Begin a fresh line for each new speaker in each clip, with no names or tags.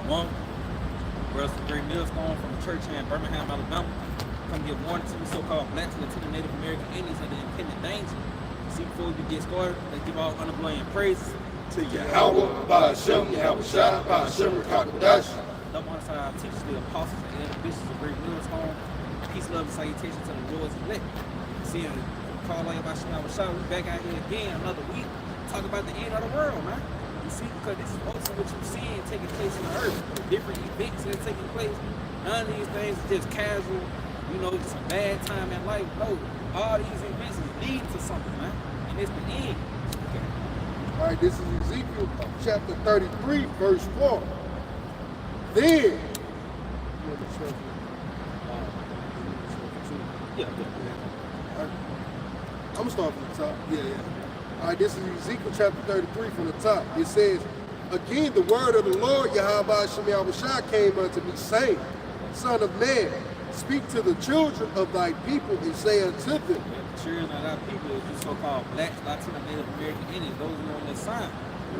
One, where's the great millstone from the church here in Birmingham, Alabama. Come give warning to the so-called blacks and Latino Native American Indians of the impending danger. See, before we get started, let's give all honor, glory, and praises
to Yahawah, by Sham, Yahawashi, by Sham, Qadash.
Love on our teachers, the apostles, and elder bishops of great millstone. Peace, love, and salutation to the Lord's elect. See, Yahawashi, we back out here again another week. Talk about the end of the world, man. You see, because this is also what you're seeing taking place in the earth. Different events that are taking place. None of these things are just casual, you know, just a bad time in life. No, all these events is leading to something, man. And it's the end. Okay.
All right, this is Ezekiel chapter 33, verse 4. Then, I'm going to start from the top. All right, this is Ezekiel chapter 33 from the top. It says, again, the word of the Lord, Yahawashi, came unto me, saying, Son of man, speak to the children of thy people and say unto them.
The children of thy people is the so-called blacks, Latino, Native American Indians. Those who are on this sign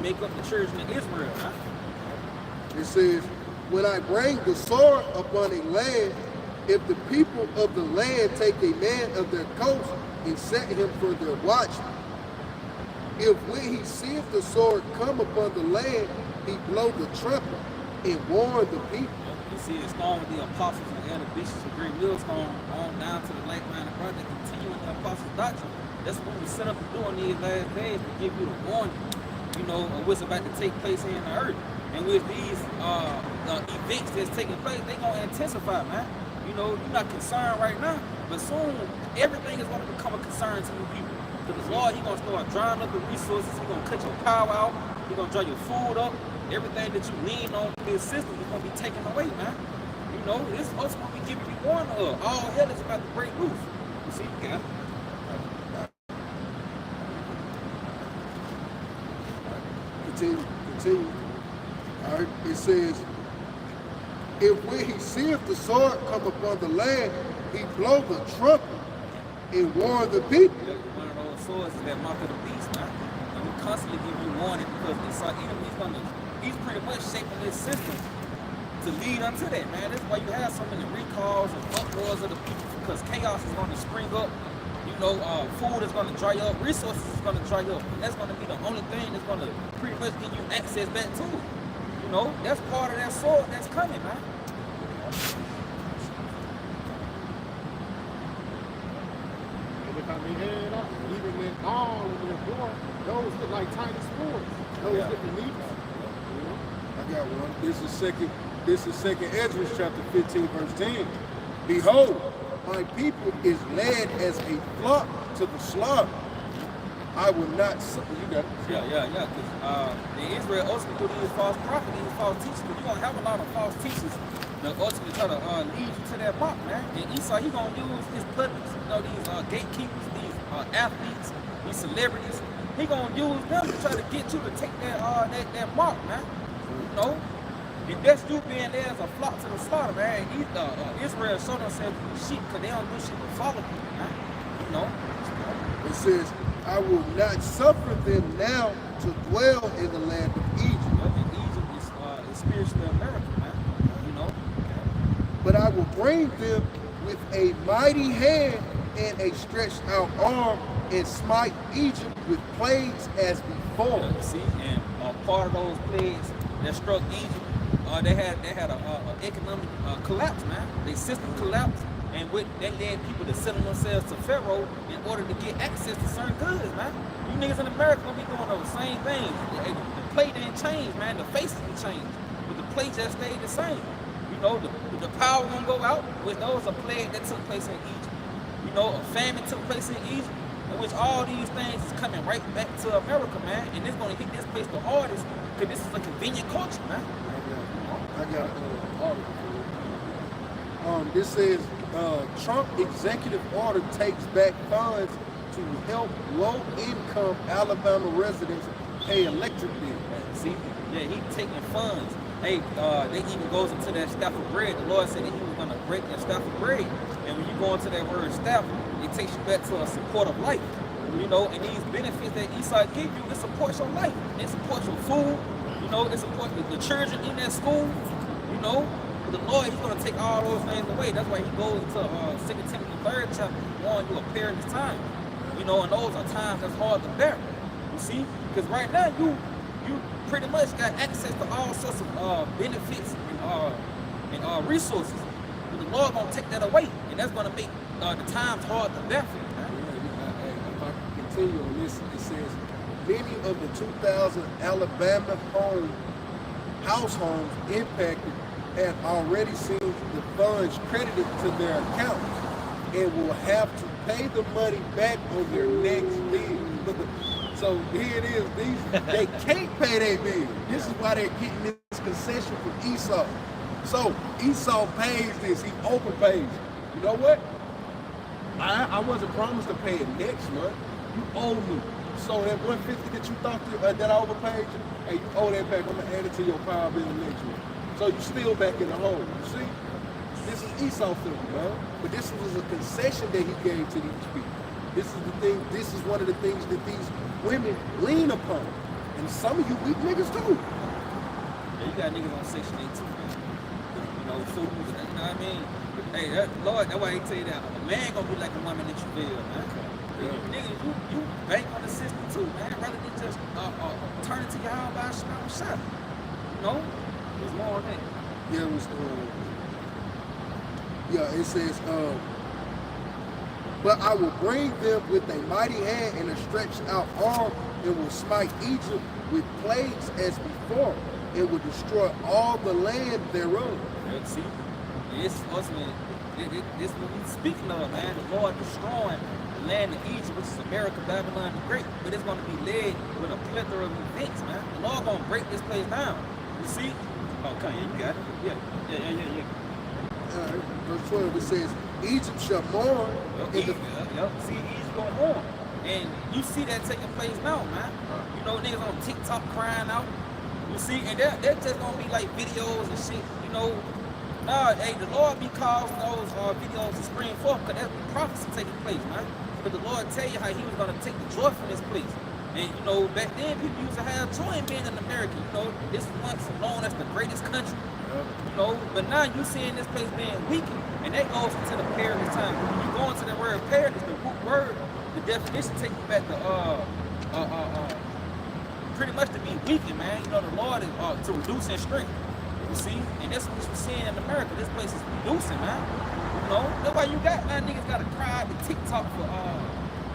make up the children of Israel. Huh?
It says, when I bring the sword upon a land, if the people of the land take a man of their coast and set him for their watchman, if when he seeth the sword come upon the land, he blow the trumpet and warn the people.
You see, it's starting with the apostles and elder bishops of great millstone on down to the like-minded brother, continuing the apostles' doctrine. That's what we set up to do in these last days, to give you the warning, you know, of what's about to take place here in the earth. And with these events that's taking place, they're going to intensify, man. You know, you're not concerned right now, but soon everything is going to become a concern to you people. Because the Lord, He's going to start drying up the resources. He's going to cut your power out. He's going to dry your food up. Everything that you lean on in this system is going to be taken away, man. You know, this is also what we giving you warning of. All hell is about to break loose. You see, you got it.
Continue. All right, it says, if when he seeth the sword come upon the land, he blow the trumpet and warn the people.
One of those swords is that mark of the beast, man. And we constantly give you warning because this our enemy, he's pretty much shaping this system to lead unto that, man. That's why you have so many recalls and uproars of the people, because chaos is going to spring up. You know, food is going to dry up, resources is going to dry up. And that's going to be the only thing that's going to pretty much give you access back to it. You know, that's part of that sword that's coming, man.
Even when all of them born, those look like tiny spores. Those different needles.
I got one. This is second Ezra chapter 15, verse 10. Behold, my people is led as a flock to the slaughter. I will not suffer. You got it.
Yeah. Because in Israel, ultimately, through these false prophets, these false teachers, because you're going to have a lot of false teachers that ultimately try to lead you to that mark, man. And Esau, he's going to use his puppets, you know, these gatekeepers, these athletes, these celebrities. He's going to use them to try to get you to take that mark, man. You know? And that's you being there as a flock to the slaughter, man. Israel showed themselves to be sheep because they don't do shit but follow people, man. You know?
It says, I will not suffer them now to dwell in the land of Egypt.
And Egypt is spiritually America, man. You know?
But I will bring them with a mighty hand and a stretched out arm and smite Egypt with plagues as before.
Yeah, see, and part of those plagues that struck Egypt, they had an economic collapse, man. Their system collapsed, and that led people to sell themselves to Pharaoh in order to get access to certain goods, man. You niggas in America gonna be doing those same things. The plate didn't change, man. The faces didn't change, but the plate just stayed the same. You know, the power gonna go out, which those are plague that took place in Egypt. You know, a famine took place in Egypt, in which all these things is coming right back to America, man. And it's gonna hit this place the hardest because this is a convenient culture, man.
I got this says Trump executive order takes back funds to help low-income Alabama residents pay electric bills.
See, yeah, he taking funds. Hey, they even goes into that staff of bread. The Lord said that He was gonna break that staff of bread. And when you go into that word staff, it takes you back to a support of life. You know, and these benefits that Esau give you, it supports your life. It supports your food. You know, it supports the children in that school. know, the Lord, he's going to take all those things away. That's why he goes into 2 Timothy 3rd chapter, warn you of perilous times. You know, and those are times that's hard to bear. You see? Because right now, you pretty much got access to all sorts of benefits and resources. But the Lord going to take that away, and that's going to make the times hard to bear for you, man.
If I can continue on this, it says, many of the 2,000 Alabama house homes impacted have already seen the funds credited to their accounts and will have to pay the money back on their next bill. So here it is, they can't pay their bill. This is why they're getting this concession from Esau. So Esau pays this, he overpays. You know what? I wasn't promised to pay it next month. You owe me. So that 150 that you thought that I overpaid you, hey, you owe that back. I'm gonna add it to your power bill next month. So you still back in the hole. You see? This is Esau film, man. But this was a concession that he gave to these people. This is the thing. This is one of the things that these women lean upon, and some of you weak niggas too.
Yeah, you got niggas on Section 8 too, man. You know, fools, you know what I mean? But, hey, Lord, that's why he tell you that a man gonna be like a woman that you feel, man. Yeah. Niggas, you bank on the system too, man. Rather than just turn it to Yahawah, Sham. You know, there's more on that.
Yeah, it was. Yeah, it says. But I will bring them with a mighty hand and a stretched out arm, and will smite Egypt with plagues as before, and will destroy all the land thereof.
Yeah, see, it's ultimately, this is what we're speaking of, man. The Lord destroying the land of Egypt, which is America, Babylon the Great, but it's going to be led with a plethora of events, man. The Lord going to break this place down. You see? Okay, you got it. Yeah.
Verse 12, it says, Egypt shall mourn.
See, Egypt going to mourn. And you see that taking place now, man. You know, niggas on TikTok crying out. You see, and they're just going to be like videos and shit, you know. Nah, hey, the Lord be causing those videos to spring forth because that's prophecy taking place, man. But the Lord tell you how he was going to take the joy from this place. And, you know, back then, people used to have joy in being an American. You know, this once known as the greatest country. You know, but now you seeing this place being weakened, and that goes into the perilous time. When you go into the word perilous, the root word, the definition takes you back to pretty much to be weakened, man. You know, the Lord is to reduce in strength. You see, and that's what we're seeing in America. This place is reducing, man. You know, that's why you got man niggas gotta cry to TikTok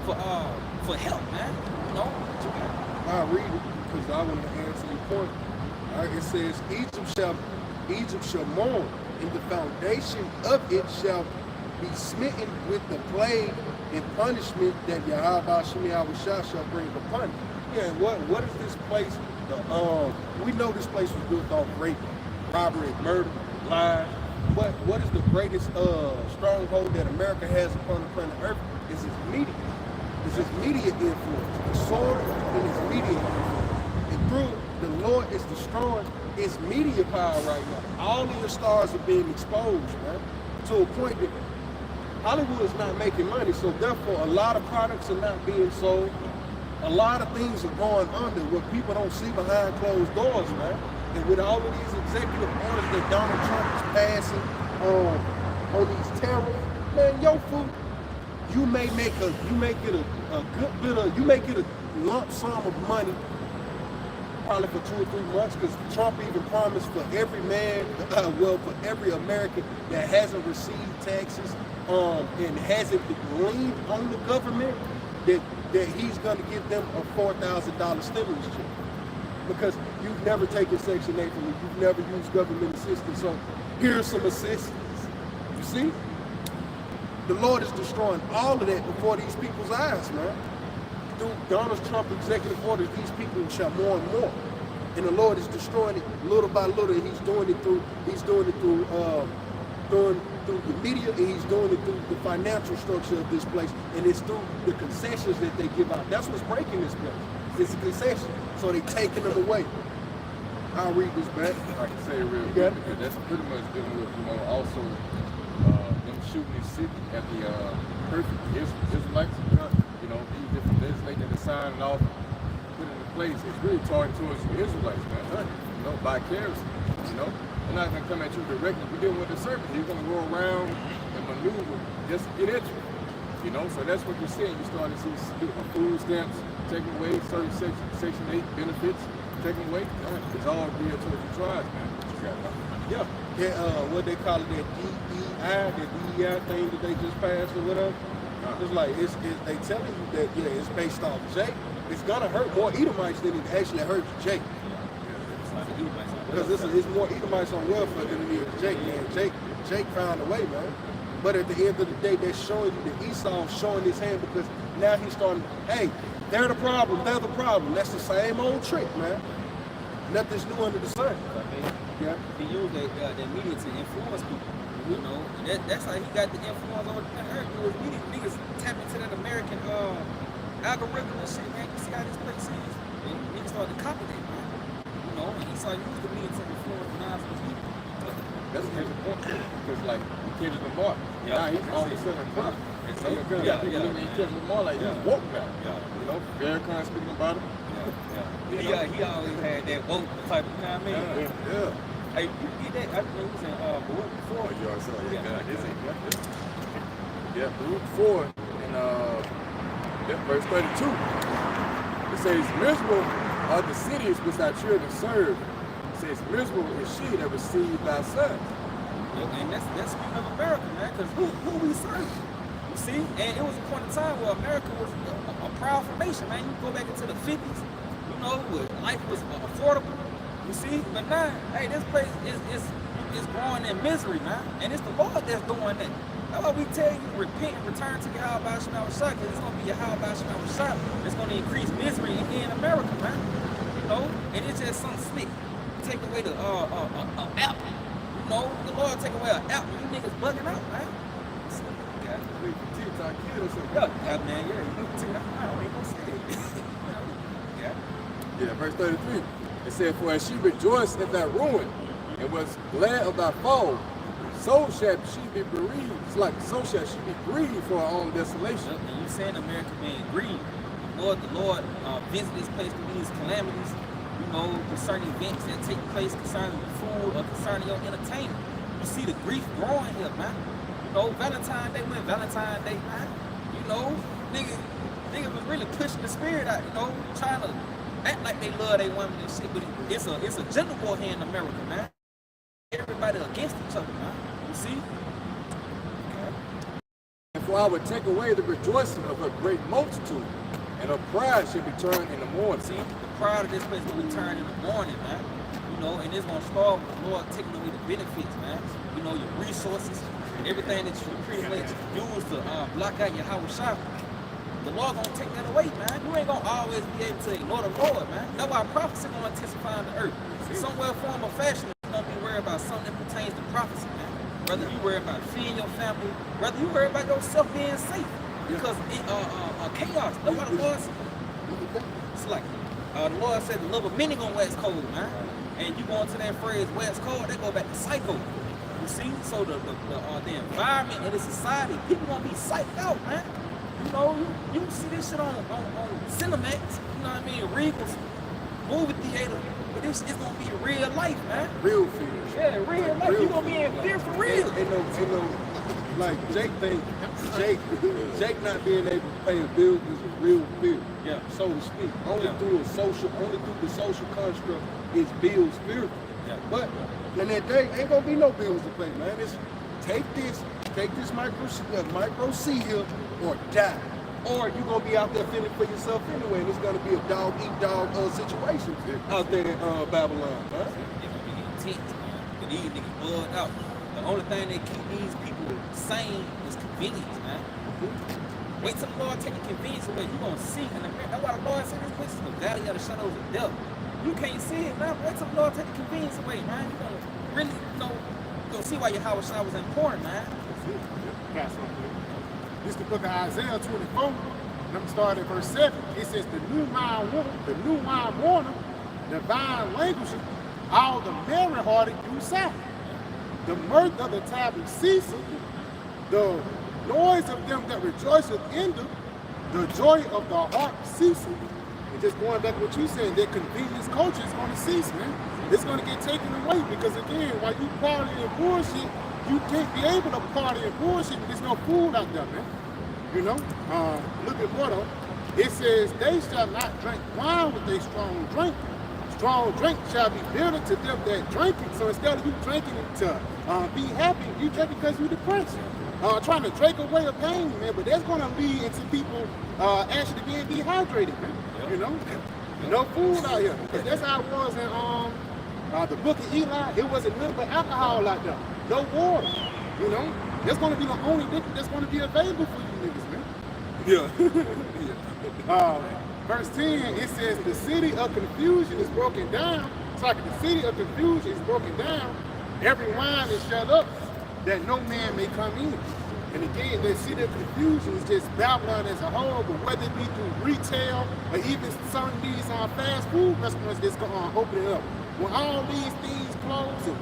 for help, man. You know, what you got?
I'll read it because I want to answer your point. All right, it says, Egypt shall mourn, and the foundation of it shall be smitten with the plague and punishment that Yahawashi shall bring upon it. Yeah, and what is this place? We know this place was built off rape, robbery, murder, lies. But what is the greatest stronghold that America has upon the planet Earth? Is its media. Is its media influence. The sword and its media influence. And through the Lord is destroying its media power right now. All of your stars are being exposed, man, to a point that Hollywood is not making money, so therefore a lot of products are not being sold. A lot of things are going under what people don't see behind closed doors, man. And with all of these executive orders that Donald Trump is passing on these tariffs, man, your food, you make it a good bit of, you make it a lump sum of money probably for 2 or 3 months, because Trump even promised for every man, for every American that hasn't received taxes and hasn't leaned on the government, that he's going to give them a $4,000 stimulus check. Because you've never taken Section 8 from me, you've never used government assistance, so here's some assistance. You see? The Lord is destroying all of that before these people's eyes, man. Through Donald Trump executive orders, these people shall mourn more. And the Lord is destroying it little by little, and he's doing it through the media, and he's doing it through the financial structure of this place, and it's through the concessions that they give out. That's what's breaking this place. It's a concession. So they're taking them away. I'll read this back.
I can say it real quick, because that's pretty much dealing with, also them shooting this city at the perfect Israelites, these different legislators that sign and all put into place. It's really targeted towards the Israelites, man. Vicariously, They're not gonna come at you directly. We're dealing with the serpent. He's gonna go around and maneuver just to get at you. You know, so that's what you're seeing. You start to see food stamps taken away, certain Section 8 benefits taken away. It's all geared towards the tribes, man.
Yeah. What they call it, that DEI thing that they just passed or whatever. It's like they telling you that it's based off Jake. It's gonna hurt more Edomites than it actually hurts Jake. Because it's more Edomites on welfare than it is Jake, man. Jake found a way, man. But at the end of the day, they're showing you that Esau's showing his hand because now he's starting, hey, they're the problem, they're the problem. That's the same old trick, man. Nothing's new under the sun.
Yeah. He used that media to influence people. You know, and that's how he got the influence over the earth. It was media. Niggas tap into that American algorithm and shit, man. You see how this place is. And niggas started to copy that, man. You know, and he saw use the media to influence non-Muslim people.
That's a major point. Because, like, Kendrick Lamar, now he's all of a sudden a prophet. People looking at Kendrick Lamar like he's woke now. You know, Farrakhan speaking about him.
He always had that woke type, you know what I mean?
Yeah.
Hey, you get that? I think it was in Baruch 4.
Baruch 4 in verse 32. It says, "Miserable are the cities which thy children serve." It says, "Miserable is she that received thy sons."
And that's speaking of America, man, because who we serve? You see? And it was a point in time where America was a proud formation, man. You go back into the 50s, you know, where life was affordable. You see? But now, hey, this place is growing in misery, man. And it's the Lord that's doing that. That's why we tell you, repent and return to Yahawashi, because it's going to be Yahawashi that's going to increase misery in America, man. You know? And it's just something slick. Take away the apple. You know? The Lord take away an apple. You niggas bugging out, man.
TikTok kid or something.
Yeah, man, yeah. You know, TikTok, I ain't gonna say it.
Yeah, verse 33. It said, "For as she rejoiced at thy ruin and was glad of thy fall, so shall she be bereaved." It's like, so shall she be grieved for her own desolation.
And you saying America being grieved. The Lord visit this place through these calamities, you know, concerning events that take place, concerning the food or concerning your entertainment. You see the grief growing here, man. You know, Valentine's Day went Valentine's Day, man. You know, niggas was really pushing the spirit out, you know, trying to act like they love their women and shit, but it's a gender war here in America, man. Everybody against each other, man. You see? Okay.
"And for I would take away the rejoicing of her great multitude, and her pride should be turned in the morning."
See, the pride of this place will be turned in the morning, man. You know, and it's gonna start with the Lord taking away the benefits, man. You know, your resources, everything that you pretty much use to block out your Yahawashi. The Lord gonna take that away, man. You ain't gonna always be able to ignore the Lord, man. That's why prophecy gonna intensify on the earth. Somewhere, form, or fashion, you're gonna be worried about something that pertains to prophecy, man. Whether you worry about feeding your family, whether you worry about yourself being safe, because chaos. That's why the Lord said. It's like the Lord said the love of many gonna wax cold, man. And you go into that phrase wax cold, they go back to psycho. You see, so the environment of the society, people gonna be psyched out, man. You know, you see this shit on Cinemax, you know what I mean, Regals, movie theater, but this is gonna be real life, man.
Real fear.
Yeah, real life. You gonna be in fear for real.
Ain't no, like Jake not being able to pay a bill is a real fear.
Yeah.
So to speak. Only through the social construct is bills fearful.
Yeah.
But in that day, ain't gonna be no bills to pay, man. It's take this micro C here or die. Or you're gonna be out there fending for yourself anyway, and it's gonna be a dog eat dog situation out there in Babylon, huh?
It's gonna be intense, man. But these niggas bugged out. The only thing that keep these people sane is convenience, man. Wait till the Lord take the convenience away. You gonna see, and that's why the Lord said this place is the valley of the shadows of death. You can't see it, man. Wait till the Lord take the convenience away, man. You gonna really, you gonna see why Yahawashi was important, man.
Pass on here. This is the book of Isaiah 24. Let me start at verse 7. It says, the new wine warner, the vine languisheth, all the merry-hearted do sigh. The mirth of the tablet ceaseth, the noise of them that rejoiceth in them, the joy of the heart ceaseth. And just going back to what you said, that convenience culture is going to cease, man. it's going to get taken away because, again, while you party and bullshit, you can't be able to party and bullshit and there's no food out there, man. You know? Look at what it says, they shall not drink wine with a strong drink. Strong drink shall be bitter to them that drink it. So instead of you drinking it to be happy, you drink it because you're depressed. Trying to drink away a pain, man, but that's going to lead into people actually being dehydrated, man. You know? No food out here. Because that's how it was in the book of Eli. It wasn't nothing but alcohol out there. No water. You know? That's going to be the only liquid that's going to be available for you niggas, man. Yeah. Verse 10, it says, the city of confusion is broken down. It's like the city of confusion is broken down. Every wine is shut up, that no man may come in. And again, that city of confusion is just Babylon as a whole, but whether it be through retail or even some of these fast food restaurants that's going to open it up. When all these things close and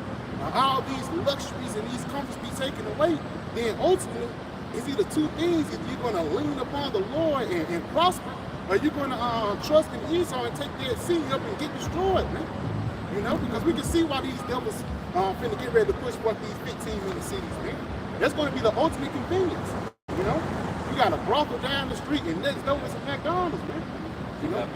all these luxuries and these comforts be taken away, then ultimately, it's either two things. Either you're going to lean upon the Lord and prosper, or you're going to trust in Esau and take that city up and get destroyed, man. You know, because we can see why these devils finna get ready to push forth these 15-minute cities, man. That's going to be the ultimate convenience, you know? You got a brothel down the street and next door is a McDonald's, man. You know?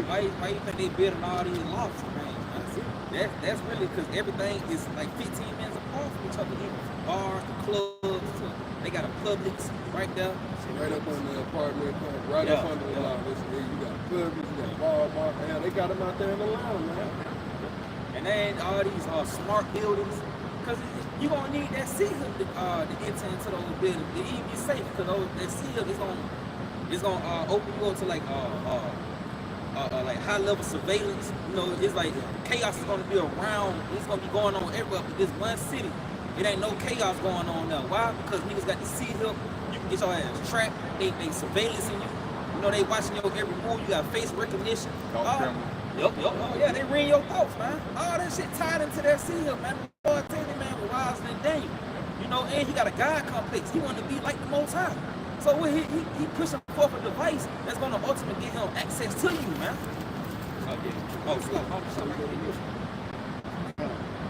Why you think they building all these lofts, man? That's really because everything is like 15 minutes apart from each other. Even bars, the clubs, they got a Publix right there.
Right up on the apartment, right up under the law. You got Publix, you got Walmart, man. They got them out there in the line, man.
And then all these smart buildings, because you're going to need that seal to enter into those buildings. To even be safe, because that seal is going to open you up to like high level surveillance. You know, it's like chaos is going to be around. It's going to be going on everywhere. But this one city, it ain't no chaos going on there. Why? Because niggas got the seal. You can get your ass trapped. They surveillancing you. You know, they watching your every move. You got face recognition. Yup. Oh, yeah, they read your thoughts, man. All that shit tied into that seal, man. The Lord tell you, man, with wiser than Daniel. You know, and he got a God complex. He want to be like the Most High. So when he pushing forth a device that's going to ultimately get him access to you, man.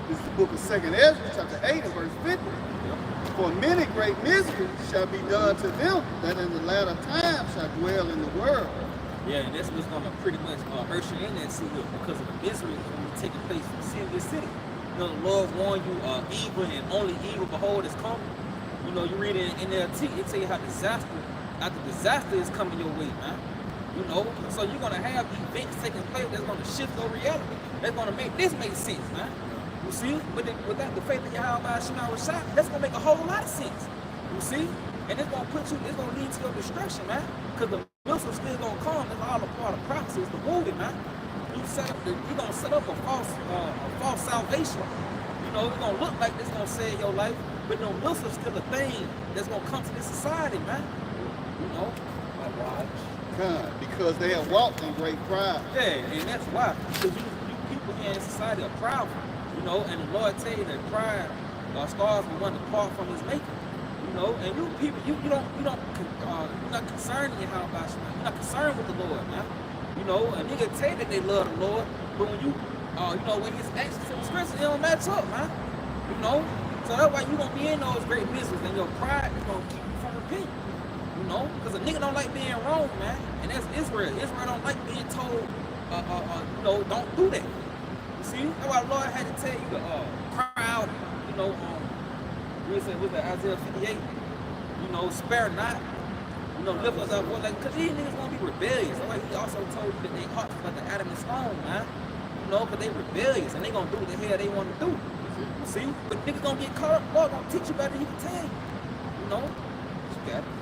This is the book of 2nd Ezra, chapter 8 and verse 50. For many great miseries shall be done to them that in the latter time shall dwell in the world.
Yeah, and that's what's going to pretty much usher in that seal because of the misery that's going to be taking place from city to city. You know, the Lord warned you, evil and only evil, behold, is coming. You know, you read it in NLT, it tell you how after disaster is coming your way, man. You know, so you're going to have events taking place that's going to shift your reality. That's going to make this make sense, man. You see? Without the faith of Yahawah, Rawchaa, that's going to make a whole lot of sense. You see? And it's going to lead to your destruction, man. Because the missile's still going to come. It's all a part of prophecy. It's the movie, man. You're going to set up a false salvation. You know, it's going to look like this going to save your life, but no missile's still a thing that's going to come to this society, man. You know?
God, because they have walked in great pride.
Yeah, and that's why. Because you people here in society are proud. You know, and the Lord tell you that pride stars will run apart from his making. You know, and you people, you're not concerned in how about you. You're not concerned with the Lord, man. You know, and nigga tell you that they love the Lord, but when you, when his actions and scriptures, it don't match up, man. You know, so that's why you gonna be in those great miseries, and your pride is gonna keep you from repenting. You know, because a nigga don't like being wrong, man, and that's Israel. Israel don't like being told, don't do that. You see, that's why the Lord had to tell you to cry out, was that Isaiah 58? You know, spare not. You know, lift us up, like, because these niggas gonna be rebellious. That's why he also told you that they hearts like the Adam and stone, man. You know, because they rebellious and they gonna do what the hell they want to do. You see? But niggas gonna get caught up. Lord gonna teach you better than he can tell you. You know?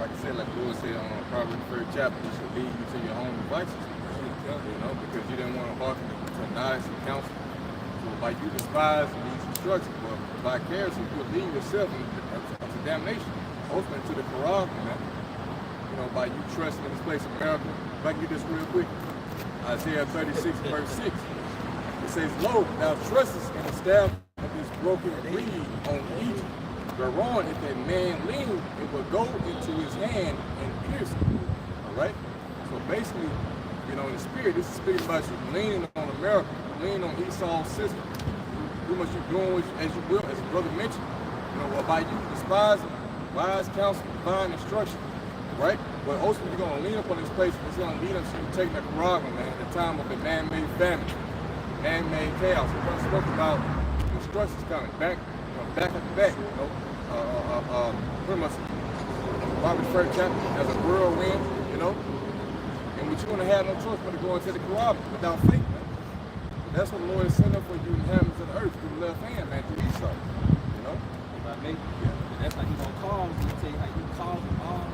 Like I said, like the Lord said on Proverbs 3rd chapter, you should lead you to your own devices. You know, because you didn't want to hearken to advice and counsel. So like you despise these instructions, but vicariously you will lead yourself into damnation, ultimately to the Quran, man. You know, by you trusting in this place of America. If I can get this real quick, Isaiah 36 verse 6. It says, Lo, thou trustest in the staff of this broken reed on Egypt. Whereon, if a man lean, it will go into his hand and pierce it. All right? So basically, you know, in the spirit, this is speaking about you leaning on America. lean on Esau's system. You must be doing as you will, as the brother mentioned. You know, by you despising wise counsel, divine instruction, right? But ultimately you're gonna lean upon this place, it's gonna lead us to you taking the Quran, man, at the time of a man-made famine, man-made chaos. We're gonna spoke about instructions coming back, back at the back, pretty much Robert's first chapter as a whirlwind, you know, and what you're gonna have no choice but to go into the Quran without faith, man. That's what the Lord is setting up for you in the heavens and the earth through the left hand, man, through Esau, you know.
And that's like he gonna call you, he tell you how you call them all.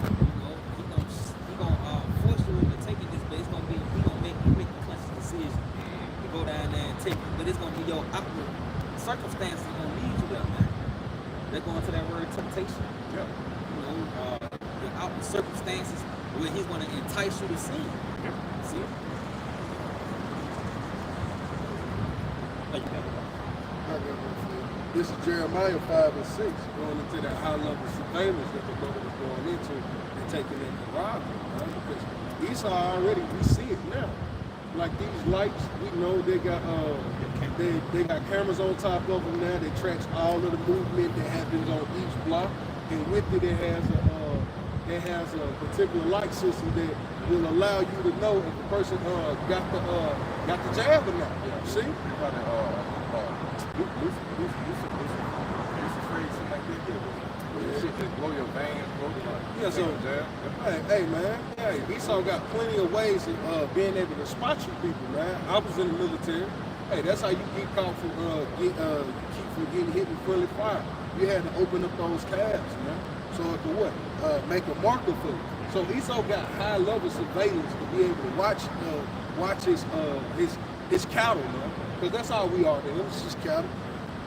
You know, he gonna force you into taking this, but it's gonna be he gonna make the conscious decision to go down there and take it. But it's gonna be your outward circumstances gonna lead you there, man. They're going to that word temptation.
Yeah.
You know, the outward circumstances where he's gonna entice you to sin.
Yeah.
See? Thank you,
This is Jeremiah 5 and 6, going into that high level surveillance that the brother was going into and taking in the robbery, right? Because Esau already, we see it now. Like these lights, we know they got cameras on top of them now that tracks all of the movement that happens on each block, and with it, it has a particular light system that will allow you to know if the person got the jab or not. See? Yeah, so hey man, Esau got plenty of ways of being able to spot you people, man. I was in the military. Hey, that's how you get caught from keep from getting hit with friendly fire. You had to open up those calves, man. So it could what? Make a marker for you. So Esau got high level surveillance to be able to watch his cattle, man. Because that's all we are to him. It's just cattle.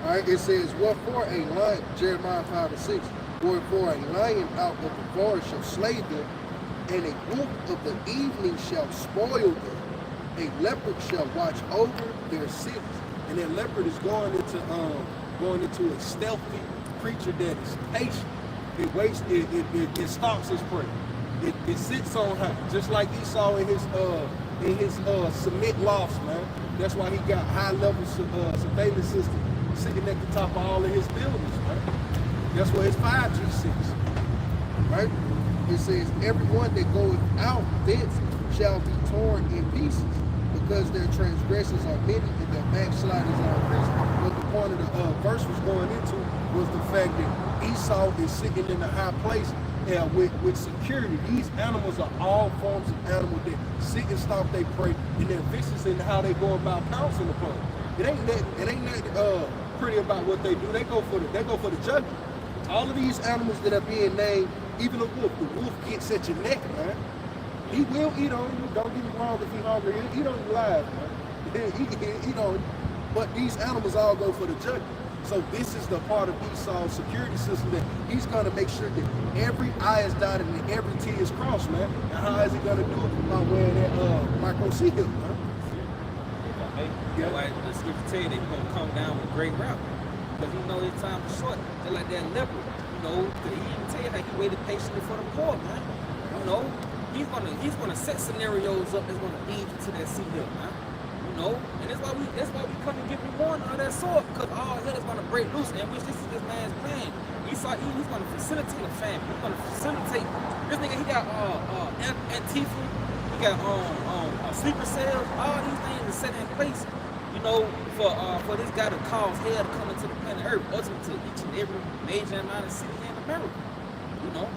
All right, it says, wherefore a lion, Jeremiah 5 and 6, wherefore a lion out of the forest shall slay them, and a wolf of the evening shall spoil them. A leopard shall watch over their cities. And that leopard is going into a stealthy creature that is patient. It waits, it stalks his prey. It sits on high, just like Esau in his submit loft, man. That's why he got high level surveillance system sitting at the top of all of his buildings, right? That's where his 5G sits, right? It says, everyone that goeth out thence shall be torn in pieces, because their transgressions are many and their backslidings are increased. What the point of the verse was going into was the fact that Esau is sitting in a high place with security. These animals are all forms of animals that sit and stalk their prey, and they're vicious in how they go about pouncing upon it. It ain't nothing pretty about what they do. They go for the judgment. All of these animals that are being named, even the wolf gets at your neck, man. He will eat on you. Don't get me wrong, if he's hungry, he'll eat on you live, man. He eat on you. But these animals all go for the judgment. So this is the part of Esau's security system that he's going to make sure that every I is dotted and every T is crossed, man. And how is he going to do it by wearing that micro seal, man?
Yeah, like the scripture tell you that he's going to come down with great wrath. Because he know his time is short. Just like that leopard, you know, he even tell you that he waited patiently for the poor, man. You know, he's gonna set scenarios up that's gonna lead you to that sea hill, man. You know, and that's why we come and give you warning on that sword, because all hell is gonna break loose, and which this is this man's plan. He's gonna facilitate a famine. He's gonna facilitate this nigga. He got Antifa, he got sleeper cells. All these things are set in place, you know, for this guy to cause hell to come into the planet Earth, ultimately to each and every major and minor city in America. You know.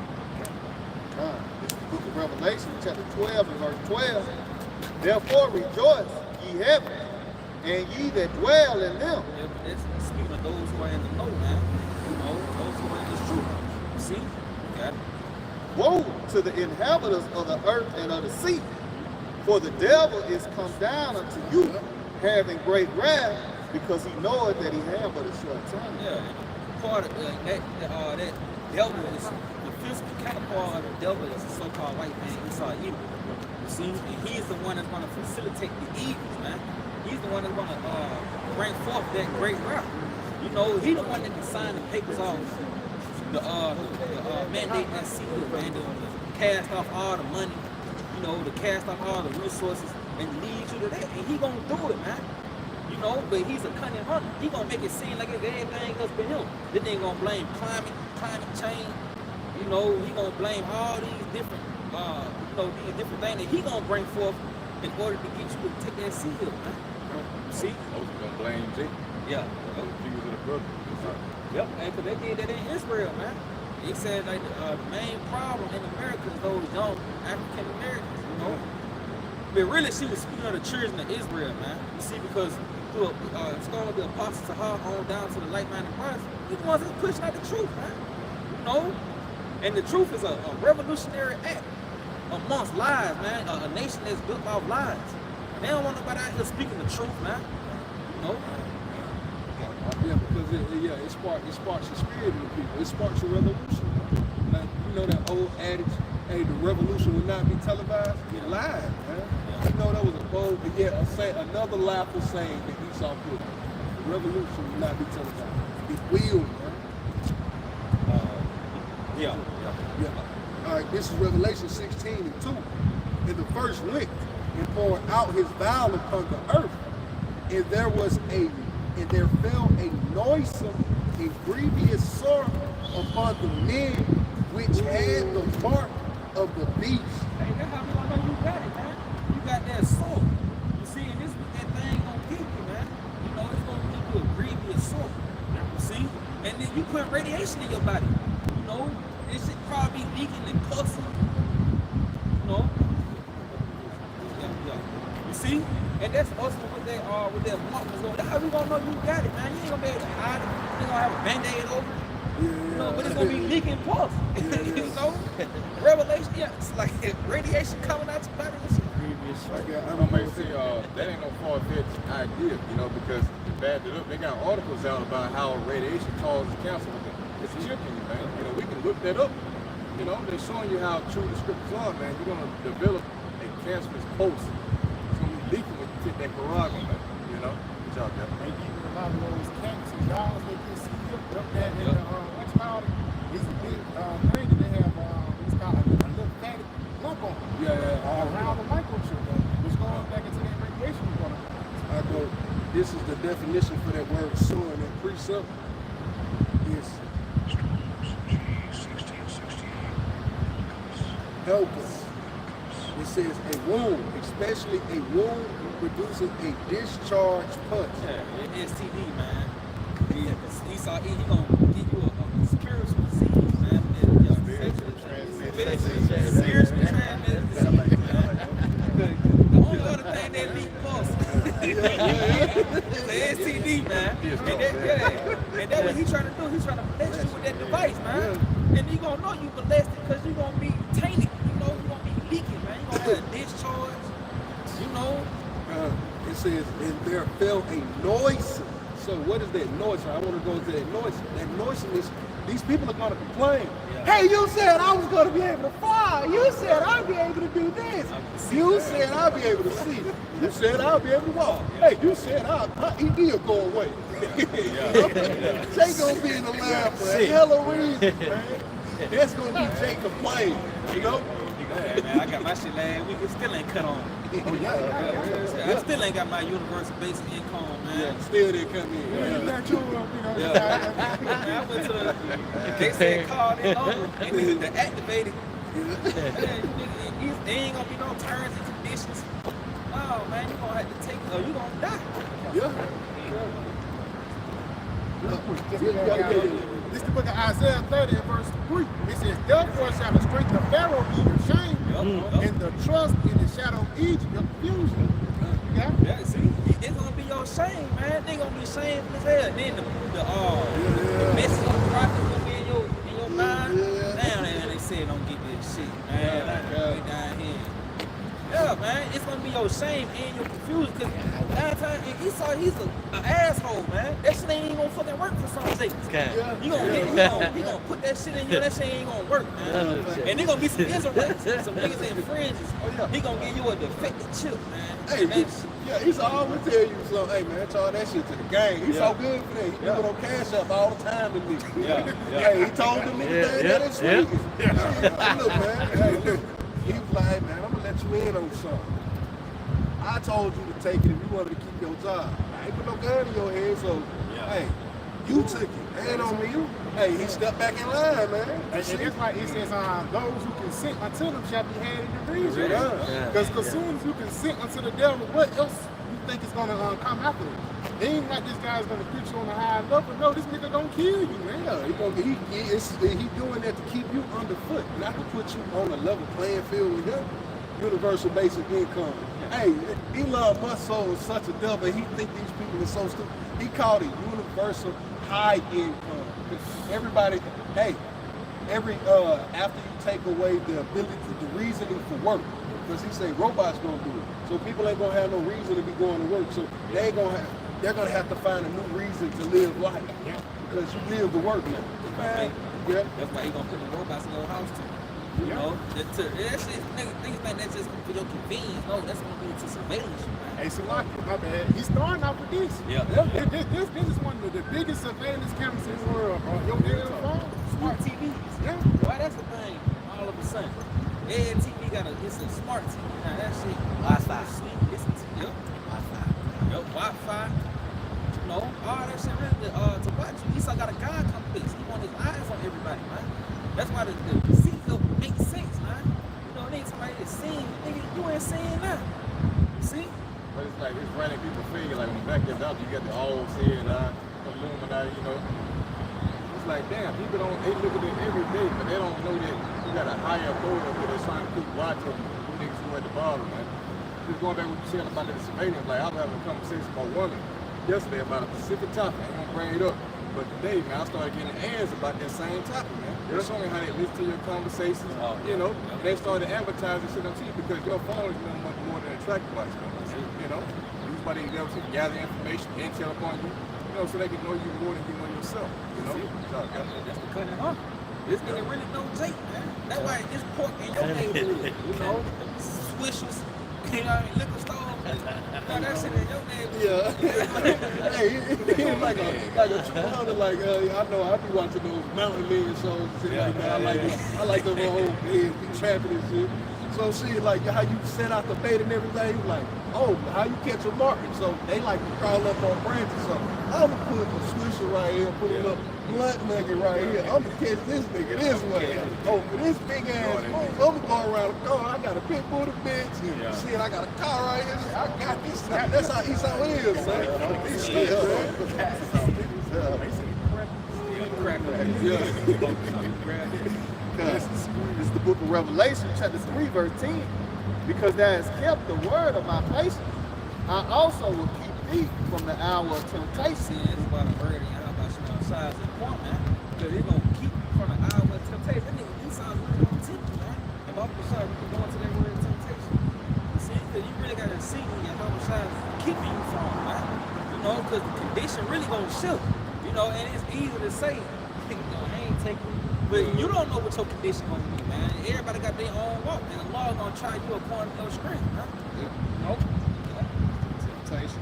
Book of Revelation, chapter 12 and verse 12. Therefore rejoice, ye heavens, and ye that dwell in them.
Yeah, it's speaking of those who are in the know, man. You know, those who are in this truth. See? You got it.
Woe to the inhabitants of the earth and of the sea, for the devil is come down unto you, having great wrath, because he knoweth that he have but a short time.
Yeah, part of that devil is the physical counterpart of the devil is a so-called white man. Esau evil. You see, and he's the one that's going to facilitate the evils, man. He's the one that's going to bring forth that great wrath. You know, he the one that can sign the papers off, the mandate that seal, man, to cast off all the money, you know, to cast off all the resources and lead you to that, and he gonna do it, man. You know, but he's a cunning hunter. He gonna make it seem like it's everything else but him. This nigga gonna blame climate change. You know, he gonna blame all these different, these different things that he gonna bring forth in order to get you to take that seal, man. See?
I was gonna blame Jake.
Yeah.
He was in a brother.
Yep, and because they did that in Israel, man. He said like the main problem in America is those young African Americans, you know. But really, she was speaking of the children of Israel, man. You see, because through it's going with the apostles to her on down to the like-minded brothers, he the ones that's pushing out the truth, man. You know, and the truth is a revolutionary act amongst lies, man. A nation that's built off lies. They don't want nobody out here speaking the truth, man. You know.
Yeah, because it sparks your spirit in the people. It sparks a revolution. Like, you know that old adage, hey, the revolution will not be televised? It lied, man. You know that was a bold, but yet another laughable saying that Esau put. The revolution will not be televised. It will, man.
Yeah.
All right, this is Revelation 16:2. And the first went and poured out his vial upon the earth, and there fell a noisome and grievous sore upon the men which had the mark of the beast.
Hey, that's how I know you got it, man. You got that soul. You see, and this is what that thing gonna give you, man. You know, it's gonna give you a grievous soul. You see? And then you put radiation in your body. You know, this shit probably be leaking and pulsing. You know? Yeah. You see? And that's also what they are with their mark was over. That's how we gonna know you got it, man. You ain't gonna be able to hide it. You ain't gonna have a band-aid over it. You know, but it's gonna be leaking pulse. You know? Revelation, it's like radiation coming out your body and shit.
I'm gonna say that ain't no far-fetched idea, you know, because to back it up, they got articles out about how radiation causes cancer. It's a chip in you, man. You know, we can look that up. You know, they're showing you how true the scriptures are, man. You're gonna develop a cancerous pulse. It's gonna be leaking when you take that Quran, man. You know, good job, man.
They give a lot of those cats and dogs they get skipped up there in the what's called it? It's a big thing that they have. It's called a little fatty lump on it. Around the microchip, which goes back into that radiation you're gonna.
This is the definition for that word soul and that precept is helpless. It says a wound, especially a wound producing a discharge punch.
Yeah, STD, man. He gonna give you a spiritual disease, man. Spiritual transmitted disease, man. The only other thing that leak pulse. The STD, man. And that's what he's trying to do. He's trying to bless you with that device, man. And you gonna know you molested because you gonna be tainted. You know, you gonna be leaking, man. You gonna have a discharge. You know.
It says, and there fell a noisome. So what is that noise? I want to go to that noise. That noisiness, these people are going to complain. Yeah. Hey, you said I was going to be able to fly. You said I'd be able to do this. You said I'd be able to see. You said I'll be able to walk. Hey, you said my ED will go away. Jake going to be in the lab for a hell of a reason, man. That's going to be Jake complaining, you know?
Yeah, man, I got my shit last week. It still ain't cut on. I still ain't got my universal basic income, man.
Yeah, still didn't come in.
I went to the, they said call it over, and then to activate it. There ain't gonna be no terms and conditions. Oh man, you gonna have to take it or you gonna die.
This is the book of Isaiah 30 and verse 3. It says, therefore shall the strength of Pharaoh be your shame, and the trust in the shadow of Egypt your confusion.
Yeah, see, it's gonna be your shame, man. They gonna be shamed as hell. Then the message of the prophet gonna be in your mind. Damn, they said don't get this shit, man. Like, down here. Yeah, man, it's gonna be your shame and your confusion. Cause last time he's an asshole, man. That shit ain't even gonna fucking work for some shit. He gonna put that shit in you. That shit ain't gonna work, man. And they gonna be some Israelites, some niggas in fringes. He gonna give you a defective chip, man.
Hey, he's always tell you so. Hey, man, charge that shit to the gang. He's so good for that. He do it on Cash App all the time with me. Hey, he told them niggas that it's sweet. Look, man. Hey, look. He was like, hey, man, I'm gonna let you in on something. I told you to take it if you wanted to keep your job. I ain't put no gun in your head, so hey, you took it. Ain't on me. Hey, he stepped back in line, man.
And that's why it says, those who consent unto them shall be had in the reason. Because as soon as you consent unto the devil, what else you think is going to come after it? It ain't like this guy's going to put you on a high level. No, this nigga going to kill you, man.
Yeah, he doing that to keep you underfoot, not to put you on a level playing field with him. Universal basic income. Hey, Elon Musk sold such a devil. He think these people are so stupid. He called it universal high income. Everybody, hey, after you take away the ability, the reasoning for work, because he say robots gonna do it. So people ain't gonna have no reason to be going to work. So they're gonna have to find a new reason to live life. Because you live to work now.
Man, that's why he gonna put the robots in your house too. You know, that shit, niggas think that's just for your convenience. No, that's gonna be to surveillance you, man.
Hey, Salaki, my bad. He's starting off with this. This is one of the biggest surveillance cameras in the world. Your damn phone,
Smart TVs.
Yeah.
Why that's the thing? All of a sudden, every TV it's a smart TV. Now that shit, Wi-Fi. Yep. Wi-Fi. Yep. Wi-Fi. You know, all that shit really to watch you. Esau got a God complex. He want his eyes on everybody, man. That's why the seatbelt makes sense, man. You know, it ain't somebody that's seeing. Nigga, you ain't seeing that. See?
But it's like, it's running people figure, like on the back of your doctor, you got the all seeing eye, Illuminati, you know. It's like, damn, people they look at it every day, but they don't know that you got a higher authority up there that's trying to keep watch of who niggas who at the bottom, man. Just going back to what you said about the surveillance, like I was having a conversation with my woman yesterday about a specific topic. I ain't gonna bring it up. But today, man, I started getting ads about that same topic, man. They're showing how they listen to your conversations, you know, and they started advertising shit on TV because your phone is much more than a track device, man. You know, used by the devil to gather information, intel upon you, you know, so they can know you more than you know yourself, you know. So,
that's the cutting off. This nigga really know Jake, man. That's why it's pork in your neighborhood, you know. Swishers, you know, liquor store. That shit in your neighborhood.
Yeah. Hey, it's like a 200, like, I know I be watching those Mountain League shows and shit like that. I like the whole be trapping and shit. So see, like how you set out the bait and everything, like, oh, how you catch a market. So they like to crawl up on branches. So I'm gonna put a swisher right here, put a little blunt nugget right here. I'm gonna catch this nigga this way. Oh, for this big ass move, I'm gonna go around the corner. I got a big booty bitch. Shit, I got a car right here. I got this. That's how Esau is, man. He's still,
It's the book of Revelation, chapter 3, verse 10. Because thou hast kept the word of my patience, I also will keep thee from the hour of temptation.
It's about a bird and Yahawashi on size and point, man. Because they're going to keep you from the hour of temptation. That nigga Esau's really going to tempt you, man. And all of a sudden, we can go into that word of temptation. You see, because you really got to see what Yahawashi is keeping you from, man. You know, because the condition really going to shift. You know, and it's easy to say, I ain't taking it. But you don't know what your condition going to be, man. Everybody got their own walk, and the law going to try you according to your strength, man. You know?
Temptation.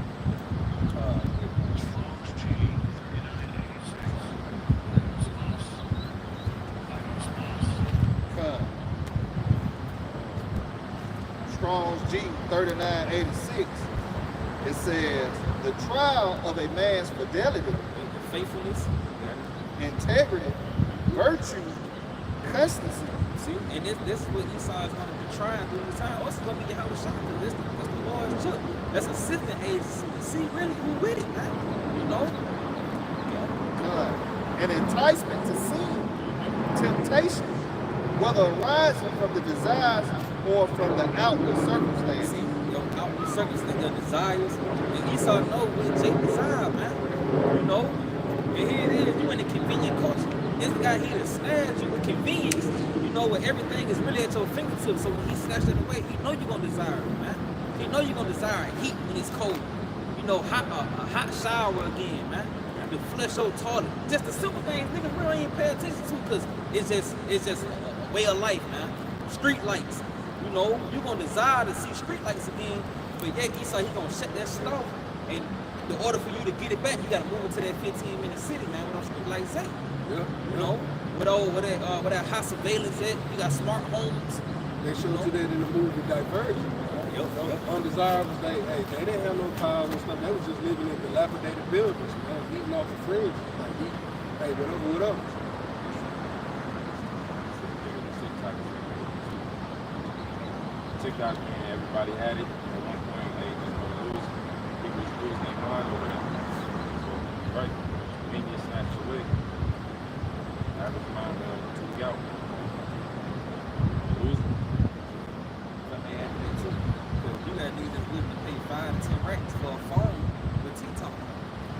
Strong's G 3986. It says, the trial of a man's fidelity,
Faithfulness.
integrity, virtue, constancy.
See, and this is what Esau is going to be trying through the time. What's going to be Yahawashi? Because that's the Lord's chip. That's assistant agency to see really who with it, man. You know?
An enticement to sin, temptation, whether arising from the desires or from the outward circumstances.
See, your outward circumstances, your desires. And Esau know what Jake desire, man. You know? And here it is, you in a convenient culture. This guy here to snatch you with convenience. You know where everything is really at your fingertips. So when he snatched it away, he know you're gonna desire it, man. He know you're gonna desire heat when it's cold. You know, a hot shower again, man. The flush your toilet. Just the simple things niggas really ain't pay attention to because it's just a way of life, man. Street lights. You know, you're gonna desire to see street lights again, but yet Esau, he gonna shut that shit off. And in order for you to get it back, you gotta move into that 15-minute city, man, where those street lights at. You know, where that high surveillance at, you got smart homes.
They showed you that in the movie Divergent.
Undesirables, they didn't have no cars and stuff. They was just living in dilapidated buildings, man, eating off the fridge. Like, hey, whatever.
TikTok, man, everybody had it. At one point, they just want to lose. People was losing their mind over that. So, right, media snatched away. Average mind took out. Losing.
But they had that too. Because you got niggas that's willing to pay 5 to 10 racks for a phone with TikTok.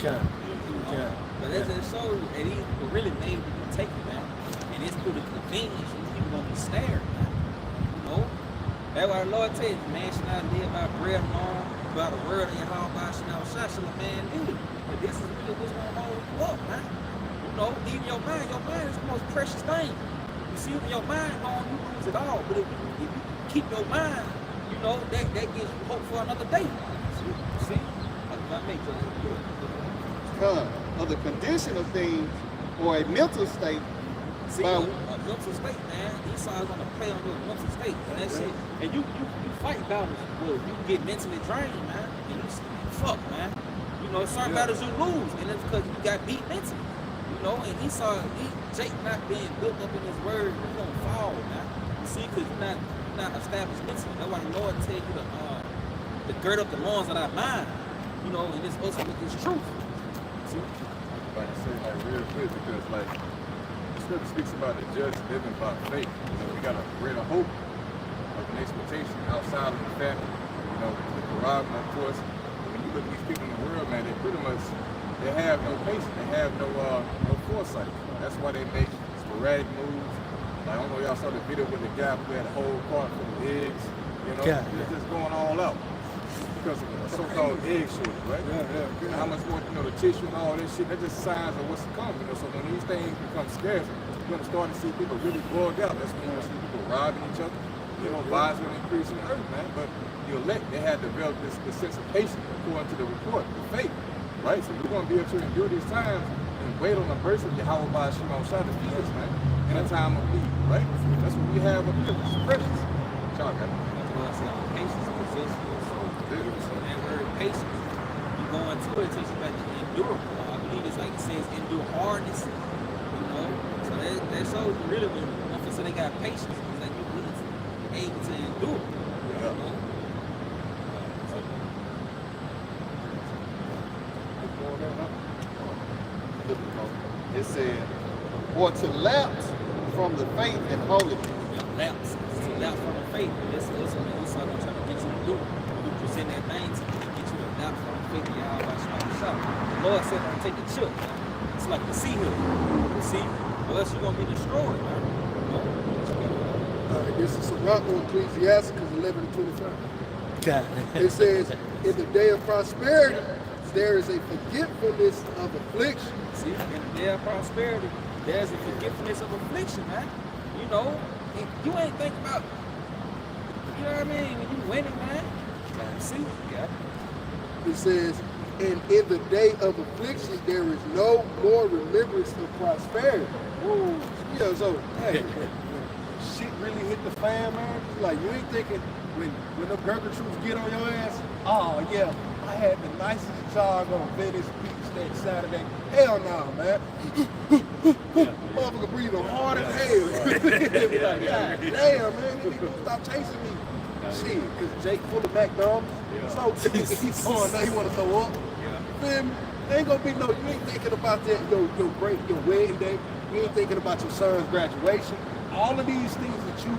But that just shows you that these people really made people take it, man. And it's through the convenience, and people gonna be snared, man. You know? That's why the Lord tells you, man should not live by bread alone, by the word of Yahawah, should not shall a man live. But this is really what's gonna hold you up, man. You know, even your mind is the most precious thing. You see, when your mind gone, you lose it all. But if you keep your mind, you know, that gives you hope for another day. See? That's what I make you.
Of the condition of things or a mental state.
See, a mental state, man. Esau's gonna play on your mental state. And that shit. And you fight battles where you can get mentally drained, man. And you fuck, man. You know, certain battles you lose, and it's because you got beat mentally. You know, and Jake not being built up in his word, you're gonna fall, man. You see, because you're not established mentally. That's why the Lord tell you to gird up the loins of that mind. You know, and it's also with this truth. See?
Like I say, like real quick, because like the scripture speaks about the just living by faith. You know, we got a greater hope of an expectation outside of the family. You know, the Quran, of course. When you look at these people in the world, man, they pretty much have no patience. They have no foresight. That's why they make sporadic moves. Like, I don't know if y'all saw the video with the guy who had a whole cart full of eggs. You know, it's just going all out. Because of a so-called egg shortage, right? Yeah. How much more, you know, the tissue and all this shit, that's just signs of what's to come, you know. So when these things become scarce, you're going to start to see people really bugged out. That's when you're going to see people robbing each other. You know, lives will increase in the earth, man. But the elect, they had developed this sense of patience according to the report, the faith, right? So we're going to be able to endure these times and wait on the birth of Yahawah by Sham to feed us, man, in a time of need, right? That's what we have up here. It's precious. Y'all got it.
Patience and resistance. That word patience, you go into it, it takes you back to endure. I believe it's like it says endure hardness. You know, so that shows you really when one say they got patience, it's like you're really able to endure. You know?
It said, or to lapse from the faith and holiness.
Lapse from the faith. That's what he's trying to get you to do. Present that thing to get you to adapt from the faith of Yahawashi. The Lord said, don't take the chip. It's like the sea hill. You see? Or else you're going to be destroyed, man.
This is some rock on Ecclesiastes 11:25. It says, in the day of prosperity, there is a forgetfulness of affliction.
See, in the day of prosperity, there's a forgiveness of affliction, man. You know, you ain't think about, you know what I mean, when you winning, man. See? Yeah.
It says, and in the day of affliction, there is no more remembrance of prosperity. Woo. Yeah, so, hey, shit really hit the fan, man. Like, you ain't thinking, when the burger troops get on your ass, oh, yeah, I had the nicest jog on Venice Beach that Saturday. Hell no, man. Motherfucker breathing hard as hell. Be like, God damn, man, these niggas stop chasing me. Shit, because Jake full of McDonald's. So he's going there, he want to throw up. Feel me? Ain't gonna be no, you ain't thinking about that, your wedding day. You ain't thinking about your son's graduation. All of these things that you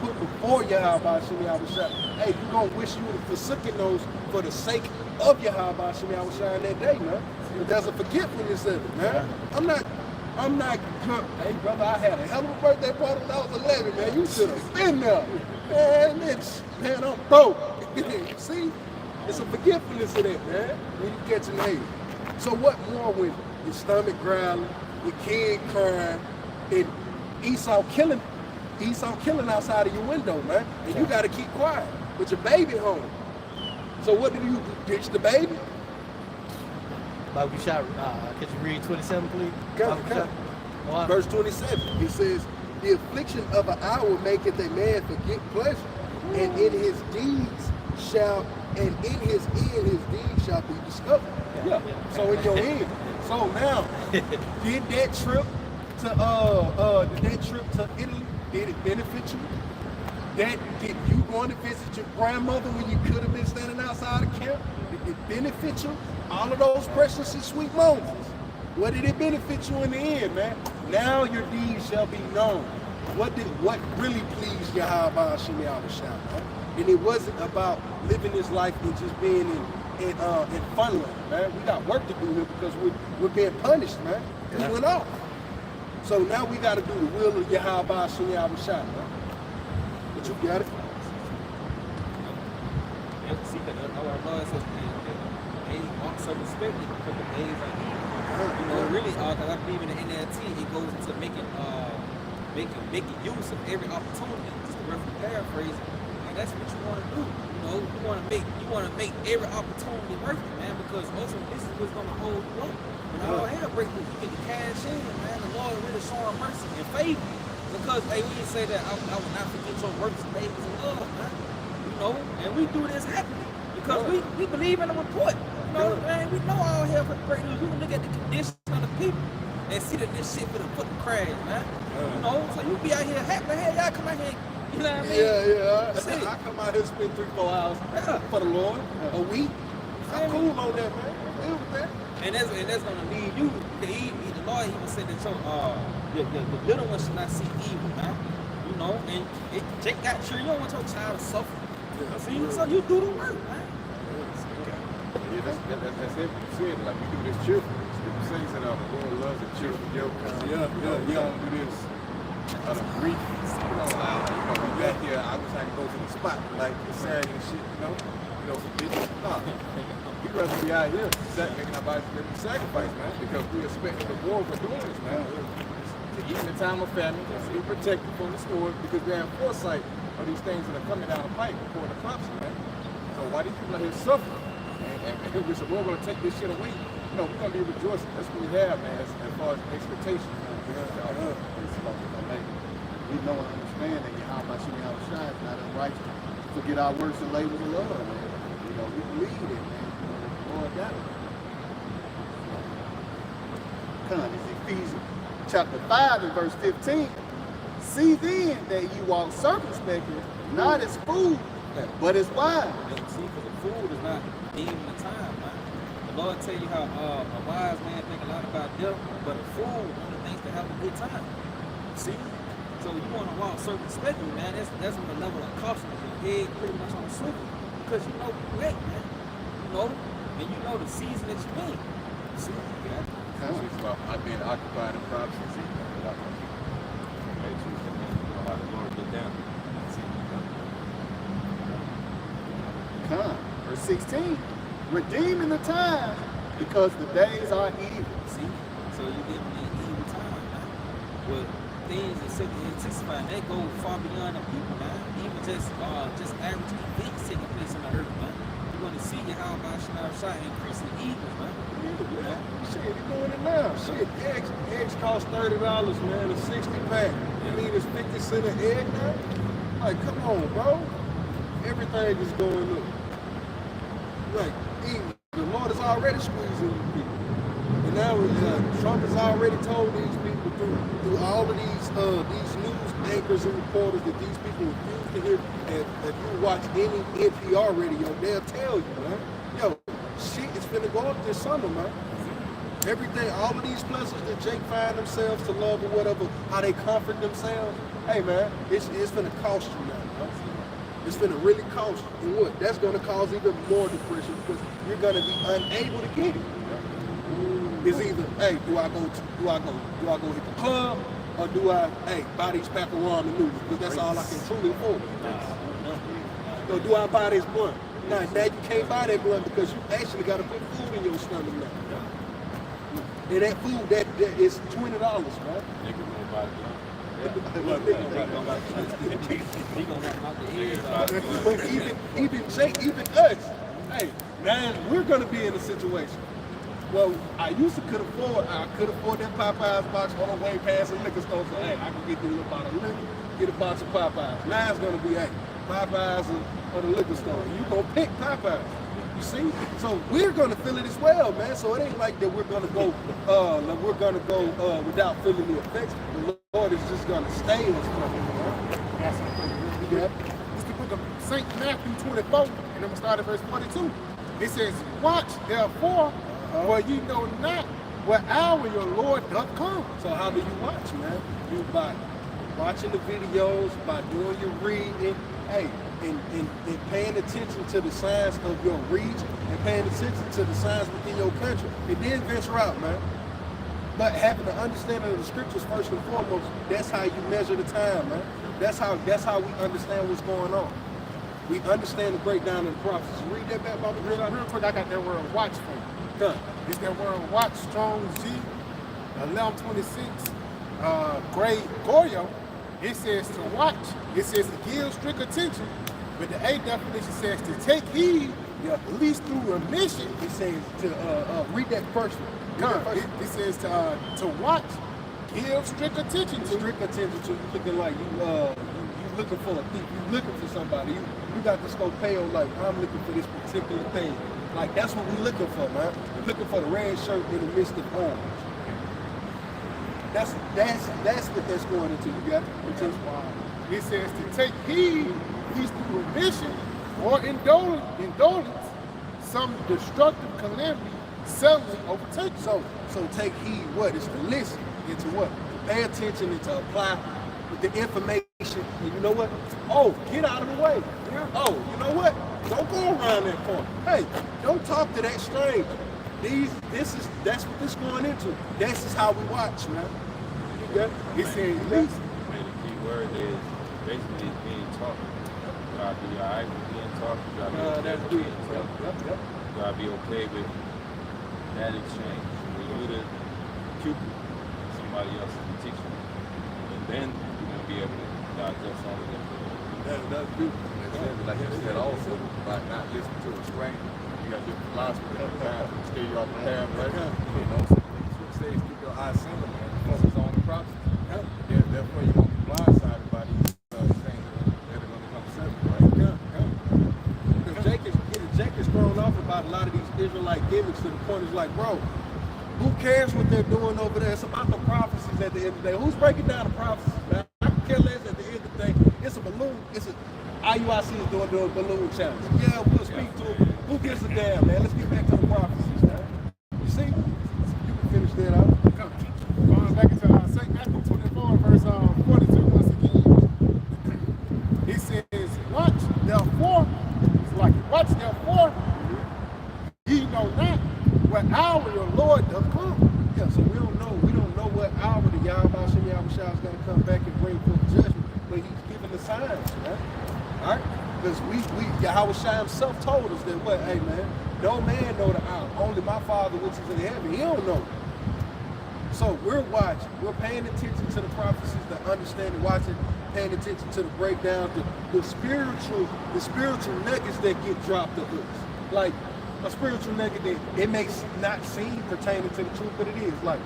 put before Yahawashi, hey, you gonna wish you would have forsaken those for the sake of Yahawashi that day, man. There's a forgetfulness of it, man. I'm not drunk. Hey, brother, I had a hell of a birthday party when I was 11, man. You should have been there. Man, I'm broke. See? It's a forgetfulness of that, man, when you catch an age. So what more when your stomach growling, your kid crying, and Esau killing outside of your window, man, and you got to keep quiet with your baby home. So what do you do? Ditch the baby?
Bible shot, could you read 27, please?
Okay. Verse 27, it says, the affliction of an hour maketh a man forget pleasure, and in his deeds shall be discovered.
Yeah. So in your end. So now, did that trip to Italy, did it benefit you? Did you going to visit your grandmother when you could have been standing outside the camp? Did it benefit you? All of those precious and sweet moments. What did it benefit you in the end, man? Now your deeds shall be known. What really pleased Yahawah Sham, man? And it wasn't about living this life and just being in funland, man. We got work to do here because we're being punished, man. We went off. So now we got to do the will of Yahawah Sham, man. But you got it?
See, because our Lord says they want circumspectly because the days are evil. You know, really, because I believe in the NLT, it goes into making use of every opportunity. Just to roughly paraphrase it, and that's what you want to do. You know, you want to make every opportunity worth it, man. Because ultimately, this is what's going to hold you up. When all hell breaks loose, you get the cash in, man. The Lord really showing mercy and favor. Because hey, we say that I will not forget your works, labors, and love, man. You know, and we do this happening because we believe in the report. You know, man, we know all hell break loose. We can look at the condition of the people and see that this shit for the fucking crash, man. You know, so you be out here happy, hey, y'all come out here, you know what I mean?
Yeah. I come out here and spend 3-4 hours for the Lord a week. I'm cool on that, man. I'm good with that.
And that's gonna lead you to eat. The Lord even said that the little one should not see evil, man. You know, and Jake got sure you don't want your child to suffer. So you do the work, man.
Yeah, that's it. You said like we do this cheerful. The saints that the Lord loves a cheerful joke. We don't do this out of grief. You know, we got here. I was trying to go to the spot like the Saturday and shit. You know, some bitches. Nah, we rather be out here making our bodies living sacrifice, man, because we expect the reward for doing this, man. To eat in the time of famine, to be protected from the sword, because we have foresight of these things that are coming down the pipe before the prophecy, man. So why these people out here suffering? And we said, we're going to take this shit away. You know, we're going to be rejoicing. That's what we have, man, as far as expectation.
We know and understand that Yahawah Sham is not unrighteous. Forget our works and labors of love, man. You know, we believe it, man. Lord got it. Come on, it's Ephesians chapter 5 and verse 15. See then that you walk circumspectly, not as fools, but as wise.
See, because the fool is not deeming the time, man. The Lord tell you how a wise man think a lot about death, but a fool only thinks to have a good time. See? So you want to walk circumspectly, man. That's when the level of caution is your head pretty much on the swivel. Because you know you wait, man. You know, and you know the season that you're in. See? Yeah.
It's about being occupied in prophecy.
Make sure that you know how the Lord get down.
Come. Verse 16. Redeeming the time because the days are evil.
See? So you live in an evil time, man. Well, things that Satan anticipating, they go far beyond the people, man. Even just average events taking place on the earth, man. You're going to see Yahawah Sham increasing evils, man.
Yeah. Shit, you're doing it now. Shit, eggs cost $30, man, a 60-pack. You mean it's 50 cents an egg now? Like, come on, bro. Everything is going up. Like, the Lord is already squeezing you people. And now Trump has already told these people through all of these news anchors and reporters that these people refuse to hear. And if you watch any NPR radio, they'll tell you, man. Yo, shit is finna go up this summer, man. Everything, all of these places that Jake find themselves to love or whatever, how they comfort themselves. Hey, man, it's finna cost you now, man. It's finna really cost you. And what? That's gonna cause even more depression because you're gonna be unable to get it. It's either, hey, do I go hit the club, or do I, buy these pack of ramen noodles? Because that's all I can truly afford. Or do I buy this blunt? Now you can't buy that blunt because you actually got to put food in your stomach now. And that food, that is $20, man.
Niggas gonna buy
But even Jake, even us, hey, man, we're gonna be in a situation. Well, I could afford that Popeyes box on the way past the liquor store. So, hey, I can get this little bottle of liquor, get a box of Popeyes. Now it's gonna be, hey,
Popeyes or the liquor store. You gonna pick Popeyes. You see? So we're gonna feel it as well, man. So it ain't like that we're gonna go without feeling the effects. The Lord is just gonna stay us from it, man.
That's it. It's the book of St. Matthew 24, and I'm gonna start at verse 42. It says, "Watch therefore, for you know not what hour your Lord doth come."
So how do you watch, man? You by watching the videos, by doing your reading, hey, and paying attention to the signs of your region and paying attention to the signs within your country. And then venture out, man. But having an understanding of the scriptures first and foremost, that's how you measure the time, man. That's how we understand what's going on. We understand the breakdown of the prophecies. Read that back, Baba.
Real quick, I got that word watch for you.
Done.
It's that word watch, Strong's G, 1126, grade Goyo. It says to watch. It says to give strict attention. But the A definition says to take heed, at least through remission.
It says to read that first one.
It says to watch, give strict attention to.
Strict attention to. You looking like you looking for a thief. You looking for somebody. You got the scopeo like I'm looking for this particular thing. Like that's what we're looking for, man. We're looking for the red shirt in the midst of orange. That's what that's going into. You got it?
It says to take heed, least through remission or indolence, some destructive calamity suddenly overtake you.
So take heed. What? It's to listen. It's to what? To pay attention and to apply with the information. And you know what? Oh, get out of the way. Yeah. Oh, you know what? Don't go around that corner. Hey, don't talk to that stranger. That's what this going into. This is how we watch, man. You got it?
It says least.
The key word is basically being taught. You gotta be alright with being taught. You gotta be okay with being taught. You gotta be okay with that exchange. When you're the pupil, somebody else is the teacher. And then you're gonna be able to digest all of that.
That's beautiful. Like you said also, about not listening to a stranger. You got different philosophy at the time to steer you off the path, right? You know, so it says keep your eyes single, man. Focus on the prophecy. Yeah, therefore you won't be blindsided by these things that are going to come separate, right?
Jake is thrown off about a lot of these Israelite gimmicks to the point it's like, bro, who cares what they're doing over there? It's about the prophecies at the end of the day. Who's breaking down the prophecies, man? I can care less at the end of the day. It's a balloon. IUIC is doing the balloon challenge. Yeah, we'll speak to them. Who gives a damn, man? Let's get back to the prophecies, man. You see? You can finish that out.
Going back into St. Matthew 24, verse 42 once again. It says, watch therefore, ye know not what hour your Lord doth come.
Yeah, so we don't know what hour the Yahawashi is going to come back and bring forth judgment, but he's giving the signs, man. All right? Because Yahawashi himself told us that what, hey man, no man know the hour, only my Father which is in heaven, he don't know. So we're watching, we're paying attention to the prophecies, the understanding, watching, paying attention to the breakdown, the spiritual nuggets that get dropped to us. Like a spiritual nugget that it makes not seem pertaining to the truth, but it is, like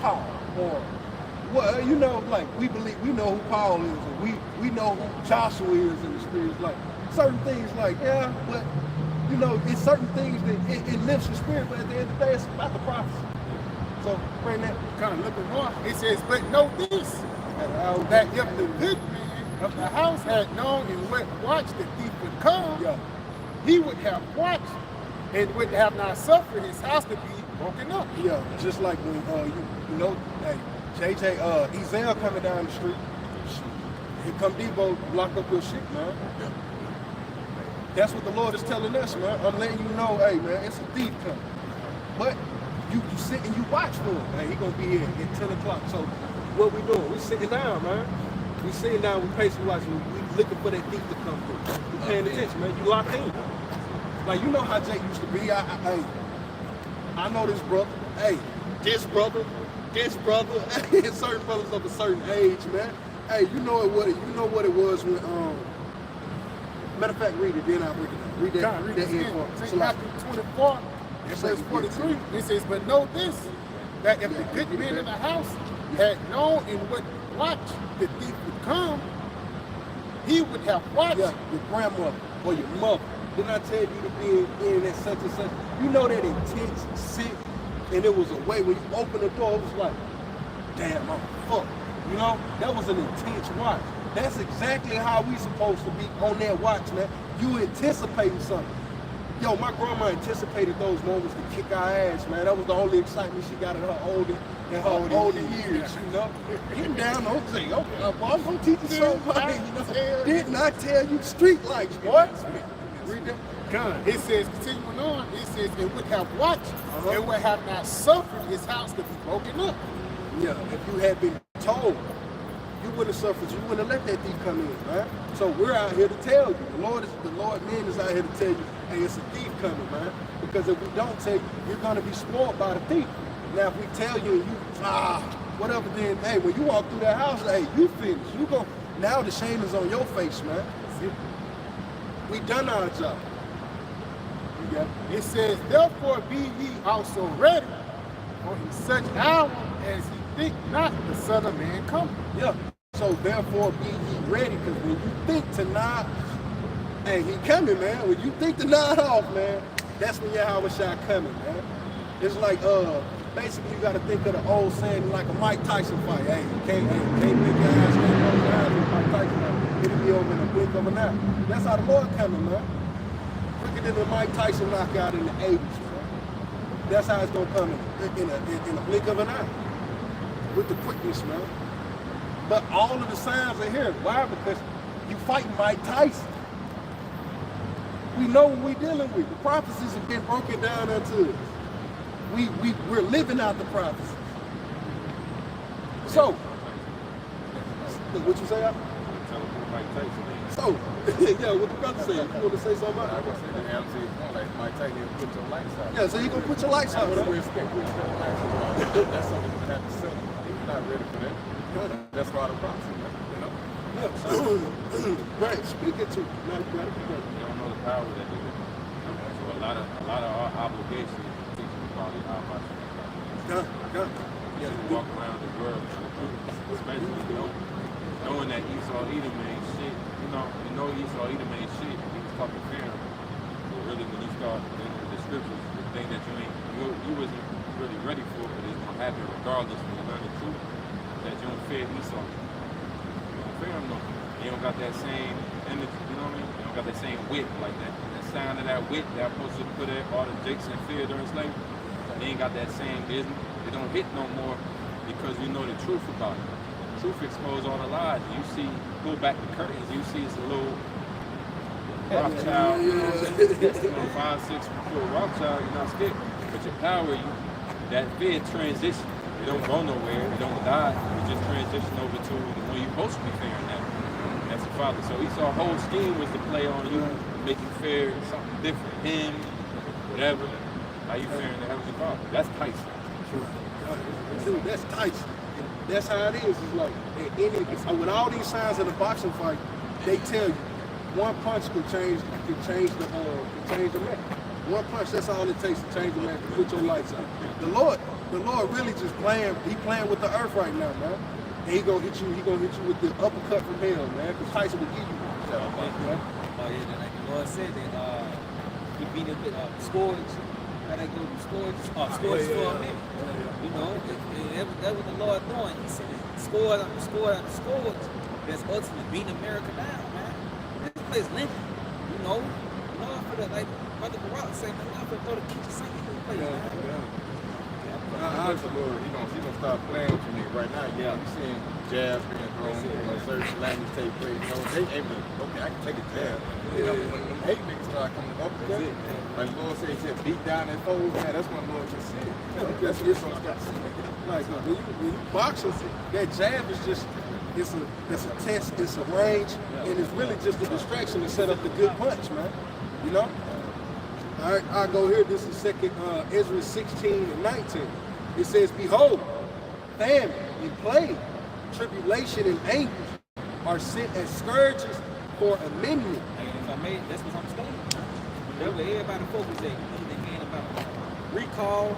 Paul, or well, you know, like we know who Paul is, and we know who Joshua is in the spirit. Like certain things, like yeah, but you know, it's certain things that it lifts your spirit, but at the end of the day, it's about the prophecy. So bring that
kind of looking more. It says, but know this, that if the good man of the house had known and what watch the thief would come, he would have watched and would have not suffered his house to be broken up.
Yeah, just like when you know, hey, JJ, Ezel coming down the street. Here come Debo, block up your shit, man. That's what the Lord is telling us, man. I'm letting you know, hey, man, it's a thief coming. But you sit and you watch for him, man. He gonna be here at 10 o'clock. So what we doing? We sitting down, man. We sitting down, we patiently watching. We looking for that thief to come through. We paying attention, man. You locked in. Like, you know how Jake used to be. I know this brother. Hey, this brother. Certain brothers of a certain age, man. Hey, you know what it was when matter of fact, read it, then I'll break it down. Read that info.
St. Matthew 24, verse 43. It says, but know this, that if the good men of the house had known in what watch the thief would come, he would have watched.
Yeah, your grandmother or your mother. Didn't I tell you to be in that such and such? You know that intense sick, and it was a way when you open the door, it was like, damn, I'm fucked. You know, that was an intense watch. That's exactly how we supposed to be on that watch, man. You anticipating something. Yo, my grandma anticipated those moments to kick our ass, man. That was the only excitement she got in her older years, you know. Getting down on say, okay, boy, I'm gonna teach you something. You know? Didn't I tell you street lights, boy? Read that.
It says, continuing on, it says, it would have watched, and would have not suffered his house to be broken up.
Yeah, if you had been told, you wouldn't have suffered. You wouldn't have let that thief come in, man. So we're out here to tell you. The Lord man is out here to tell you, hey, it's a thief coming, man. Because if we don't tell you, you're gonna be spoiled by the thief. Now, if we tell you and you, whatever, then, hey, when you walk through that house, hey, you finished. You go. Now the shame is on your face, man. We done our job. You got it?
It says, therefore be ye also ready, for in such hour as ye think not the Son of Man coming.
Yeah. So therefore be ye ready, because when you think to nod, hey, he coming, man. When you think to nod off, man, that's when Yahawashi coming, man. It's like, basically you gotta think of the old saying like a Mike Tyson fight. Hey, you can't make your ass go down with Mike Tyson. It'll be over in a blink of an eye. That's how the Lord coming, man. Quicker than the Mike Tyson knockout in the 80s, man. That's how it's gonna come in a blink of an eye. With the quickness, man. But all of the signs are here. Why? Because you fighting Mike Tyson. We know what we're dealing with. The prophecies have been broken down unto us. We're living out the prophecies. So, what you say? So, yeah, what the brother said. You want to say something about it?
I was saying the MC is more like Mike Tyson, he'll put your lights out.
Yeah, so you gonna put your lights out,
We
right?
expect lights out. That's something we have to sell. He's not ready for that. That's why the prophecy, you know?
Yeah. Right, speak it to you. Not
You don't know the power that they do. So a lot of our obligations is teaching you about the Yahawashi.
Yeah.
You walk around the world, especially knowing that Esau Edom ain't shit. You know Esau Edom ain't shit. He was talking fair. But really, when you start dealing with the scriptures, the thing that you wasn't really ready for, but it's gonna happen regardless when you learn the truth. That you don't fear Esau. You don't fear him no more. You don't got that same energy. You know what I mean? You don't got that same wit like that. That sound of that wit that supposed to put all the jakes in fear during slavery. They ain't got that same business. They don't hit no more because you know the truth about it. Truth expose all the lies. You see, go back the curtains, you see it's a little Rawchaa, you know, 5, 6 foot Rawchaa, you're not scared. But your power, that fear transition. You don't go nowhere, you don't die, you just transition over to when you're supposed to be fearing that. That's the Father. So Esau's whole scheme was to play on you, make you fear something different, him, whatever. How you fearing the Heavenly Father? That's Tyson.
Dude, that's Tyson. That's how it is. It's like, with all these signs in the boxing fight, they tell you one punch can change the match. One punch, that's all it takes to change the match, to put your lights out. The Lord really just playing with the earth right now, man. And he gonna hit you with the uppercut from hell, man, because Tyson will give you one.
Oh yeah, like the Lord said that he beat him with scourge. How they go to scourge for a minute. You know, that's what the Lord doing. He said scourge after scourge. That's ultimately beating America down, man. This place limping. You know, Lord for the, like Brother Barak said, Lord for the throw the kitchen sink in this place, man.
He gonna start playing with you right now. Yeah, you seeing jabs being thrown, certain language take place. You know, they able to, okay, I can take a jab. You know, when them hate niggas start coming up, that's it. Like the Lord said, he said, beat down that foes, man, that's when the Lord just said. That's what you're gonna start seeing.
Like when you boxing, that jab is just it's a test, it's a range, and it's really just a distraction to set up the good punch, man. You know? All right, I'll go here. This is Ezra 16 and 19. It says, behold, famine and plague, tribulation and anguish are sent as scourges for amendment.
And if I may, that's what I'm saying. That's where everybody focus at. They're hearing about recall.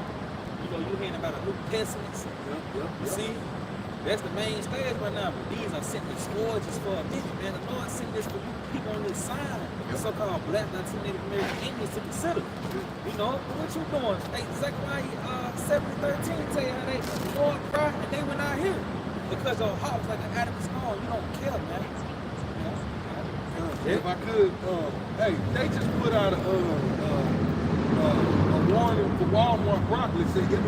You know, you're hearing about a new pestilence. You see? That's the main stage right now. But these are sitting in scourges for a minute, man. The Lord sent this for you people on this side, the so-called black Latino Native American Indians to consider. You know, what you doing? Hey, Zechariah 7:13 tell you how they the Lord cried and they went out here. Because your heart was like an Adam stone. You don't care, man. You know?
If I could, hey, they just put out a warning for Walmart broccoli. Said it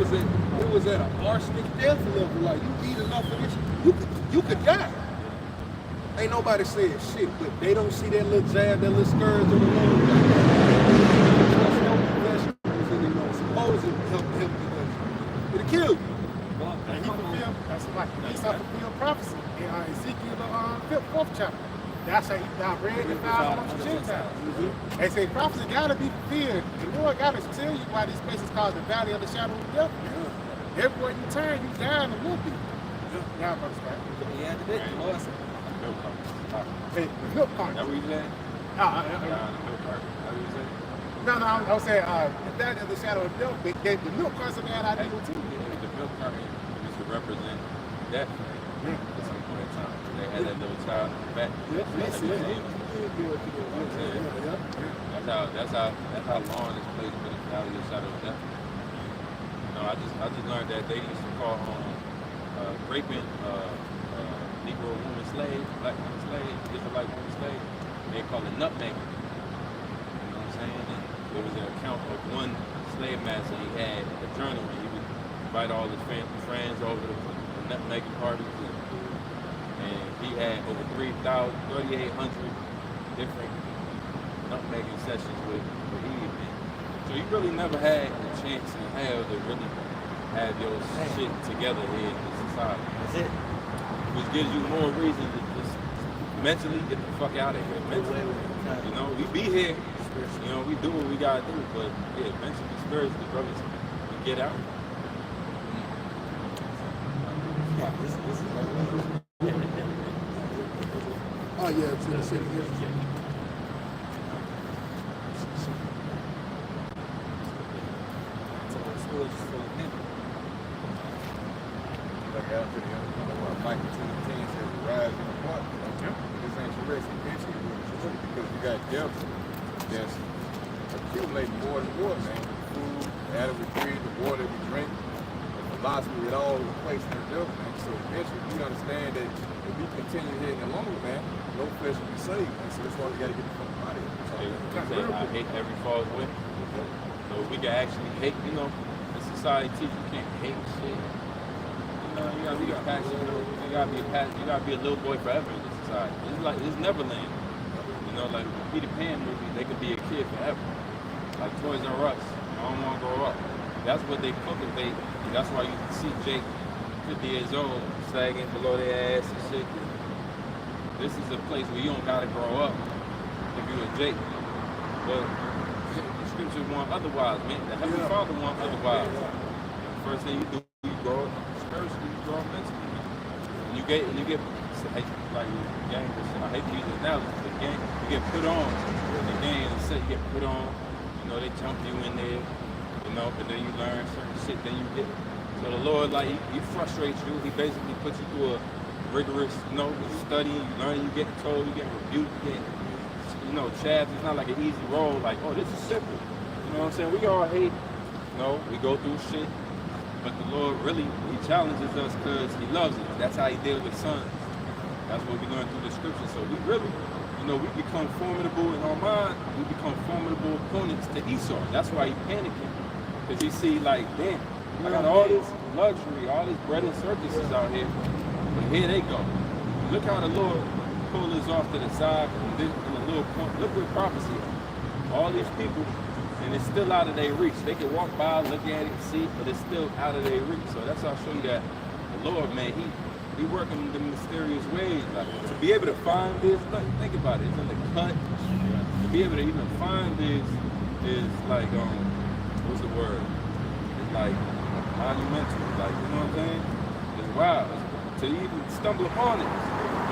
was at an arsenic death level. Like you eat enough of this, you could die. Ain't nobody saying shit, but they don't see that little jab, that little scourge on the road. Supposedly help it'll kill you.
And he fulfilled, that's like Esau fulfilled prophecy in Ezekiel 4th chapter. Thou shalt eat thy bread and thou amongst the Gentiles. They say prophecy gotta be fulfilled. The Lord gotta tell you why this place is called the valley of the shadow of death. Everywhere you turn, you die in a little bit. Yeah, brother Scott.
Yeah, today, the Lord said,
Hey, the milk cart.
That what you said?
No,
The milk cart. That what you said?
I was saying the valley of the shadow of death. The milk cart's a bad idea too.
The milk cart used to represent death at some point in time. They had that little child in the back. That's how long this place been in the valley of the shadow of death. You know, I just learned that they used to call raping Negro woman slave, black woman slave, Israelite woman slave. They call it nutmegging. You know what I'm saying? And there was an account of one slave master. He had a journal and he would invite all his friends over to the nutmegging parties. And he had over 3,800 different nutmegging sessions with Eve. So you really never had a chance in hell to really have your shit together here in society.
That's it.
Which gives you more reason to just mentally get the fuck out of here. Mentally, you know, we be here, you know, we do what we gotta do, but yeah, mentally, spiritually, brothers, we get out.
Oh yeah, to the city.
Like after Michael 10 said, rise in the park. This ain't your race eventually, because you got death that's accumulating more and more, man. The food, the air we breathe, the water we drink, the philosophy, it all replaced in death, man. So eventually we understand that if we continue here in the longer, man, no flesh will be saved, man. So that's why we gotta get the fuck out of here.
I hate every false way. So we can actually hate, you know, the society teach you can't hate shit. You know, you gotta be a passion, you gotta be a little boy forever in this society. It's Neverland. You know, like Peter Pan movie, they could be a kid forever. Like Toys R Us. I don't wanna grow up. That's what they cultivate. That's why you see Jake 50 years old, sagging below their ass and shit. This is a place where you don't gotta grow up if you're a Jake. But the scriptures want otherwise, man. The Heavenly Father want otherwise. The first thing you do, you grow up spiritually, you grow up mentally. And you get like gang, I hate to use it now, but gang, you get put on. The gang and set, you get put on. You know, they jump you in there, you know, but then you learn certain shit, then you get. So the Lord, like, he frustrates you. He basically puts you through a rigorous, you know, studying, you learn, you get told, you get rebuked, you get, you know, chaps. It's not like an easy roll, like, oh, this is simple. You know what I'm saying? We all hate, you know, we go through shit, but the Lord really, he challenges us because he loves us. That's how he deals with sons. That's what we learn through the scriptures. So we really, you know, we become formidable in our mind, we become formidable opponents to Esau. That's why he panicking, because he see, like, damn, I got all this luxury, all this bread and circuses out here, but here they go. Look how the Lord pulled us off to the side in a little point. Look what prophecy is. All these people, and it's still out of their reach. They can walk by, look at it, see, but it's still out of their reach. So that's how I show you that the Lord, man, he working in the mysterious ways. Like, to be able to find this, like, think about it, it's in the cut. To be able to even find this is like, what's the word? It's like monumental, like, you know what I'm saying? It's wild to even stumble upon it,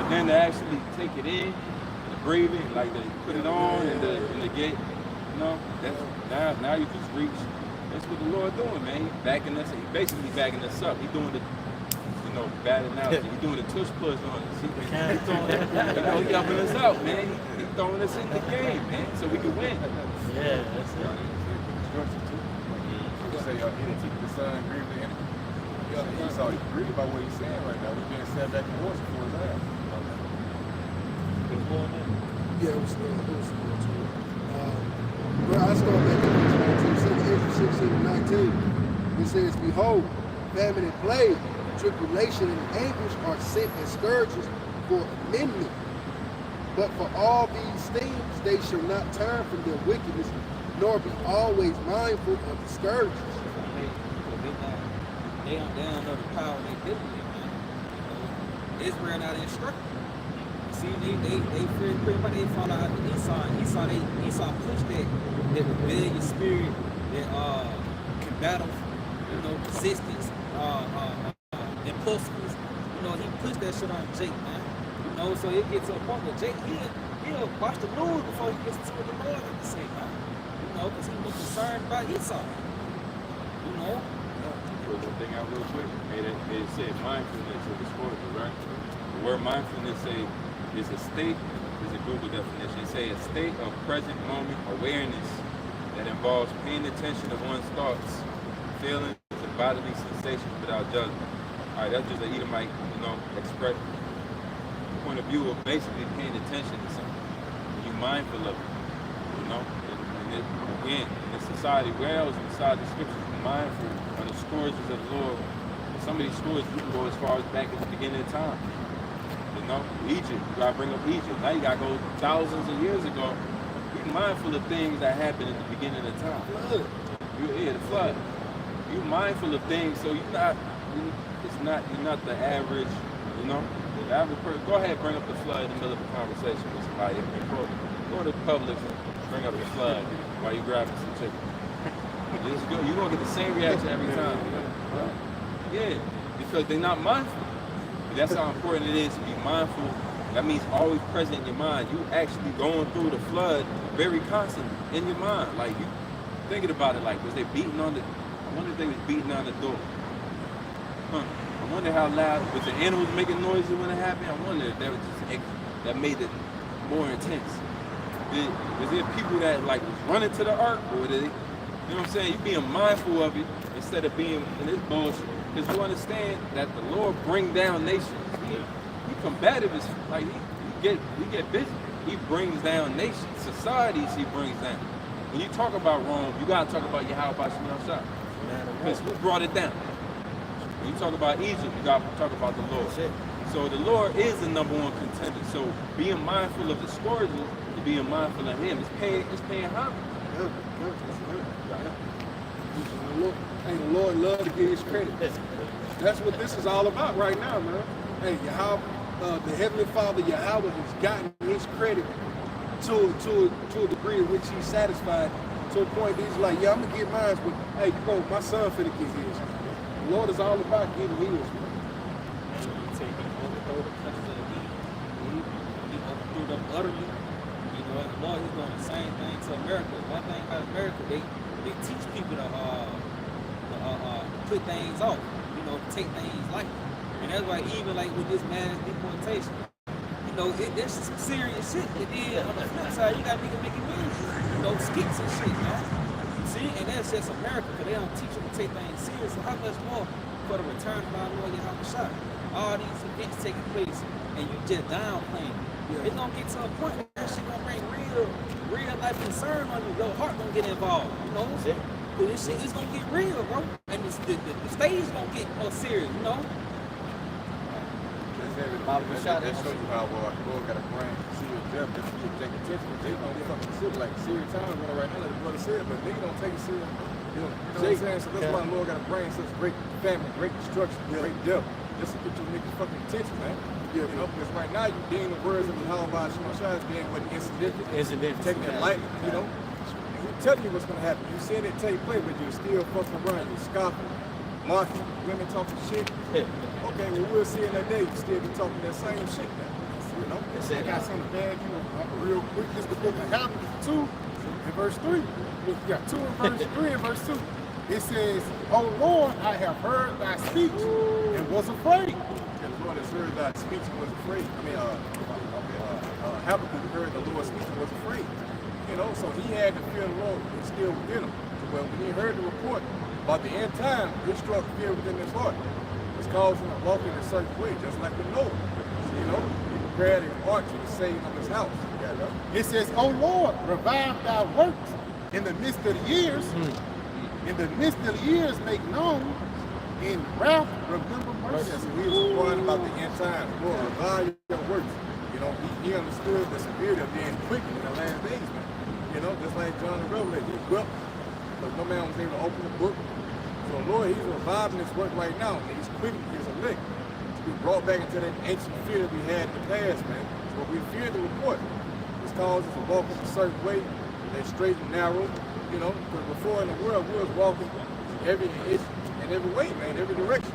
but then to actually take it in, and to breathe it, like to put it on, and to get, you know, that's now you just reach. That's what the Lord doing, man. He backing us. He basically backing us up. He doing the, you bad analogy. He's doing a tush push on us. He helping us out, man. He throwing us in the game, man, so we can win.
Yeah, that's it.
Instruction too. You say, he didn't teach the son, grieve the enemy. He's all grieved by what he's saying right now. He's being set back and forth for his ass.
Yeah, it was well, I start back in 16 and 19. It says, behold, famine and plague, tribulation and anguish are sent as scourges for amendment. But for all these things they shall not turn from their wickedness, nor be always mindful of the scourges.
They don't know the power they dealing with, man. You know, Israel not instructed. See, they pretty much they fall out to Esau, and Esau pushed that rebellious spirit, that combative, resistance, impulsiveness. He pushed that shit on Jake, man. So it gets to a point where Jake he'll watch the news before he gets to what the Lord has to say, man. Because he was concerned about Esau.
Pull one thing out real quick. It said mindfulness of the spiritual, right? The word mindfulness is a state, is a Google definition. It say a state of present moment awareness that involves paying attention to one's thoughts, feelings, and bodily sensations without judgment. All right, that's just an Edomite, express point of view of basically paying attention to something. You're mindful of it, And again, in the society, where else inside the scriptures, mindful of the scourges of the Lord. Some of these stories you can go as far as back at the beginning of time. Egypt, you gotta bring up Egypt. Now you gotta go thousands of years ago. Be mindful of things that happened at the beginning of time. The flood. You're mindful of things, so you're not the average, the average person. Go ahead, bring up the flood in the middle of a conversation with somebody. Go to Publix and bring up the flood while you're grabbing some chicken. You're gonna get the same reaction every time. Yeah, because they're not mindful. That's how important it is to be mindful. That means always present in your mind. You actually going through the flood very constantly in your mind. Like you thinking about it, like was they beating on the? I wonder if they was beating on the door. I wonder how loud was the animals making noises when it happened. I wonder if that was just that made it more intense. Was there people that like was running to the ark, or did they? You know what I'm saying? You being mindful of it instead of being in this bullshit. Because you understand that the Lord bring down nations. He combative is like we get busy. He brings down nations, societies. He brings down. When you talk about Rome, you gotta talk about Yahawashi. Because who brought it down? When you talk about Egypt, you gotta talk about the Lord. So the Lord is the number one contender. So being mindful of the scourges and being mindful of Him is paying homage.
Hey, the Lord love to give His credit. That's what this is all about right now, man. Hey, the Heavenly Father, Yahawah, has gotten His credit to a degree in which He's satisfied. To a point that He's like, yeah, I'm gonna get mine, but hey, my son finna get his. The Lord is all about getting His.
He overthrew them utterly. The Lord is doing the same thing to America. One thing about America, they teach people to put things off, take things lightly. And that's why even like with this mass deportation, there's some serious shit. And then on the flip side, you got niggas making movies, skits and shit, man. See, and that's just America, because they don't teach you to take things serious. So how much more for the return of our Lord Yahawashi? All these events taking place, and you just downplaying it. Yeah. It's gonna get to a point where that shit gonna bring real life concern on you. Your heart gonna get involved, This shit is gonna get real, bro. And the stage gonna get more serious,
That shows you how Lord got a brain serious death. If you take attention, they don't fucking consider like serious time right now, like the brother said, but they don't take it serious. You know what I'm saying? So that's why the Lord got a brain such great family, great destruction, great death. Just to get your niggas fucking attention, man. Because right now you dealing the words of the Halalyam is being what incident, taking it lightly, We're telling you what's gonna happen. You seeing it take place, but you're still fucking running. You're scoffing, mocking, women talking shit. Okay, well we'll see in that day. You still be talking that same shit now.
I got something bad, real quick. This is the book of Halalyam 2 and verse 3. Yeah, 2 and verse 3 and verse 2. It says, "O Lord, I have heard thy speech and was afraid."
And the Lord has heard thy speech and was afraid. Habakkuk heard the Lord's speech and was afraid. You know, so he had the fear of the Lord instilled within him. Well, when he heard the report about the end time, it struck fear within his heart. It's causing him to walk in a certain way, just like with Noah. You know, he prepared an ark to the saving of his house. Yeah, right?
It says, "O Lord, revive thy works in the midst of the years. In the midst of the years make known. In wrath remember mercy."
So he was inquiring about the end time. Lord, revive your works. You know, he understood the severity of being quickened in the last days, man. You know, just like John the Revelator, he wept, but no man was able to open the book. So Lord, he's reviving his work right now, and he's quickening his elect to be brought back into that ancient fear that we had in the past, man. So we fear the report. This causes us to walk in a certain way, that's straight and narrow, you know, because before in the world, we was walking every inch and every way, man, every direction.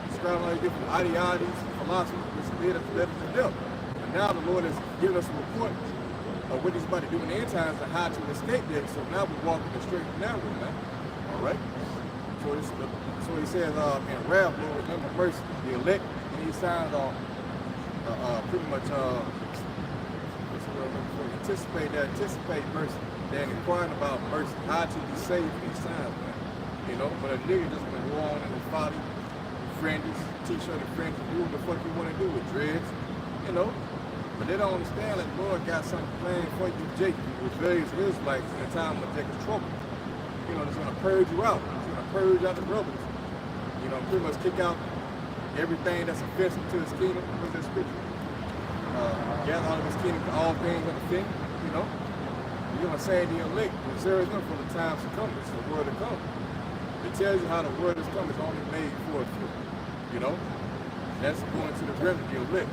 Describing all these different ideologies, philosophies, which led us to death. And now the Lord has given us a report of what he's about to do in the end times and how to escape that. So now we're walking the straight and narrow, man. All right? So he says, in wrath, Lord, remember mercy, the elect, and he signs on pretty much anticipate mercy. They're inquiring about mercy, how to be saved in these times, man. You know, but a nigga just gonna go on and follow friends, t-shirt and friends, do what the fuck you wanna do with dreads, you know. But they don't understand that the Lord got something planned for you, Jacob, with various Israelites in the time of Jacob's trouble. You know, it's gonna purge you out. It's gonna purge out the brothers. You know, pretty much kick out everything that's offensive to his kingdom. What's that scripture? Gather out of his kingdom all things unfit, you know. You're gonna say the elect, reserve them for the times to come. It's the word to come. It tells you how the word is coming. It's only made for a few. You know? That's going to the remnant, the elect.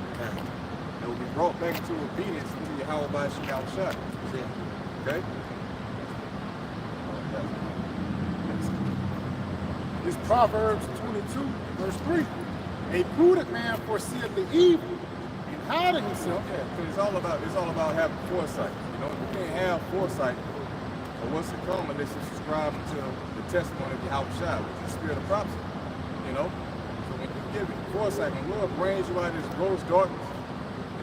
It will be brought back into obedience to Yahawashi, Yahawashi. Okay?
It's Proverbs 22, verse 3. "A prudent man foreseeth the evil and hideth himself."
Yeah, because it's all about having foresight. You know, you can't have foresight of what's to come unless you subscribe to the testimony of Yahawashi, which is the spirit of prophecy. You know? So when you give it foresight, when the Lord brings you out of this gross darkness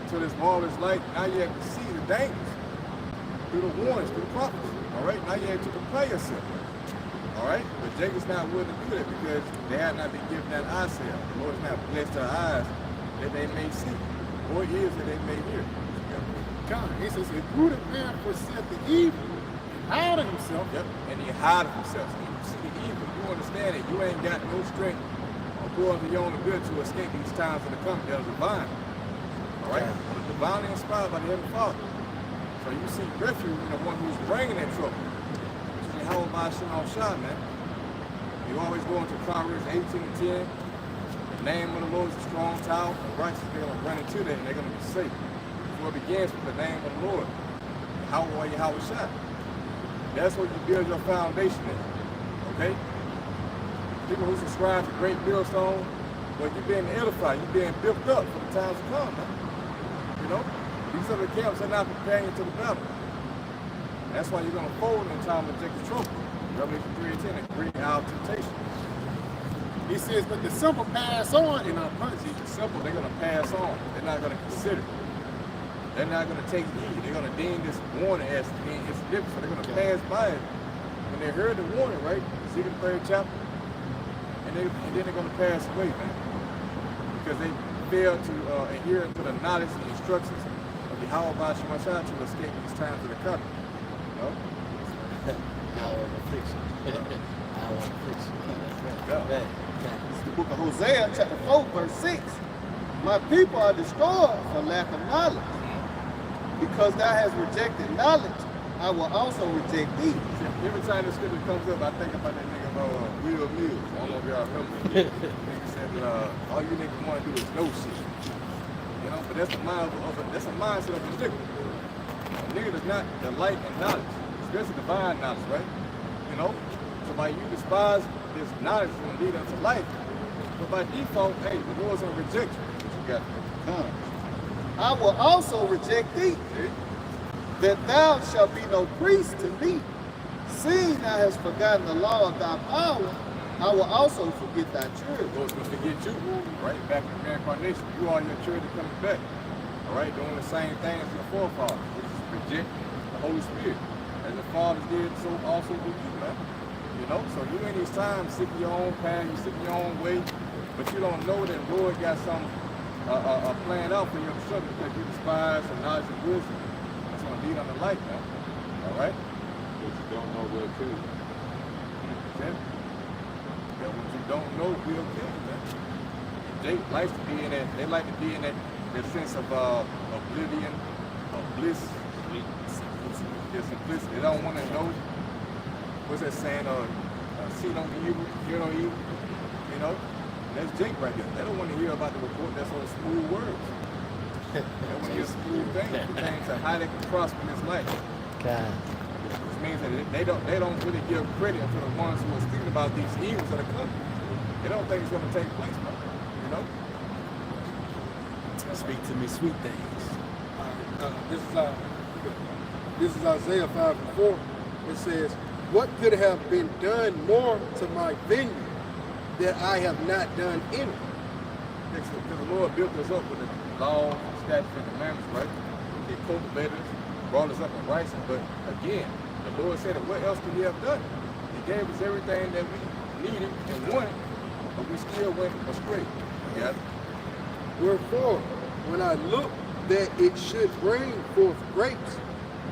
into this marvelous light, now you have to see the dangers through the warnings, through the prophets. All right? Now you have to prepare yourself. All right? But Jacob's not willing to do that because they have not been given that eyesight. The Lord has not blessed their eyes that they may see, or ears that they may hear.
God, it says, "A prudent man foreseeth the evil and hideth himself."
Yep, and he hide himself. So you see the evil, you understand that you ain't got no strength or according to your own ability to escape these times that are coming that are divine. All right? Divinely inspired by the Heavenly Father. So you seek refuge in the one who's bringing that trouble. Which is Yahawashi, man. You always go into Proverbs 18:10. The name of the Lord is a strong tower. The righteous, they're going to run into that and they're going to be safe. So it begins with the name of the Lord. Yahawashi. That's where you build your foundation in. Okay? People who subscribe to great millstone, well, you're being edified, you're being built up for the times to come, man. You know? These other camps are not preparing you to the battle. That's why you're going to fold in time of Jacob's trouble. Revelation 3:10, and bring out temptation.
He says, "But the simple pass on and are punished."
The simple, they're going to pass on. They're not going to consider. They're not going to take heed. They're going to deem this warning as being insignificant. So they're going to pass by it. When they heard the warning, right? Ezekiel 3rd chapter. And then they're going to pass away, man. Because they failed to adhere to the knowledge and instructions of the Yahawashi to escape these times that are coming. You know?
Hour of affliction. Hour of affliction.
Yeah.
It's the book of Hosea, chapter 4, verse 6. "My people are destroyed for lack of knowledge. Because thou hast rejected knowledge, I will also reject thee."
Every time this scripture comes up, I think about that nigga Will Mills. I don't know if y'all remember. Nigga said that all you niggas want to do is know shit. You know, but that's a mindset of a nigga. A nigga does not delight in knowledge, especially divine knowledge, right? You know? So by you despise this knowledge is going to lead unto life. But by default, hey, the Lord's going to reject you. What you got?
"I will also reject thee,
See?
that thou shalt be no priest to me, Seeing thou hast forgotten the law of thy power, I will also forget thy children.
Lord's going to forget you, right? Back in the reincarnation, you are your children coming back, all right? Doing the same thing as your forefathers, which is reject the Holy Spirit. As the fathers did, so also do you, man. You know, so you in these times seeking your own path, you seeking your own way, but you don't know that Lord got some plan out for your instruction because you despise the knowledge and wisdom. That's going to lead on the light, man. All right?
But you don't know where to.
Okay? That what you don't know will kill you, man. They like to be in that. They like to be in that sense of oblivion, of bliss, simplicity. They don't want to know. What's that saying? See no evil, hear no evil. You know, that's Jake right there. They don't want to hear about the report that's on smooth words. They want to hear smooth things pertaining to how they can prosper in this life.
God.
Which means that they don't really give credit to the ones who are speaking about these evils that are coming. They don't think it's going to take place, man. You know?
Speak to me sweet things.
This is Isaiah 5:4. It says, what could have been done more to my vineyard that I have not done in it?
Because the Lord built us up with the laws, statutes, and commandments, right? He cultivated us, brought us up in righteousness. But again, the Lord said that what else could He have done? He gave us everything that we needed and wanted, but we still went astray. Yeah.
Wherefore, when I looked that it should bring forth grapes,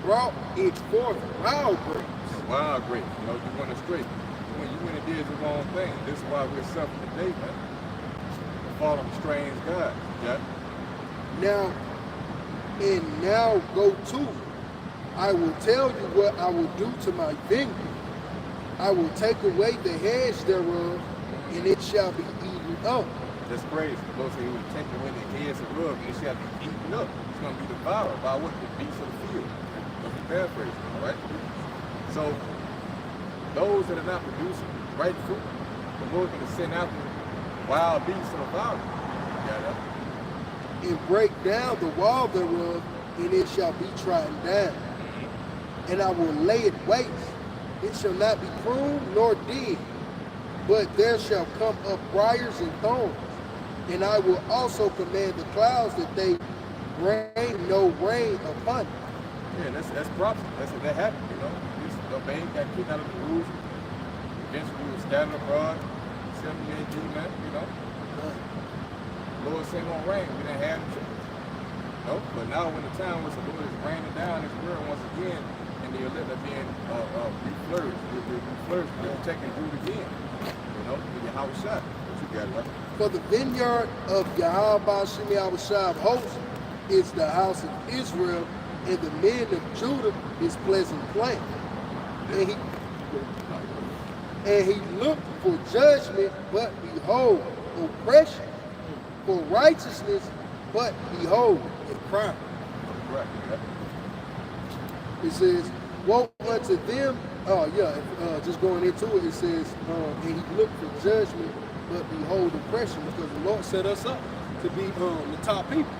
brought it forth wild grapes.
Wild grapes, you know, you went astray. When you went and did the wrong thing. This is why we're suffering today, man. Following strange gods. Yeah.
Now go to. I will tell you what I will do to my vineyard. I will take away the hedge thereof, and it shall be eaten up.
That's crazy. The Lord said He would take away the heads thereof, and it shall be eaten up. It's going to be devoured by what? The beasts of the field. Don't be paraphrasing, all right? So, those that are not producing right fruit, the Lord is going to send out wild beasts to devour them.
And break down the wall thereof, and it shall be trodden down. And I will lay it waste. It shall not be pruned nor digged, but there shall come up briars and thorns. And I will also command the clouds that they rain no rain upon it.
Yeah, that's prophecy. That happened, you know. This Bain got kicked out of the rules. Eventually we were scattered abroad. 70 AD, man, you know. Lord said gonna rain. We didn't have the church. No, but now when the time was the Lord is raining down His word once again, and the elect are being reflourished, they're taking root again. You know, the Yahawashi. What you got, right?
For the vineyard of Yahawashi of hosts is the house of Israel, and the men of Judah is pleasant plant. And he looked for judgment, but behold, oppression. For righteousness, but behold, a crime.
Right.
It says, woe unto them. Just going into it, it says, and he looked for judgment, but behold, oppression, because the Lord set us up to be the top people.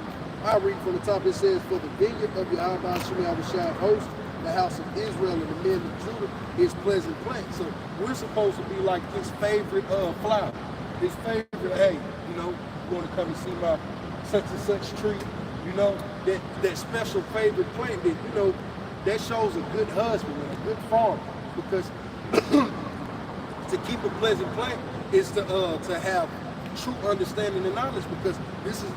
I read from the top, it says, for the vineyard of Yahawashi host, the house of Israel and the men of Judah is pleasant plant. So we're supposed to be like his favorite flower. His favorite, hey, you know, you want to come and see my such and such tree, you know, that special favorite plant that, you know, that shows a good husband and a good farmer. Because to keep a pleasant plant is to have true understanding and knowledge, because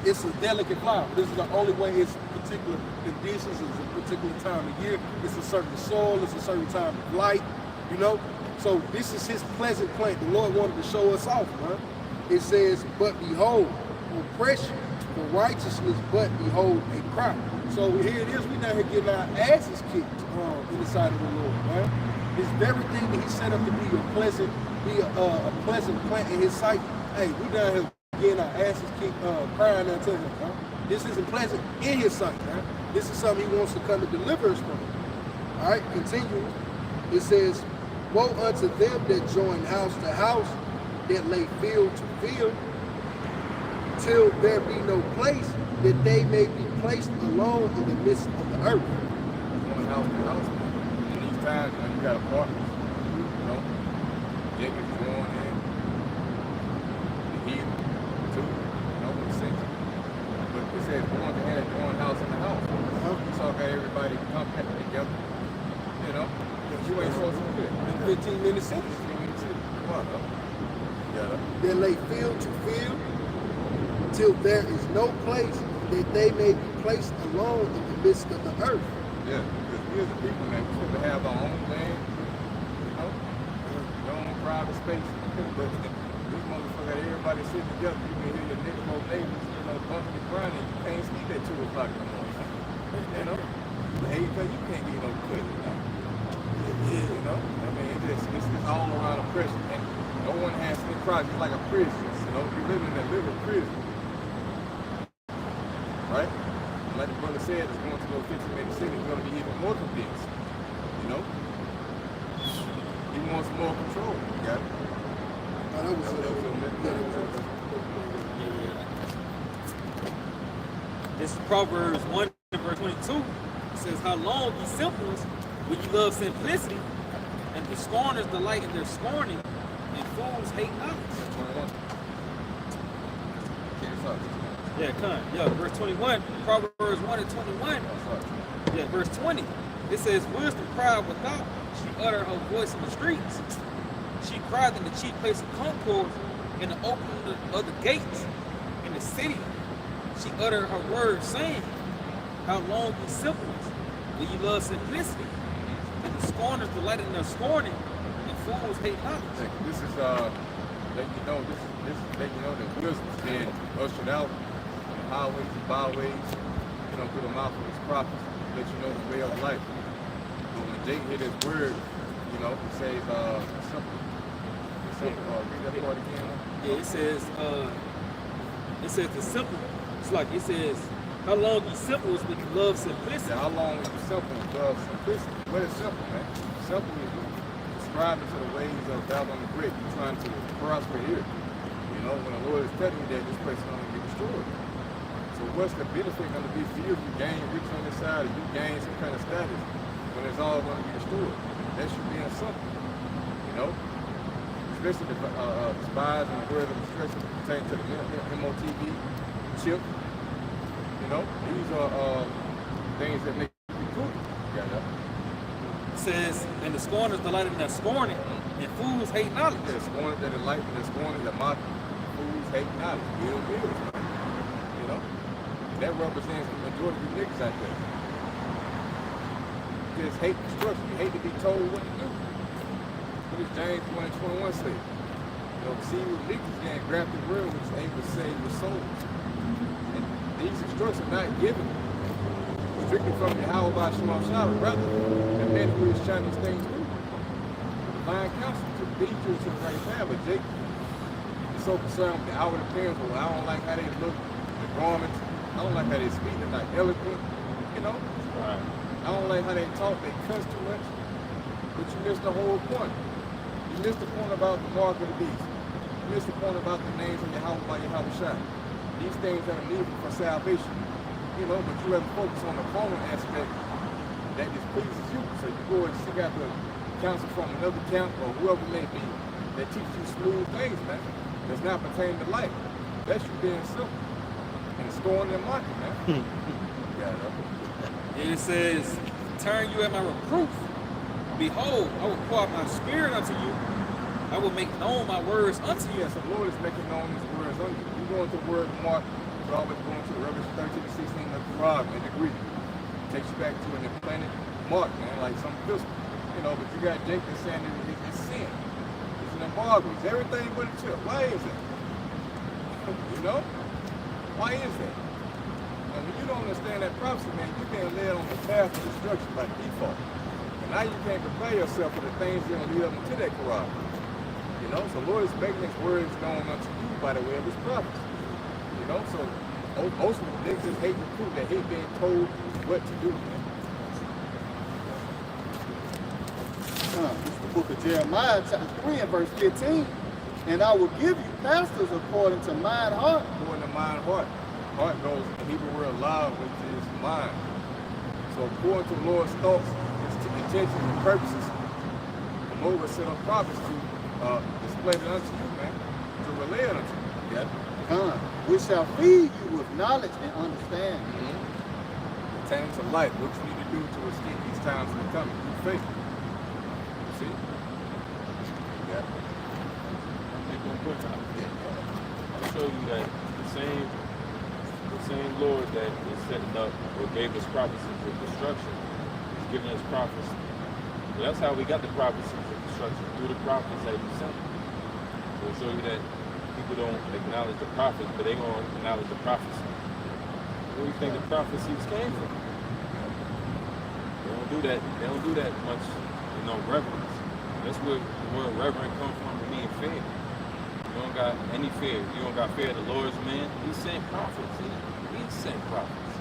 it's a delicate flower. This is the only way it's particular conditions, it's a particular time of year, it's a certain soil, it's a certain time of light, you know. So this is his pleasant plant. The Lord wanted to show us off, man. It says, but behold, oppression, for righteousness, but behold, a crop. So here it is, we down here getting our asses kicked in the sight of the Lord, man. This very thing that he set up to be a pleasant plant in his sight. Hey, we down here getting our asses kicked, crying unto him, huh? This isn't pleasant in his sight, man. This is something he wants to come and deliver us from. All right, continue. It says, woe unto them that join house to house, that lay field to field, till there be no place, that they may be placed alone in the midst of the earth.
Going house to house. In these times, you got apartments. you know, Jacob going in, the heat, too, you know, what it says. But it says going to have one house in the house. You saw got everybody compact together, you know. You ain't supposed to do it.
In 15-minute cities.
15-minute city. Come on, though. Yeah.
They lay field to field till there is no place that they may be placed alone in the midst of the earth.
Yeah, because we as a people, man, we're supposed to have our own land, you know, your own private space. But this motherfucker, everybody sitting together, you can hear your next door neighbors, you know, bumping and grinding. You can't sleep at 2 o'clock in the morning. You know? Hey, you can't get no cut. You know? I mean, it's all around oppression. And no one has any project. It's like a prison. You know, you live in a little prison. Right? Like the brother said, it's going to go 15-minute city, it's going to be even more condensed. You know? He wants more control. You got it?
This is Proverbs 1 verse 22. It says, how long ye simples when you love simplicity, and the scorners delight in their scorning, and fools hate knowledge. Yeah, come. Yeah, verse 21, Proverbs 1 and 21. Yeah, verse 20. It says, wisdom cried without, she uttered her voice in the streets. She cried in the chief place of concord, in the opening of the gates, in the city. She uttered her words, saying, how long ye simples, will you love simplicity? And the scorners delight in their scorning, and fools hate knowledge.
This is letting you know, this is letting you know that wisdom is being ushered out in the highways and byways, you know, through the mouth of his prophets, let you know the way of life. But when Jake hit his word, you know, it says simple. Read that part again.
Yeah, it says the simple. It's like it says, how long you simple is when you love simplicity.
Yeah, how long is you simple and love simplicity? What is simple, man? Simple is you subscribing to the ways of Babylon the Great. You're trying to prosper here. You know, when the Lord is telling you that this place is going to be destroyed. So what's the benefit going to be for you if you gain rich on this side, or you gain some kind of status when it's all going to be destroyed? That should be simple. You know? Especially the spies and the word of instruction pertaining to the MOTV chip. You know, these are things that make you cool. Yeah,
it says, and the scorners delight in their scorning, and fools hate knowledge.
Yeah, scorners that delight in their scorning, that mock, fools hate knowledge. You know, that represents the majority of you niggas out there. You just hate instruction. You hate to be told what to do. What does James 1:21 say? You know, see what niggas getting grafted real, which is able to save your souls. And these instructions are not given strictly from Yahawah Sham, rather the men who is trying these things through. Divine counsel to lead you to the right path. But Jake is so concerned with the outward appearance. Well, I don't like how they look, the garments. I don't like how they speak. They're not eloquent. You know?
Right.
I don't like how they talk. They cuss too much. But you missed the whole point. You missed the point about the mark of the beast. You missed the point about the names of Yahawah, Yahawashi. These things that are needed for salvation. You know, but you have to focus on the carnal aspect that displeases you. So you go and seek out the counsel from another camp or whoever it may be that teaches you smooth things, man. That's not pertaining to life. That's you being simple and scorning and mocking, man.
And it says, turn you at my reproof. Behold, I will pour out my spirit unto you. I will make known my words unto you.
Yes, the Lord is making known his words unto you. You go into the word Mark, you're always going to Revelation 13 to 16 of the Quran in the Greek. It takes you back to an implanted mark, man, like some physical. You know, but you got Jacob saying that it's sin. It's an embargo. It's everything but a chip. Why is it? You know? Why is that? And when you don't understand that prophecy, man, you're being led on the path of destruction by default. And now you can't prepare yourself for the things that are going to lead up into that Quran. You know, so Lord is making his words known unto you by the way of his prophets. You know, so ultimately niggas just hate the truth. They hate being told what to do.
It's the book of Jeremiah, chapter 3 and verse 15. And I will give you pastors according to mine heart.
According to mine heart. Heart goes in the Hebrew word lav, which is mind. So according to the Lord's thoughts, his intentions and purposes Jehovah set up prophets to display it unto you, man, to relay it unto you. Yeah.
We shall feed you with knowledge and understanding.
Pertaining to life, what you need to do to escape these times that are coming. Through faith. You see? Yeah.
I'll show you that the same Lord that is setting up or gave us prophecies of destruction is giving us prophecy. Well, that's how we got the prophecies of destruction, through the prophets that he sent. So it'll show you that people don't acknowledge the prophets, but they're going to acknowledge the prophecy. Where do you think the prophecies came from? They don't do that. They don't do that much, reverence. That's where the word reverent comes from, being fear. You don't got any fear. You don't got fear of the Lord's man. He sent prophets. He sent prophets.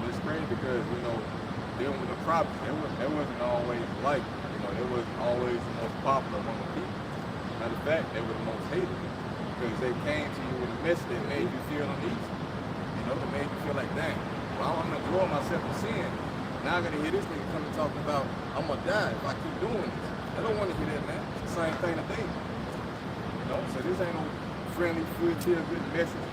Well, it's crazy because, dealing with the prophets, that wasn't always like, it wasn't always the most popular among the people. Matter of fact, they were the most hated because they came to you with a message that made you feel uneasy. That made you feel like, dang, well, I'm enjoying myself in sin. Now I gotta hear this nigga coming talking about I'm gonna die if I keep doing this. I don't want to hear that, man. It's the same thing today. So this ain't no friendly, feel good message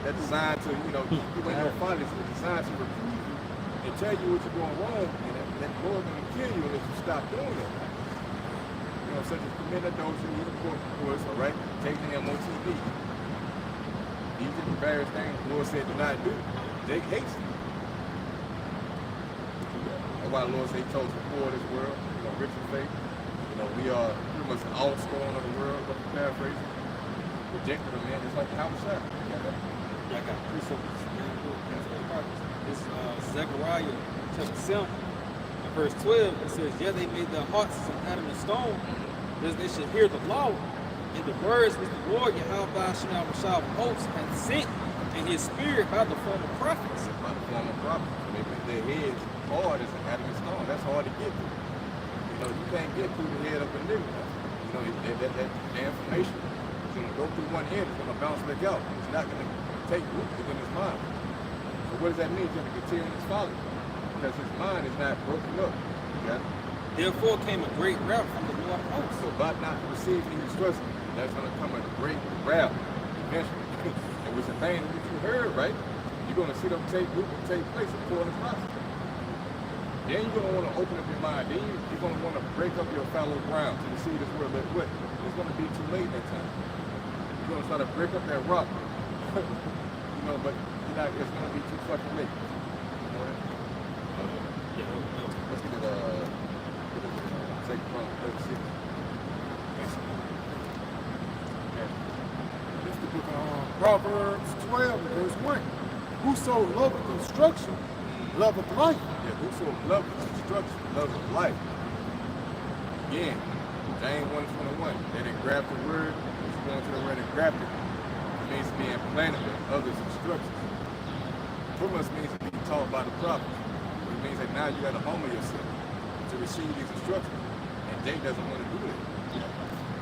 that's designed to, keep you in your follies. It's designed to reprove you and tell you what you're doing wrong, and that Lord's gonna kill you unless you stop doing it. Such as committing adultery, eating pork, of course, all right, taking them on TV. These are the various things the Lord said do not do. They hate you. That's why the Lord said he told us before this world, rich in faith. We are pretty much the offspring of the world, but paraphrasing. Rejected of men, it's like Yahawah.
I got precepts. This Zechariah chapter 7, verse 12. It says, "Yeah, they made their hearts as an adamant stone, as they should hear the law, and the words which the Lord Yahawah Rawchaa of hosts hath sent in his spirit by the form of prophets."
By the form of prophets. They make their heads hard as an adamant stone. That's hard to get through. You can't get through the head of a nigga. That information is going to go through one end, it's going to bounce back out. It's not going to take root within his mind. So what does that mean? He's going to continue his folly because his mind is not broken up.
Therefore came a great wrath from the Lord of hosts.
So about not to receive any instruction, that's going to come a great wrath eventually. And with the things that you heard, right, you're going to see them take root and take place according to process. Then you're going to want to open up your mind. Then you're going to want to break up your fallow ground to see this world that way. It's going to be too late that time. You're going to try to break up that rock. But it's going to be too fucking late. Let's get it, take it from 36.
This is the book of Proverbs 12, verse 1. Whoso loveth instruction, loveth life.
Yeah, whoso loveth instruction, loveth life. Again, James 1:21. They didn't grab the word, it's going to the word and grabbed it. It means being implanted with others' instructions. Pretty much means to be taught by the prophet. It means that now you got to humble yourself to receive these instructions. And Jake doesn't want to do it.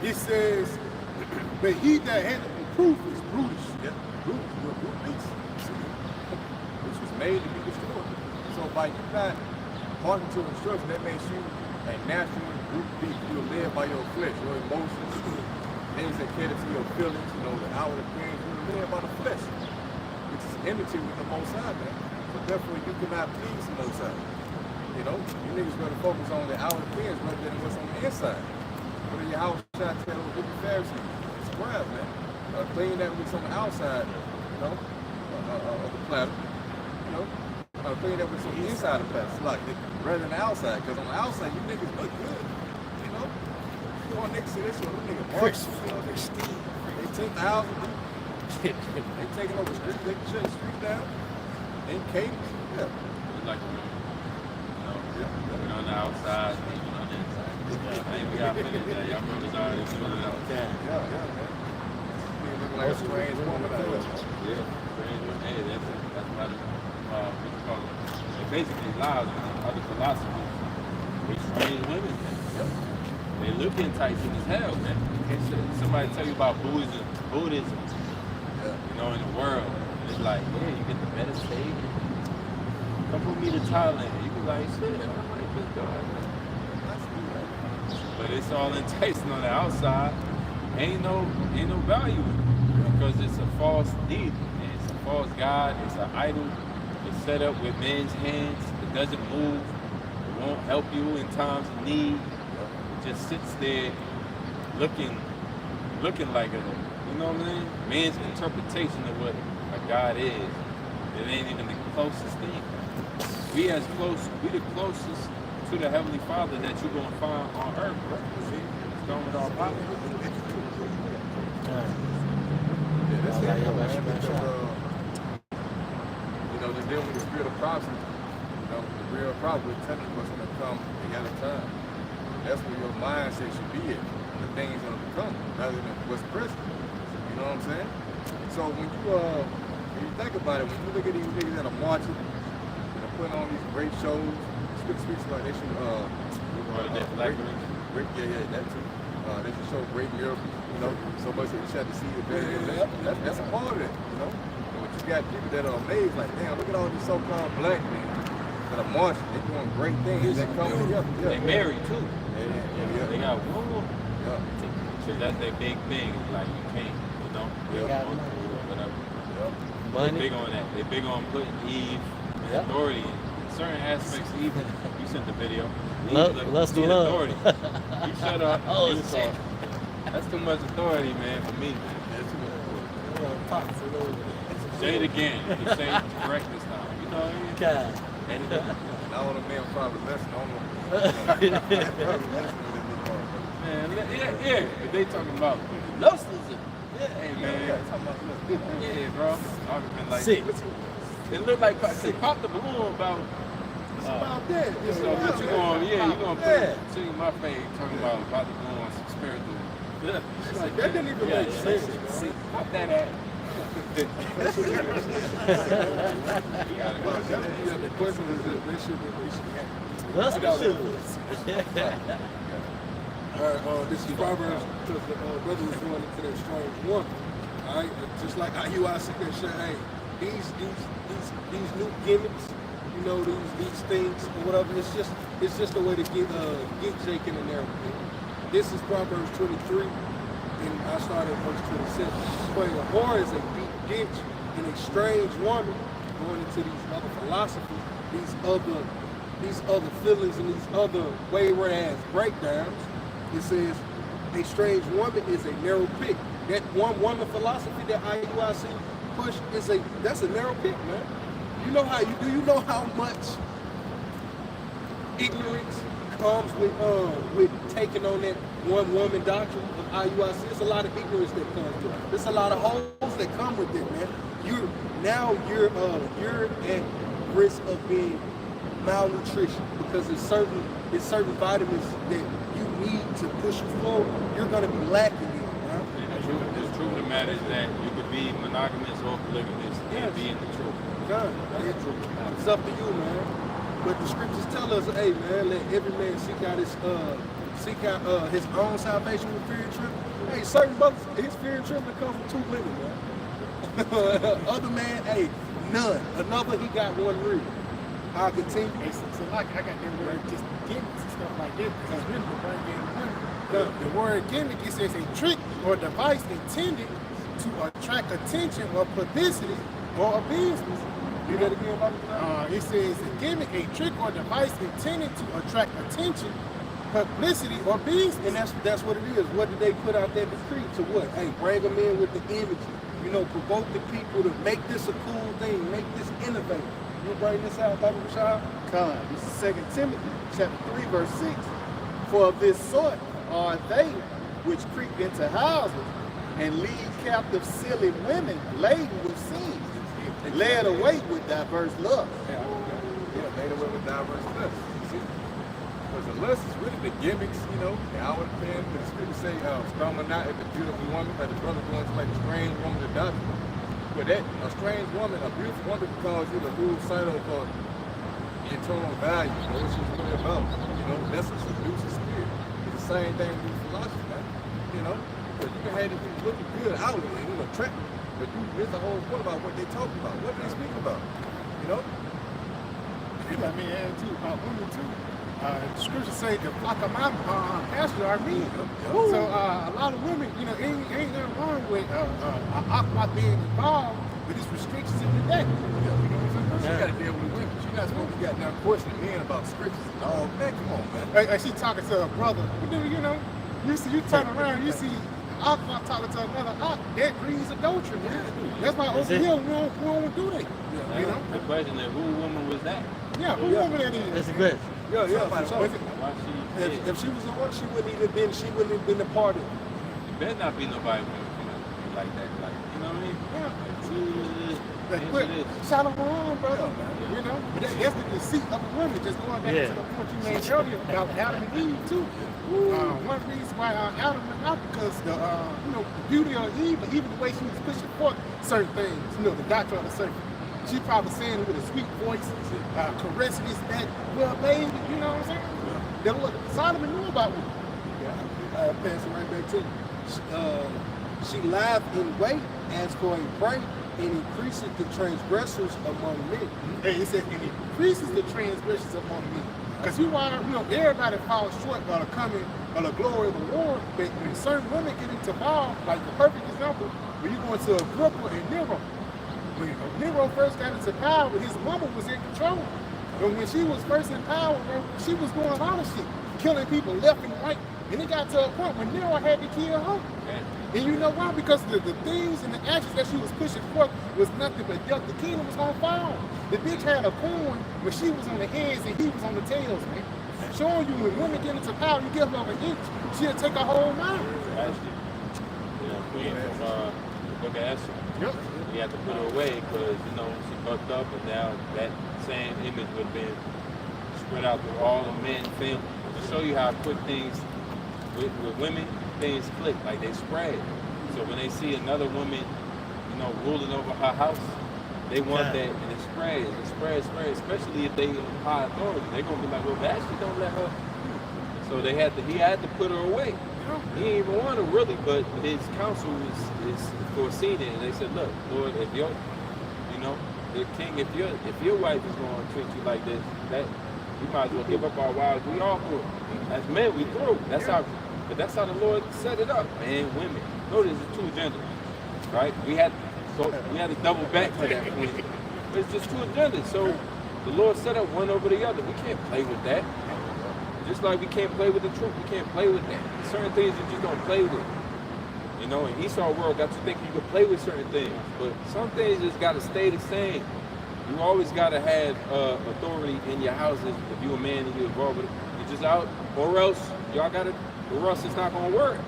It says, but he that hath reproof is brutish.
Yeah, brute. You're a brute beast. Which was made to be destroyed. So by you not hearkening to instruction, that makes you a natural brute beast. You're led by your flesh, your emotions, things that cater to your feelings, the outward appearance. You're led by the flesh, which is enmity with the Most High, man. So therefore, you cannot please the Most High. You niggas better focus on the outward appearance rather than what's on the inside. What did Yahawashi tell those wicked Pharisees? Scribes, man. Clean that which on the outside, of the platter. Clean that which on the inside of the platter, rather than the outside. Because on the outside, you niggas look good. You want niggas see this one, them niggas marks. They 10,000 people. They taking over the street, they can shut the street down. In Cadence. Yeah.
Like, on the outside, even on the inside. I ain't got finished that. Y'all brothers already doing it outside.
Yeah, man. You look like a strange woman out there.
Yeah, strange woman. Hey, that's about it. What you call it? It basically lies with other philosophies. We strange women. Yep. They look enticing as hell, man. Somebody tell you about Buddhism, in the world. And it's like, yeah, you get to meditate. Come with me to Thailand. You be like, shit, I might just go. but it's all enticing on the outside. Ain't no value in it because it's a false deity. It's a false god. It's an idol. It's set up with men's hands. It doesn't move. It won't help you in times of need. It just sits there looking like a, you know what I mean? Man's interpretation of what a god is. It ain't even the closest thing. We the closest to the Heavenly Father that you're gonna find on earth, bro. See? It's going with our power.
Yeah, that's it, man. Because, you know, just dealing with the spirit of prophecy, you know, the real prophet will tell you what's going to come in other time. That's where your mindset should be at, the things that will come, rather than what's present. You know what I'm saying? So when you think about it, when you look at these niggas that are marching, they're putting on these great shows, speaks like they should, that too. They should show great miracles, you know, so much that you have to see the video. That's a part of it, you know. But you got people that are amazed, like, damn, look at all these so-called black men that are marching. They're doing great things. They're coming together.
They married too.
Yeah.
They got one.
Yeah.
So that's their big thing. Like you can't, you know, whatever.
Money.
They big on that. They big on putting Eve and authority in certain aspects. Even you sent the video.
Lust of love.
Authority. You shut up.
Oh,
You
shit.
talk. That's too much authority, man, for me. Say it again. You say it correct this time. You know what I mean?
God.
I want a man probably listen. I don't know.
Man, yeah. But they talking about lust is it? Hey, man. Yeah, bro. I've been like,
Sick.
it looked like they popped the balloon about.
About that.
So what you gonna put see my face talking about the balloon on some spiritual.
Like, that didn't even make sense.
See, pop that ass.
The question is that they should be
Lust of love.
All right, this is Proverbs, because the brother was going into that strange one. All right, just like Yahawashi said, hey, these new gimmicks, you know, these things or whatever, it's just a way to get shaken in there. This is Proverbs 23, and I started at verse 27. For a whore is a deep ditch, and a strange woman going into these other philosophies, these other feelings, and these other wayward ass breakdowns. It says a strange woman is a narrow pit. That one woman philosophy that Yahawashi push that's a narrow pit, man. Do you know how much ignorance comes with taking on that one woman doctrine of Yahawashi? There's a lot of ignorance that comes with it. There's a lot of holes that come with it, man. You're at risk of being malnutrition because there's certain vitamins that you need to push you forward. You're gonna be lacking in, man.
The truth of the matter is that you could be monogamous or polygamous and be in the truth.
God, it's up to you, man. But the scriptures tell us, hey, man, let every man seek out his own salvation with fear and trembling. Hey, certain brothers, his fear and trembling comes from 2 women, man. Other man, hey, none. Another, he got one ring. I'll continue.
Hey, so like I got that word just gimmicks and stuff like that because it's really the word gimmick. The word gimmick, it says a trick or device intended to attract attention or publicity or a business.
You that again, Bobby?
It says a gimmick, a trick or device intended to attract attention, publicity or business.
And that's what it is. What did they put out there to decree? To what? Hey, bring them in with the images. You know, provoke the people to make this a cool thing, make this innovative. You bring this out, Bobby Rashad?
Con. This is 2 Timothy chapter 3, verse 6. For of this sort are they which creep into houses and lead captive silly women laden with sins, led away with diverse lust.
Yeah, made away with diverse lust. See? Because the lust is really the gimmicks, you know, the outward pen. The scripture say, storm not at the beautiful woman, that the brother going to like a strange woman to doctor. But that, a strange woman, a beautiful woman can cause you to lose sight of internal value, you know, what she's really about. You know, that's a seducing spirit. It's the same thing with philosophy, man. You know, because you can have these people looking good outwardly and you attractive, but you miss the whole point about what they talking about. What are they speaking about? You know?
You got me and too, about women too. The scriptures say the flock of my pasture are me. So a lot of women, you know, ain't nothing wrong with Aqua being involved, but it's restrictions in the day.
You know what I'm saying? She got to deal with women. She's not supposed to be goddamn questioning men about scriptures. Oh, man, come on, man.
She talking to her brother. You know, you turn around, you see Aqua talking to another Aqua. That breeds adultery, man. That's why over here we don't do that. You know?
The question is, who woman was that?
Yeah, who woman that is?
That's a good.
Yeah, for sure.
Why she
If she was the one, she wouldn't have been a part of it.
It better not be nobody like that. Like, you know what I mean?
Like, quick, shout out around, brother. You know, but that's the deceit of the women. Just going back to the point you made earlier about Adam and Eve too. One reason why Adam went out because the the beauty of Eve, but even the way she was pushing forth certain things. You know, the doctrine of the serpent. She probably saying it with a sweet voice, caressing his neck. Well, baby, you know what I'm saying? Then look, Solomon knew about me.
I'll pass it right back to you. She laughed in wait, asked for a prey, and increases the transgressors among men.
Hey, he said, and increases the transgressions among men. Because everybody falls short of the coming of the glory of the Lord. But when certain women get into power, like the perfect example, when you go into Agrippa and Nero. When Nero first got into power, his mama was in control. But when she was first in power, she was doing a lot of shit, killing people left and right. And it got to a point when Nero had to kill her. And you know why? Because the things and the actions that she was pushing forth was nothing but death. The kingdom was gonna fall. The bitch had a coin where she was on the heads and he was on the tails, man. Showing you when women get into power, you give her an inch, she'll take a whole mile.
Queen from the book of Esther.
Yep.
You have to put her away because, she fucked up, and now that same image would have been spread out through all the men, family. To show you how quick things, with women, things click, like they spread. So when they see another woman, ruling over her house, they want that, and it spreads, especially if they in high authority. They're going to be like, well, Ashley don't let her. So he had to put her away. He didn't even want her really, but his counsel is foreseen it. And they said, look, Lord, if the king, if your wife is going to treat you like this, that we might as well give up our wives. We all through. As men, we through. That's how the Lord set it up. Man, women. Notice it's two genders, right? We had to double back to that point. It's just two agendas. So the Lord set up one over the other. We can't play with that. Just like we can't play with the truth, we can't play with that. Certain things you just don't play with. And Esau world got you thinking you can play with certain things, but some things just got to stay the same. You always got to have authority in your houses. If you're a man and you're involved with it, you're just out, or else it's not gonna work.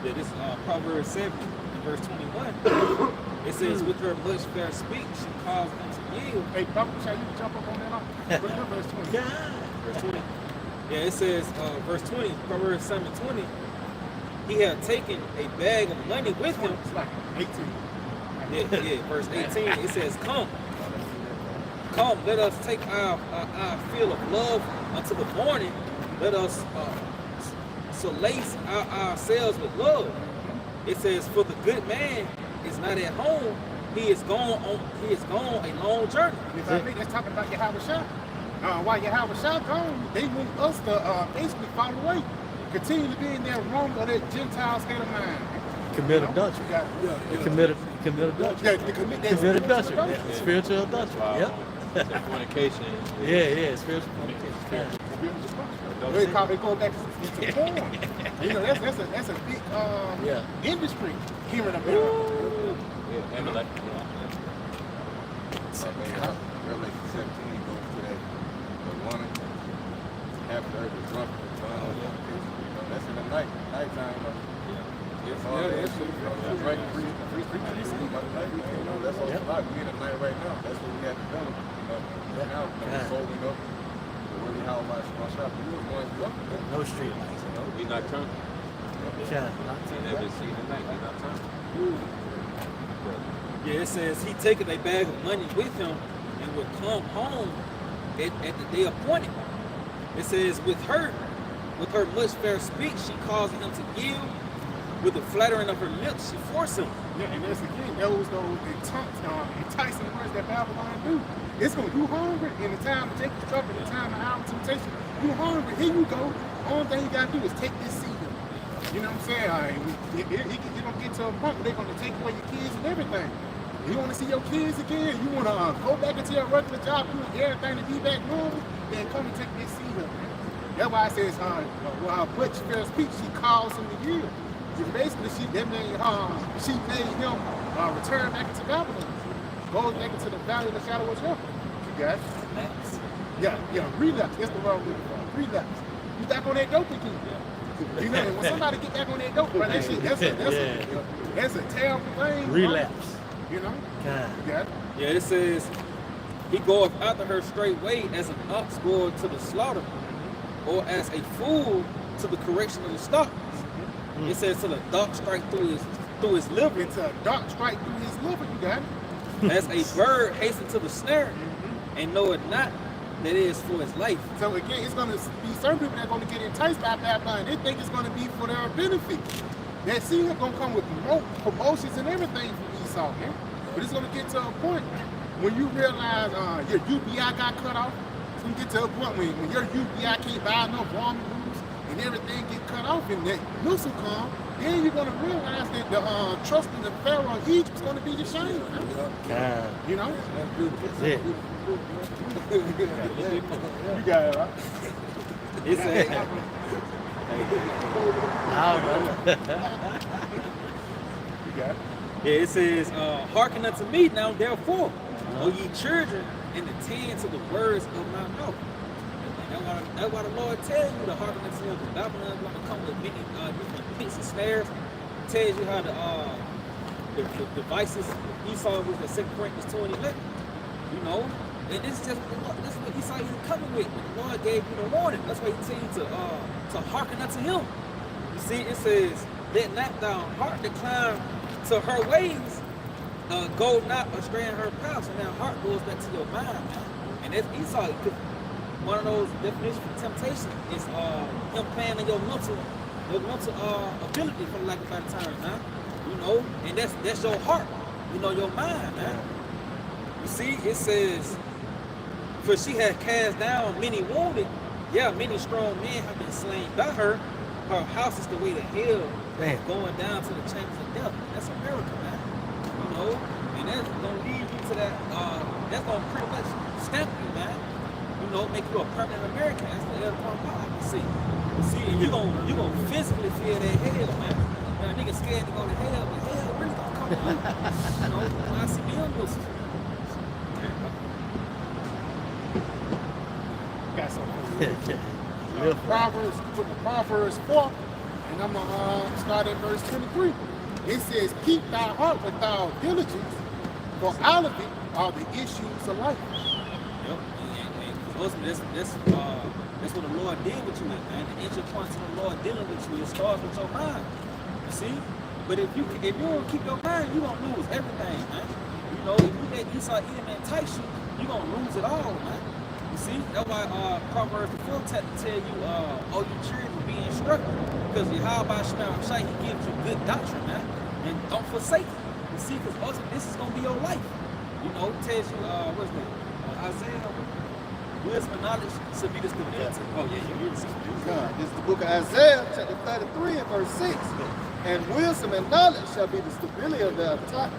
Yeah, this is Proverbs 7, verse 21. It says, with her much fair speech, she caused them to yield.
Hey, Papa, shall you jump up on that? Verse 20.
Verse 20. Yeah, it says, verse 20, Proverbs 7:20. He had taken a bag of money with him.
It's like 18.
Yeah, verse 18. It says, come, let us take our fill of love until the morning. Let us solace ourselves with love. It says, for the good man is not at home. He is gone a long journey.
That's talking about Yahawashi. While Yahawashi gone, they want us to basically fall away. Continue to be in that wrong of that Gentile state of mind.
Commit adultery. Commit adultery. Commit adultery. Yeah. Spiritual adultery.
Wow. Yep. Fornication.
Yeah, spiritual fornication.
They go back to porn. That's a big industry here in America.
Yeah, Amalek.
Revelation 17 goes to that the woman after the drunk. That's in the nighttime. That's all that shit. Right, free. That's all about being at night right now. That's what we have to do. Now, folding up. Really how my shop was going.
No street lights.
We not turning. Never seen the night. We not turning.
Yeah, it says he taken a bag of money with him and would come home at the day appointed. It says with her much fair speech, she caused him to yield. with the flattering of her lips, she forced him.
Yeah, and that's again, those enticing words that Babylon do. It's going to, you hungry in the time of Jacob's trouble, in the time of our temptation. You hungry, here you go. Only thing you got to do is take this seed. You know what I'm saying? You're going to get to a point where they're going to take away your kids and everything. You want to see your kids again? You want to go back into your regular job, you want everything to be back normal? Then come and take this seed up. That's why it says, Butch Fair's speech, she calls him to yield. Basically, she made him return back into Babylon. Goes back into the valley of the shadow of death. You got it? Yeah, relapse. That's the wrong word. Relapse. You back on that dope again. You know, when somebody get back on that dope, right, that shit, that's a terrible thing.
Relapse.
You know?
God.
You got it?
Yeah, it says, he goeth after her straightway as an ox goeth to the slaughter, or as a fool to the correction of the stock. It says to the dark strike through his liver.
It's a dark strike through his liver, you got it?
As a bird hasten to the snare, and know it not that it is for his life.
So again, it's going to be certain people that are going to get enticed by Babylon. They think it's going to be for their benefit. That seed is going to come with promotions and everything from Esau, man. But it's going to get to a point when you realize your UBI got cut off. It's going to get to a point when your UBI can't buy enough raw moves and everything get cut off and that missile come, then you're going to realize that the trust in the Pharaoh of Egypt is going to be your shame.
God.
You know?
That's it.
You got it, right?
It says,
You got it.
yeah, it says, hearken unto me now, therefore, O ye children, and attend to the words of my mouth. And that's why the Lord tells you to hearken unto him. The Babylon is going to come with many different pits and snares. Tells you how the devices Esau was the 2 Corinthians 2:11. You know, and this is just this is what Esau is coming with. The Lord gave you the warning. That's why he tells you to hearken unto him. You see, it says, let not thou heart decline to her ways, go not astray in her paths. So now heart goes back to your mind, and that's Esau. One of those definitions for temptation is him playing on your mental ability, for lack of a better term, man. You know, and that's your heart, you know, your mind, man. You see, it says, for she had cast down many wounded, yeah, many strong men have been slain by her. Her house is the way to hell, going down to the chambers of death. That's America, man. You know, and that's gonna lead you to that. That's gonna pretty much stamp you, man. You know, make you a permanent American. That's the other part I can see. You see, and you gonna physically feel that hell, man. Now, niggas scared to go to hell, but hell really gonna come to you. You know, when I see the unbelievers.
Got something. Proverbs 4, and I'm gonna start at verse 23. It says, "Keep thy heart with all diligence, for out of it are the issues of life."
Yep. And ultimately, that's what the Lord did with you, man. The entry point to the Lord dealing with you, it starts with your mind. You see? But if you don't keep your mind, you're gonna lose everything, man. You know, if you let Esau eat and entice you, you're gonna lose it all, man. You see? That's why Proverbs the 4th chapter tell you, oh, you children, be instructed. Because Yahawashi, he gives you good doctrine, man. And don't forsake it. You see, because ultimately this is gonna be your life. You know, it tells you, what's that? Isaiah, wisdom and knowledge should be the stability. Oh yeah, you hear it.
It's the book of Isaiah, chapter 33 and verse 6. And wisdom and knowledge shall be the stability of thy time.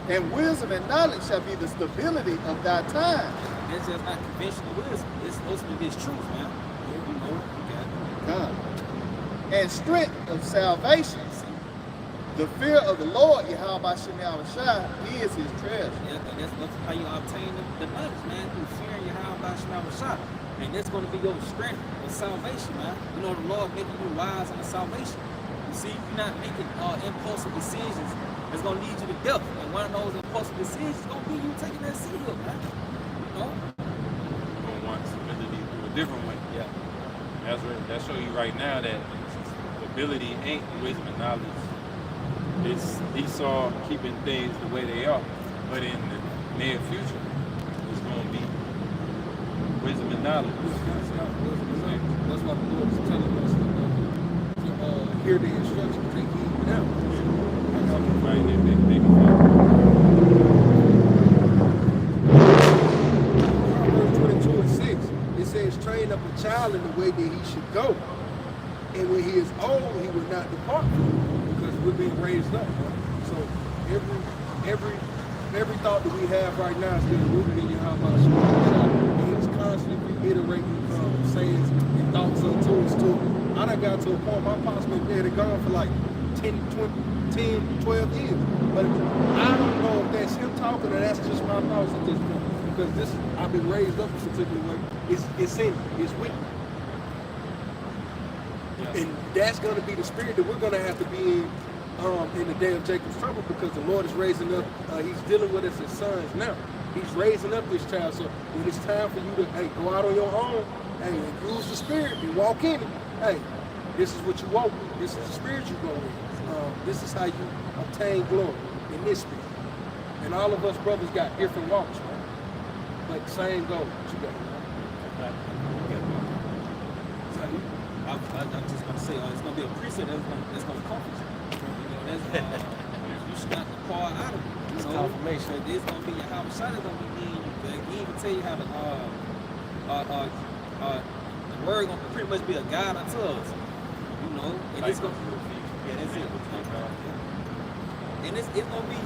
And wisdom and knowledge shall be the stability of thy time.
That's just not conventional wisdom. It's ultimately this truth, man. You know, you got it.
And strength of salvation. The fear of the Lord, Yahawashi, is his treasure.
Yeah, and that's how you obtain the knowledge, man, through fearing Yahawashi. And that's going to be your strength of salvation, man. You know, the Lord making you wise in the salvation. You see, you're not making impulsive decisions that's going to lead you to death. And one of those impulsive decisions is going to be you taking that seal, man. You know?
From one stability to a different one.
Yeah.
That show you right now that stability ain't wisdom and knowledge. It's Esau keeping things the way they are. But in the near future, it's going to be wisdom and knowledge.
That's what the Lord is telling us.
hear the instructions, they keep it out.
Right, they
Proverbs 22:6, it says, train up a child in the way that he should go. And when he is old, he will not depart from it, because we're being raised up. Right? So every thought that we have right now is being rooted in Yahawashi. And he's constantly reiterating sayings and thoughts unto us too. I done got to a point, my pop's been dead and gone for like 10, 12 years. But I don't know if that's him talking or that's just my thoughts at this point. Because I've been raised up a particular way. It's in me. It's with me. And that's going to be the spirit that we're going to have to be in the day of Jacob's trouble, because the Lord is raising up, he's dealing with us as sons now. He's raising up this child. So when it's time for you to, go out on your own, and use the spirit and walk in it, this is what you walk with. This is the spirit you go with. This is how you obtain glory in this spirit. And all of us brothers got different walks, right? But same goal. What you got?
I'm just gonna say, it's gonna be a precept that's gonna comfort you. You should not depart out of it.
It's confirmation.
It's gonna be your house. Shot is gonna be in you. He even tell you how to the word gonna pretty much be a guide unto us. You know, and it's gonna that's it. And it's gonna be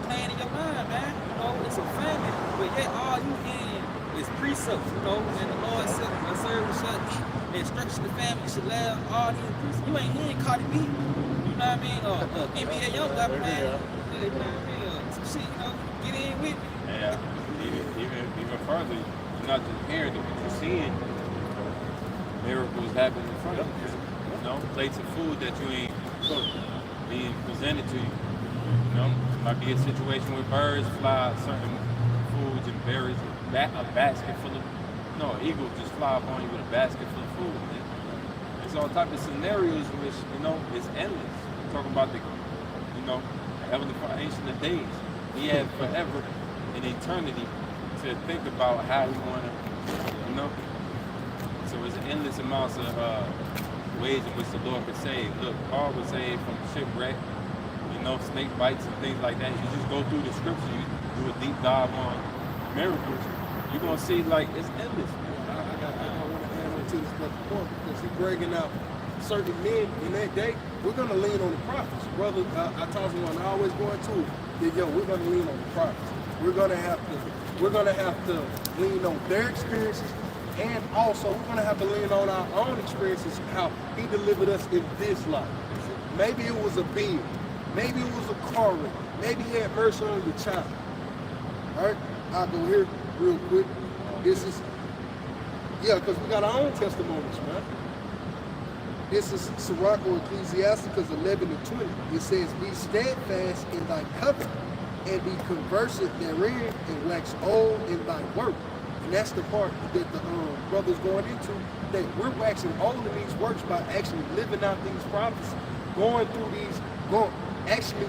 playing in your mind, man. You know, it's a family, but yet all you hearing is precepts. You know, and the Lord said, "A servant shall eat." The instruction the family should laugh, all these precepts. You ain't hearing Cardi B. You know what I mean? NBA Young got playing. You know what I mean? Some shit, you know, get in with me.
Yeah, even further, you're not just hearing it, but you're seeing miracles happen in front of you. You know, plates of food that you ain't cooked being presented to you. You know, it might be a situation where birds fly certain foods and berries, a basket full of, eagles just fly upon you with a basket full of food. There's all types of scenarios which, it's endless. We're talking about the Heavenly Father, ancient of days. He had forever and eternity to think about how he wanted, So there's endless amounts of ways in which the Lord could save. Look, Paul would save from shipwreck, snake bites and things like that. You just go through the scripture, you do a deep dive on miracles, you're going to see, it's endless.
I want to add on to this point, because he's bringing out certain men in that day. We're going to lean on the prophets. Brother, I told you when I always go into it, that, we're going to lean on the prophets. We're going to have to lean on their experiences, and also we're going to have to lean on our own experiences, how he delivered us in this life. Maybe it was a bill. Maybe it was a car wreck. Maybe he had mercy on your child. All right? I'll go here real quick. This is, because we got our own testimonies, man. This is Sirach or Ecclesiasticus 11:20. It says, be steadfast in thy covenant, and be conversant therein, and wax old in thy work. And that's the part that the brother's going into, that we're waxing old in these works by actually living out these prophecies, going through these, actually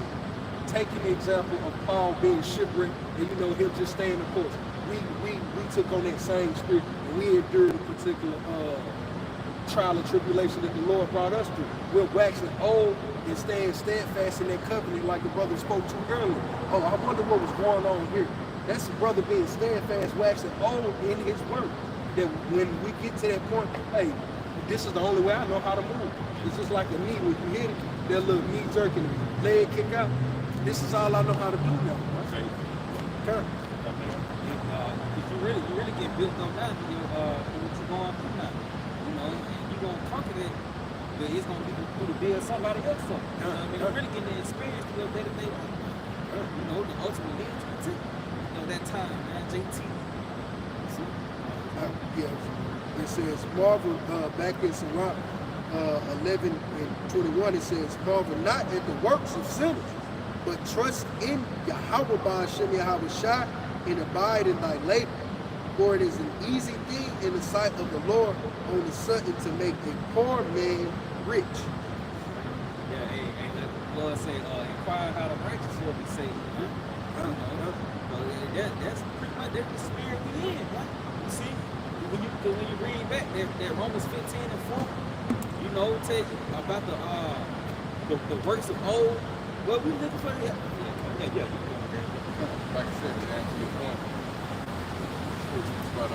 taking the example of Paul being shipwrecked, and him just staying the course. We took on that same spirit, and we endured a particular trial and tribulation that the Lord brought us through. We're waxing old and staying steadfast in that covenant, like the brother spoke to earlier. Oh, I wonder what was going on here. That's the brother being steadfast, waxing old in his work. That when we get to that point, hey, this is the only way I know how to move. It's just like a knee. When you hit it, that little knee jerking, leg kick out. This is all I know how to do now.
Okay.
You really get built up now what you're going through now. You're going to conquer it, but it's going to be through the build somebody else up. You're really getting the experience through your day-to-day life. The ultimate leader to take. That time, man, JT.
It says, marvel, back in Sirach 11:21, it says, marvel not at the works of sinners, but trust in Yahawah by Sham Yahawashi, and abide in thy labor. For it is an easy thing in the sight of the Lord on the sudden to make a poor man rich.
Yeah, and the Lord say, inquire how the righteous will be saved. That's pretty much the spirit we in, right? You see, when you read back that Romans 15:4, know, tell you about the works of old. Well, we looking for the
Like I said, to answer your point, it's about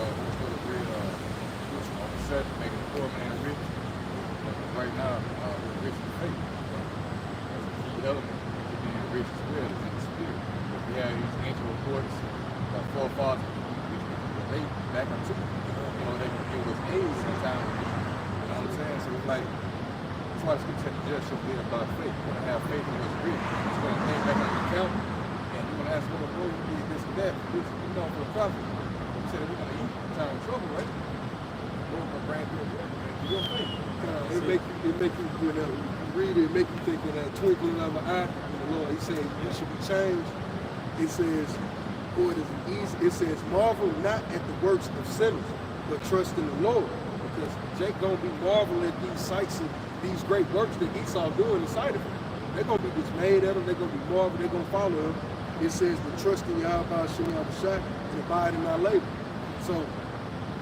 read on the set, making the poor man rich. But right now, we're rich in faith. That's a key element to being rich as well, is in the spirit. But we have these ancient reports about forefathers, which relate back unto, it was AIDS sometime. You know what I'm saying? So it's like, that's why the scripture said the judge should be about faith. You're going to have faith in what's rich. You're going to think back on the account, and you're going to ask, well, boy, you did this and that, this, for the prophet. You said we're going to eat time of trouble, right? Lord, my brand new your faith.
It make you, when you read it, make you think of that twinkling of an eye. The Lord, he said, you should be changed. It says, for it is easy. It says, marvel not at the works of sinners, but trust in the Lord. Because Jake gonna be marveling at these sights and these great works that Esau doing inside of him. They're gonna be dismayed at him. They're gonna be marveling. They're gonna follow him. It says, but trust in Yahawah, Yahawashi, and abide in our labor. So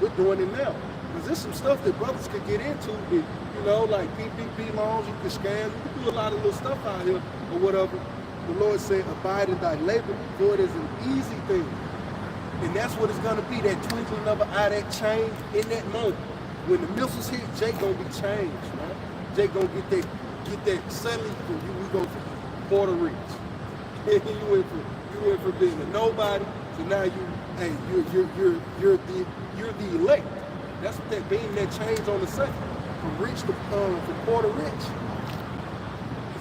we're doing it now. Because there's some stuff that brothers could get into that, like PPP loans, you can scam, you can do a lot of little stuff out here or whatever. The Lord said, abide in thy labor, for it is an easy thing. And that's what it's gonna be, that twinkling of an eye, that change in that moment. When the missiles hit, Jake gonna be changed, man. Jake gonna get that suddenly we go from Puerto Rich. you went from being a nobody to now you're the elect. That's what that being, that change on the second. From rich to from Puerto Rich.
It's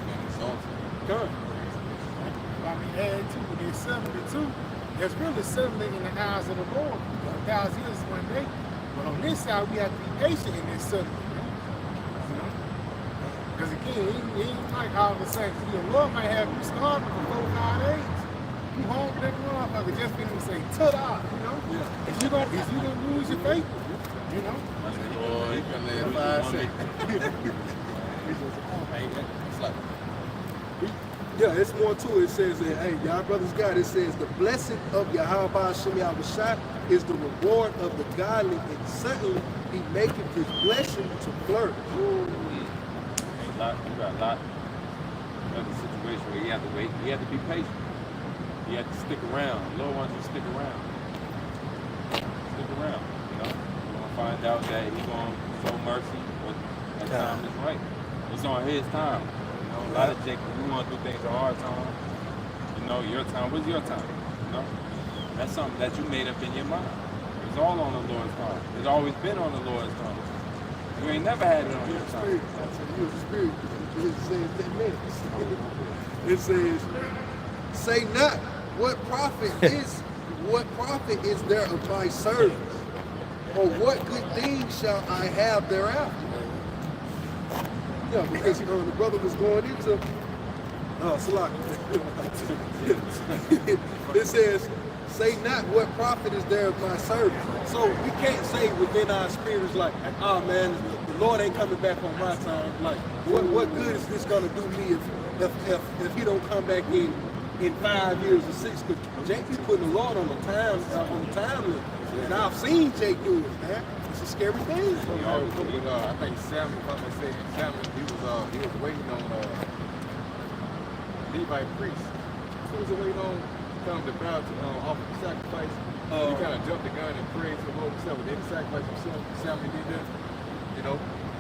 been exalted.
Come.
Add to it, there's 72. There's really 70 in the eyes of the Lord. 1,000 years is one day. But on this side, we have to be patient in this 70. Because again, he ain't like all the same. The Lord might have you starving for 4 or 5 days. You hungry, that motherfucker just finna say, ta-da,
Yeah.
If you gonna lose your faith,
Boy, you can live 5 seconds. It's like,
Yeah, it's more to it. It says that, hey, y'all brothers got it. It says the blessing of Yahawah Yahawashi is the reward of the godly, and suddenly he maketh his blessing to flourish.
You got a lot of situation where you have to wait. You have to be patient. You have to stick around. The Lord wants you to stick around. Stick around. You're gonna find out that He's gonna show mercy when that time is right. It's on His time. A lot of Jacob, we want to do things at our time. Your time. What's your time? That's something that you made up in your mind. It's all on the Lord's time. It's always been on the Lord's time. You ain't never had it on your time.
It says, say not, what profit is there of my service? Or what good thing shall I have thereafter? Yeah, because the brother was going into Salak. It says, say not what profit is there of my service. So we can't say within our spirits like, oh man, the Lord ain't coming back on my time. Like, what good is this gonna do me if he don't come back in 5 years or 6? Because Jake be putting the Lord on the time limit. And I've seen Jake do it, man. It's a scary thing.
I think Sam, if I'm mistaken, Sam, he was waiting on Levite priest. He was waiting on them to bow to offer the sacrifice. He kind of jumped the gun and prayed to the Lord himself, but didn't sacrifice himself. Sam did that,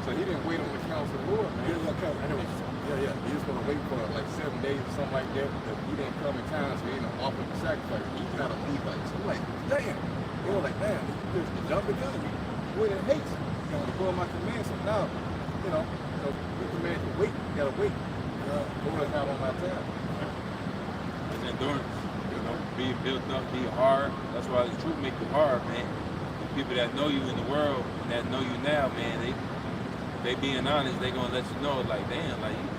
So he didn't wait on the counsel of the Lord, man. Yeah. He was going to wait for like 7 days or something like that. But he didn't come in time, so he didn't offer the sacrifice. He's not a Levite. So like, damn. They were like, man, you jumped the gun. You went in haste. You go on my command. So now, we command you to wait. You got to wait. Lord's not on my time.
It's endurance. Being built up, be hard. That's why the truth make you hard, man. The people that know you in the world and that know you now, man, they being honest, they gonna let you know, like, damn, like you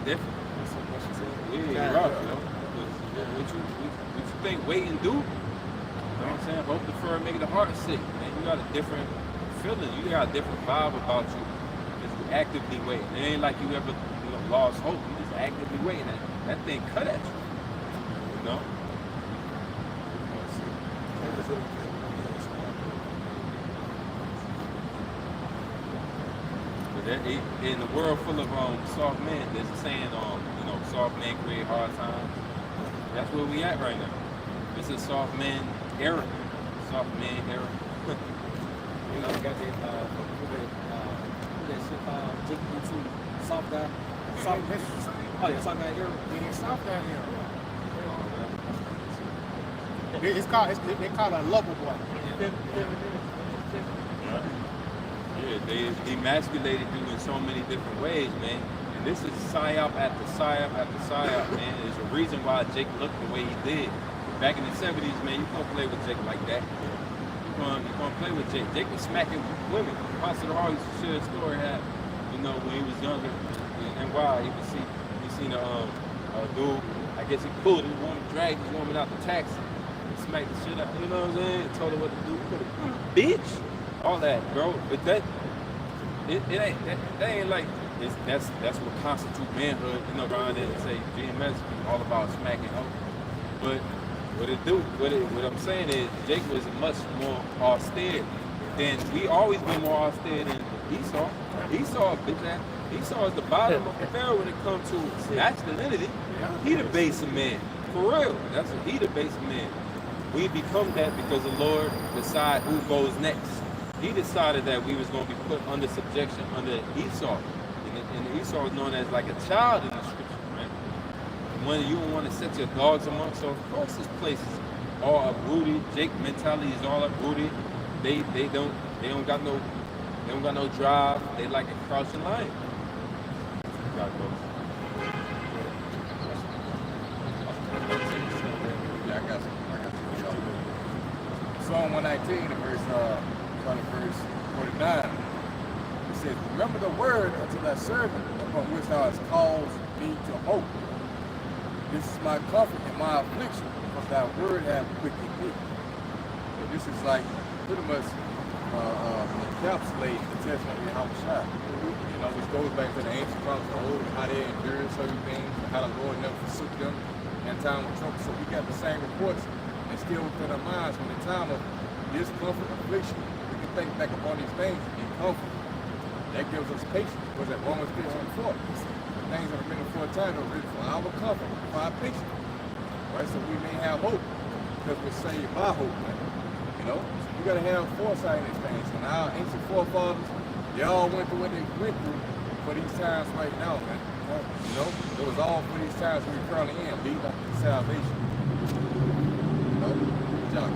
different. Yeah, rough, What you think wait and do? You know what I'm saying? Hope defer, make the heart sick. Man, you got a different feeling. You got a different vibe about you. Just actively waiting. It ain't like you ever lost hope. You just actively waiting. That thing cut at you. In the world full of soft men, there's a saying, soft men create hard times. That's where we at right now. It's a soft man era. Soft man era.
You know, got that shit Jake into soft guy. Soft guy. Oh yeah, soft guy era.
It ain't soft down here. They call it a lover boy.
Yeah, they emasculated you in so many different ways, man. And this is psyop after psyop after psyop, man. There's a reason why Jake looked the way he did. Back in the 70s, man, you can't play with Jake like that. You can't play with Jake. Jake was smacking women. Pastor Hall used to share a story how, when he was younger and why he seen a dude, I guess he pulled his woman, dragged his woman out the taxi, and smacked the shit out, you know what I'm saying? And told her what to do. Bitch! All that, bro. But that ain't like, that's what constitutes manhood. Ron didn't say GMS all about smacking hoes. But what I'm saying is Jake was much more austere than, we always been more austere than Esau. Esau is the bottom of the barrel when it comes to masculinity. He the base of man. For real. He the base of man. We become that because the Lord decide who goes next. He decided that we was going to be put under subjection under Esau. And Esau is known as like a child in the scripture, right? And when you want to set your dogs among, so of course this place is all uprooted. Jake mentality is all uprooted. They don't got no drive. They like a crouching lion. God goes.
Yeah, I got some. Psalm 119, verse 49. It says, "Remember the word unto thy servant, upon which thou hast caused me to hope. This is my comfort in my affliction, because thy word hath quickened me." So this is like pretty much encapsulating the testimony of Yahawah. Which goes back to the ancient prophets of old, how they endured certain things, and how the Lord never forsook them in time of trouble. So we got the same reports and still within our minds when the time of discomfort, affliction, we can think back upon these things and be comforted. That gives us patience. Was that Romans 15:4? Things that are written for a time are written for our comfort, for our patience. Right? So we may have hope because we're saved by hope, man. We gotta have foresight in these things. And our ancient forefathers, they all went through what they went through for these times right now, man. It was all for these times we currently in, leading up to salvation. Good job,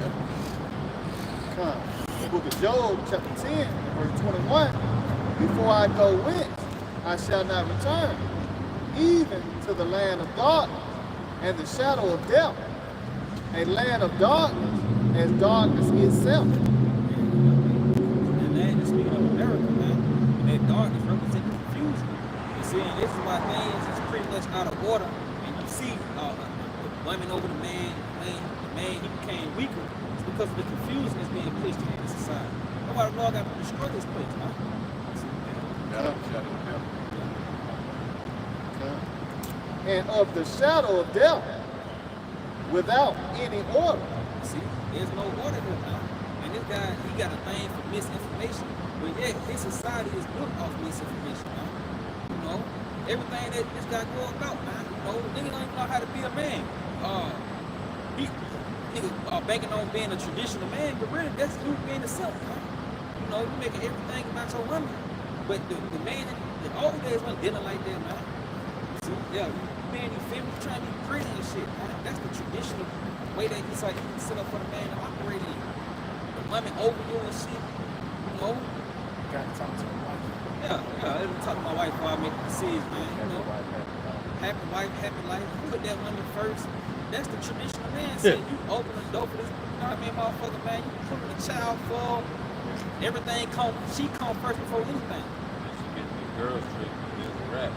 guys.
The book of Job, chapter 10, verse 21. Before I go whence, I shall not return, even to the land of darkness and the shadow of death, a land of darkness as darkness itself.
And that is speaking of America, man. And that darkness represents confusion. You see, and this is why things is pretty much out of order. And you see the women over the man, he became weaker. It's because of the confusion that's being pushed in this society. That's why the Lord got to destroy this place, man.
And of the shadow of death, without any order.
See, there's no order here now. And this guy, he got a thing for misinformation. But yet, his society is built off misinformation, man. Everything that this guy go about, man. Nigga don't even know how to be a man. Nigga banking on being a traditional man, but really, that's you being a self, man. You making everything about your woman. But the man in the old days wasn't dealing like that, man. See, yeah, man, you feel me? Trying to be pretty and shit, man. That's the traditional way that it's like you set up for the man to operate in. The women over you and shit,
Got to talk to my wife.
Yeah, let me talk to my wife before I make the decision, man. Happy wife, happy life. Put that woman first. That's the traditional man. See, you open the door for this, motherfucker, man. You put the child for everything she come first before anything.
She gets the girls trip, it's a wrap.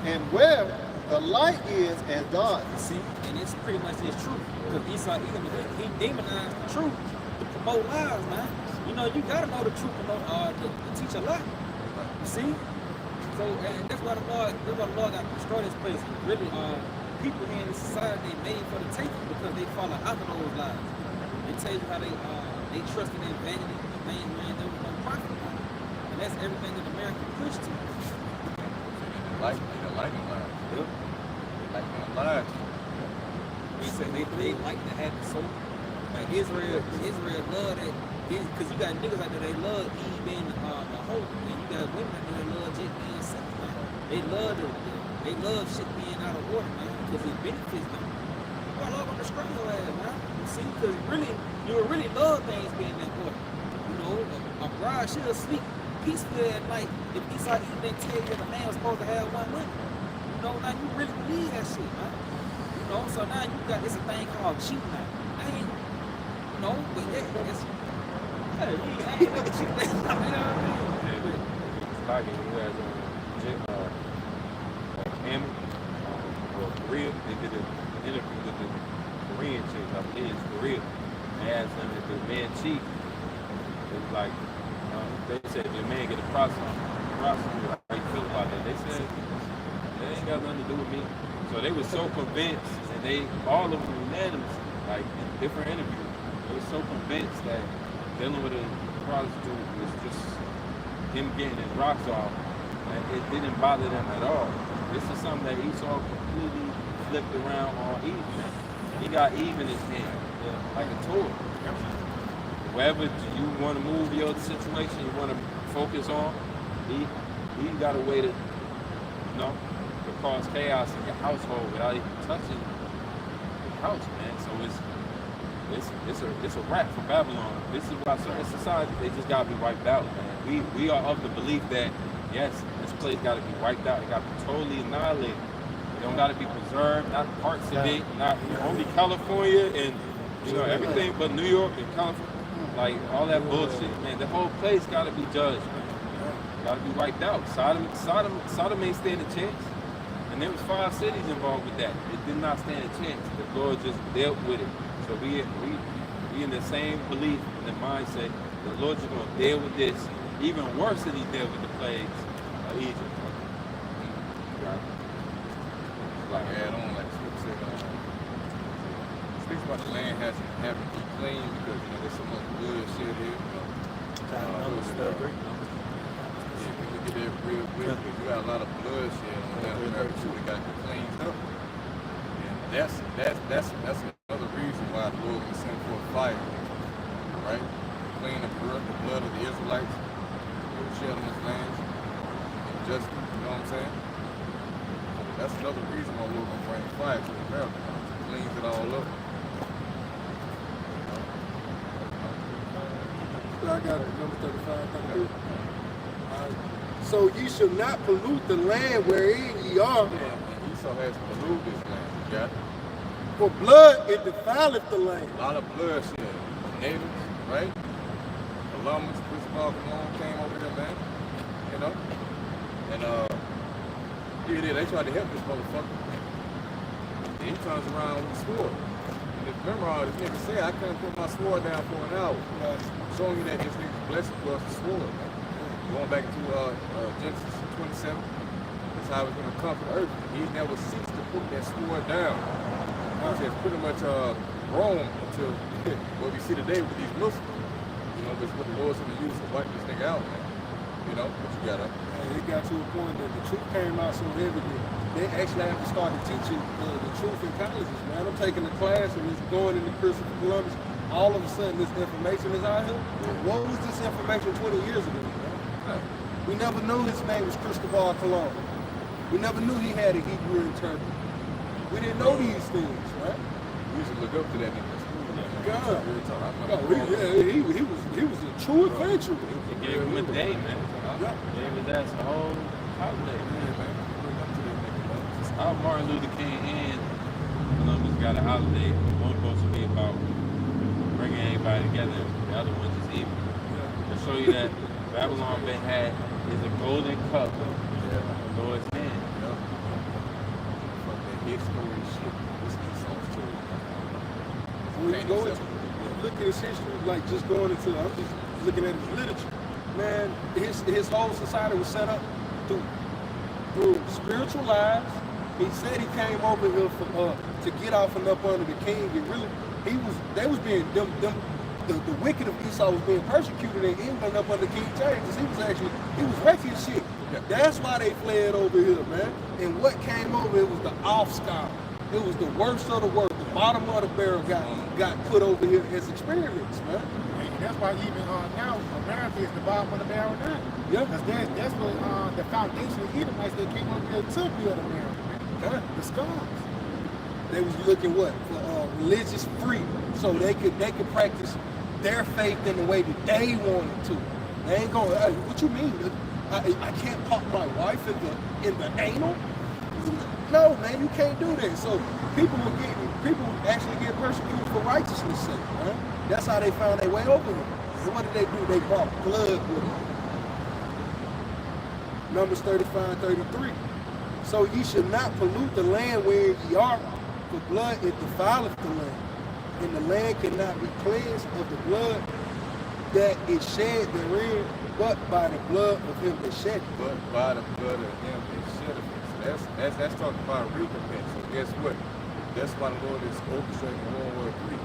And where the light is as dark.
See, and it's pretty much his truth. Because Esau, he demonized the truth to promote lies, man. You gotta know the truth to teach a lie. You see? So, and that's why the Lord got to destroy this place. Really, people here in the society, they made for the taking because they follow after those lies. They tell you how they trusted in vanity and things, man, there was no profit on it. And that's everything that America pushed to.
They like them lies.
Yep.
They like them lies.
They said they like to have it so. Like Israel love that, because you got niggas out there, they love Eve being a hoe, and you got women out there that love just being sex, man. They love shit being out of order, man, because it benefits them. Well, I'm gonna destroy your ass, man. You see, because you would really love things being in order. You know, a bride should sleep peacefully at night if Esau Eve didn't tell you that a man was supposed to have one woman. You know, now you really believe that shit, man. You know, so now you got this a thing called cheating now. No, but yeah, it's I ain't never cheated. You know what I mean?
Like it, who has Him or Korea, they did an interview with the Korean chick, I believe it's Korea. They asked them if the man cheat. It was like, they said if your man get a prostitute, how you feel about that? They said, that ain't got nothing to do with me. So they were so convinced, and all of them unanimous, like in different interviews. They were so convinced that dealing with a prostitute was just him getting his rocks off, and it didn't bother them at all. This is something that Esau completely flipped around on Eve. He got Eve in his hand, like a toy. Wherever you want to move your situation, you want to focus on, he got a way to, to cause chaos in your household without even touching your house, man. So it's a wrap for Babylon. This is why certain societies, they just gotta be wiped out, man. We are of the belief that yes, this place gotta be wiped out. It gotta be totally annihilated. It don't gotta be preserved, not parts of it, not only California and everything but New York and California. Like all that bullshit, man. The whole place gotta be judged, man. Gotta be wiped out. Sodom ain't stand a chance. And there was 5 cities involved with that. It did not stand a chance. The Lord just dealt with it. So we in the same belief and the mindset, the Lord's just gonna deal with this even worse than he dealt with the plagues of Egypt. Right.
Like add on, like Scripture said, speaks about the land having to be clean because there's so much bullshit here. We can get there real quick because you got a lot of bloodshed on that America too. They got to be cleaned up, and that's another reason why the Lord can send forth fire, right? Clean the blood of the Israelites that were shed on this land, and just, you know what I'm saying? That's another reason why we're going to bring fire to America, to clean it all up.
I got it, number 35. So ye shall not pollute the land wherein ye are.
Yeah, and Esau has polluted this land, you got it?
For blood it defileth the land.
A lot of bloodshed. Natives, right? Columbus, Christopher Columbus came over there, man. And they tried to help this motherfucker. And he turns around with a sword. And if remember all this nigga said, I couldn't put my sword down for an hour. Showing you that this nigga's blessing was the sword, man. Going back to Genesis 27, that's how he's going to conquer the earth. He never ceased to put that sword down. He has pretty much grown to what we see today with these Muslims. That's what the Lord's going to use to wipe this nigga out, man. But you got to.
It got to a point that the truth came out so heavy that they actually have to start teaching the truth in colleges, man. I'm taking a class and it's going into Christopher Columbus. All of a sudden, this information is out here. What was this information 20 years ago, man? We never knew his name was Christopher Columbus. We never knew he had a Hebrew interpreter. We didn't know these things, right?
We used to look up to that nigga.
God. He was a true adventurer.
He gave him a day, man. Gave his ass a whole holiday, man. How Martin Luther King and Columbus got a holiday. One supposed to be about bringing everybody together, the other one just evil. To show you that Babylon is a golden cup of the Lord's hand.
History shit. This is so true.
When you go into, look at his history, like just going into, I'm just looking at his literature. Man, his whole society was set up through spiritual lives He said he came over here for to get off and up under the king. And really, they was being the wicked of Esau was being persecuted in England up under King James. He was wrecking shit. That's why they fled over here, man. And what came over, it was the offscout. It was the worst of the worst. The bottom of the barrel got put over here as experiments, man.
And that's why even now America is the bottom of the barrel now.
Yeah.
Because that's what the foundation of Edomites that came over here to build America.
Yeah.
The scars.
They was looking what for religious freedom, so they could practice their faith in the way that they wanted to. They ain't going. Hey, what you mean? I can't pop my wife in the anal? No, man, you can't do that. So people actually get persecuted for righteousness' sake, right? That's how they found their way over here. And what did they do? They brought blood with them. Numbers 35:33. So ye should not pollute the land where ye are, for blood it defileth the land, and the land cannot be cleansed of the blood that is shed therein, but by the blood of him that shed it.
But by the blood of him that shed it. So that's talking about recompense. So guess what? That's why the Lord is orchestrating World War III.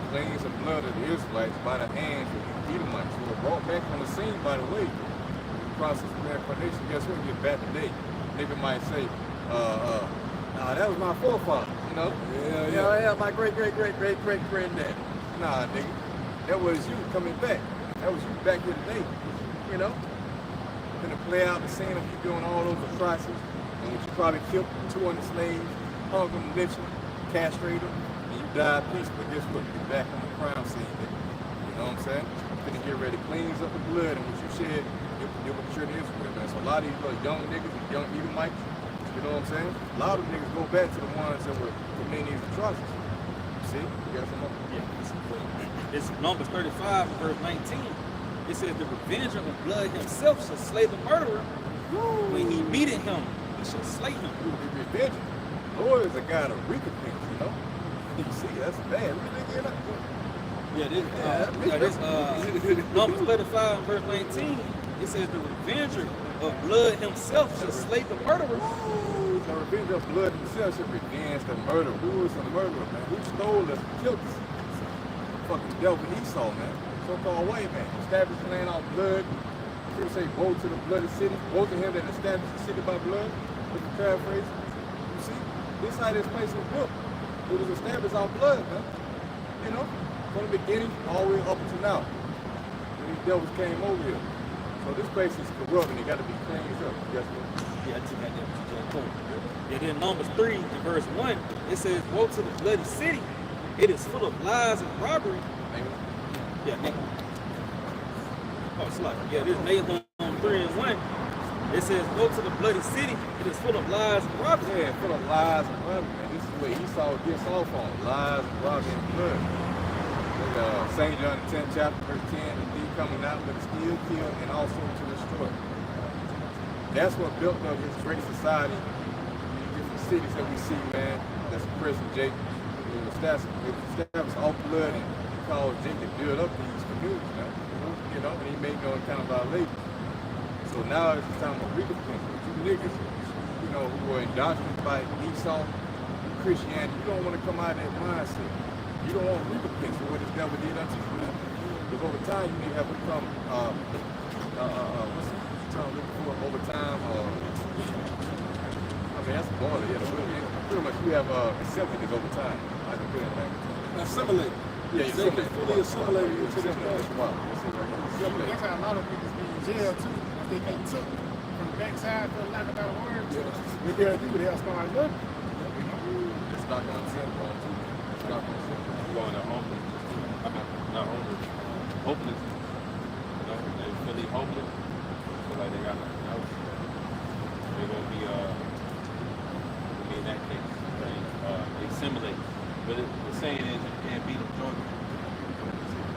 Cleanse the blood of the Israelites by the hands of the Edomites, who were brought back on the scene, by the way. The process of reincarnation. Guess what? Get back today. Nigga might say, nah, that was my forefather, you know? Yeah, my great-great-great-great-great-granddad. Nah, nigga, that was you coming back. That was you back here today, you know? Gonna play out the scene of you doing all those atrocities, in which you probably killed 200 slaves, hung them, lynched them, castrated them, and you died peaceful. But guess what? You're back on the crime scene, nigga. You know what I'm saying? You're gonna get ready, cleans up the blood in which you shed. You're mature to Israel, man. So a lot of these young niggas, young Edomites, you know what I'm saying? A lot of them niggas go back to the ones that were committing these atrocities. See? You got some more?
Yeah. It's Numbers 35, verse 19. It says, the revenger of blood himself shall slay the murderer. When he meeteth him, he shall slay him.
The revenger. Lord is a God of recompense, you know? You see, that's bad.
This Numbers 35, verse 19. It says the revenger of blood himself shall slay the murderer.
The revenger of blood himself should revenge the murderer. Who is the murderer, man? Who stole us and killed us? Fucking devil Esau, man. So-called white man. Established the land on blood. People say, woe to the bloody city. Woe to him that established the city by blood. With the paraphrase. You see? This is how this place was built. It was established on blood, man. You know? From the beginning all the way up until now. When these devils came over here. So this place is corrupt and it got to be cleaned up. Yes, sir.
Yeah, I took that there. Yeah, then Numbers 3 in verse 1, it says, woe to the bloody city. It is full of lies and robbery. Yeah, Nahum. Oh, it's like, yeah, this is Nahum 3 and 1. It says, woe to the bloody city. It is full of lies and robbery.
Yeah, full of lies and robbery, man. This is where Esau gets off on. Lies and robbery and blood. St. John 10 chapter verse 10, the thief coming out but steal, kill, and also to destroy. That's what built up this great society in different cities that we see, man. That's prison, Jake. It was established off blood and he called Jake to build up these communities, man. You know, and he made no kind of violation. So now it's time of recompense. You niggas, you know, who were indoctrinated by Esau, Christianity, you don't want to come out of that mindset. You don't want recompense for what this devil did unto you, man. Because over time, you need to have become, what's the term I'm looking for? Over time, I mean, that's a baller, yeah. Pretty much, you have accepted this over time. I can put it back.
Assimilate.
Yeah, you assimilate.
Fully assimilated into this
That's
place.
wild. Assimilate.
That's how a lot of people be in jail too. They get took from the backside for lack of better words. They get people that start looking.
It's not going to send too. It's not going to send.
Going to homeless. Not homeless. Hopeless. You know, they really hopeless. Feel like they got nothing else. They're gonna be in that case. They assimilate. But the saying is you can't beat them drunk.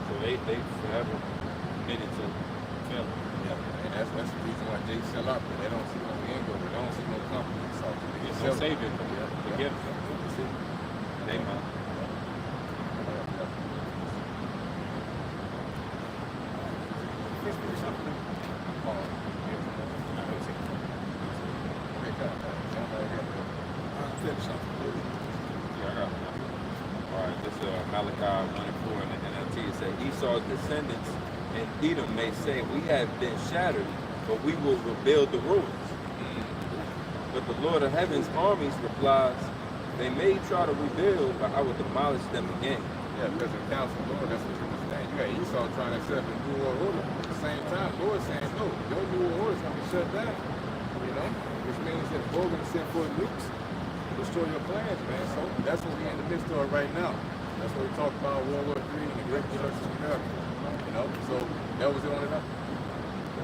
So they forever committed to failing.
Yeah, and that's the reason why they sell out. They don't see no end goal. They don't see no company. So they get
There's no savior to get them. They might. Esau's descendants and Edom may say, we have been shattered, but we will rebuild the ruins. But the Lord of Heaven's armies replies, they may try to rebuild, but I will demolish them again.
Yeah, because the council of Lord, that's what you understand. You got Esau trying to set up a new world order. At the same time, the Lord saying, no, your new world order is going to be shut down. You know? Which means that the Lord going to send forth nukes to destroy your plans, man. So that's what we're in the midst of right now. That's what we talk about World War III and the Great Destruction of America. You know? So that was the only thing.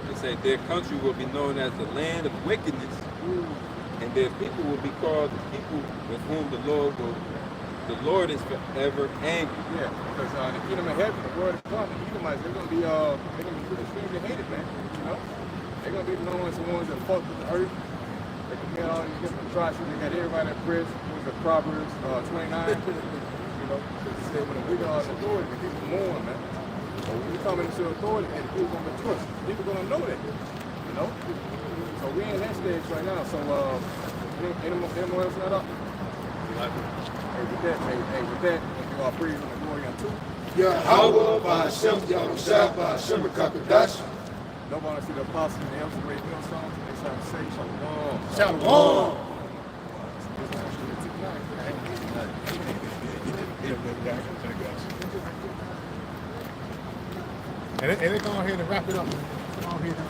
They say their country will be known as the land of wickedness, and their people will be called the people with whom the Lord is forever angry.
Yeah, because the kingdom of heaven, the word of God, the Edomites, they're gonna be extremely hated, man. You know, they're gonna be known as the ones that fuck with the earth. They commit all these different atrocities. They got everybody in prison. It was Proverbs 29. You know, it said when the wicked are in authority, the people mourn, man. So when you come into authority, and the people gonna be trust. People gonna know that. You know. So we in that stage right now. So anyone else not up? Hey, with that, we give our praise and the glory unto
Yahawah, by Sham, Rawchaa, by Sham, Qadash.
Nobody see the apostles and the elders of the great mill songs. They start to say shalom.
Shalom. And they're going ahead and wrap it up. Go ahead and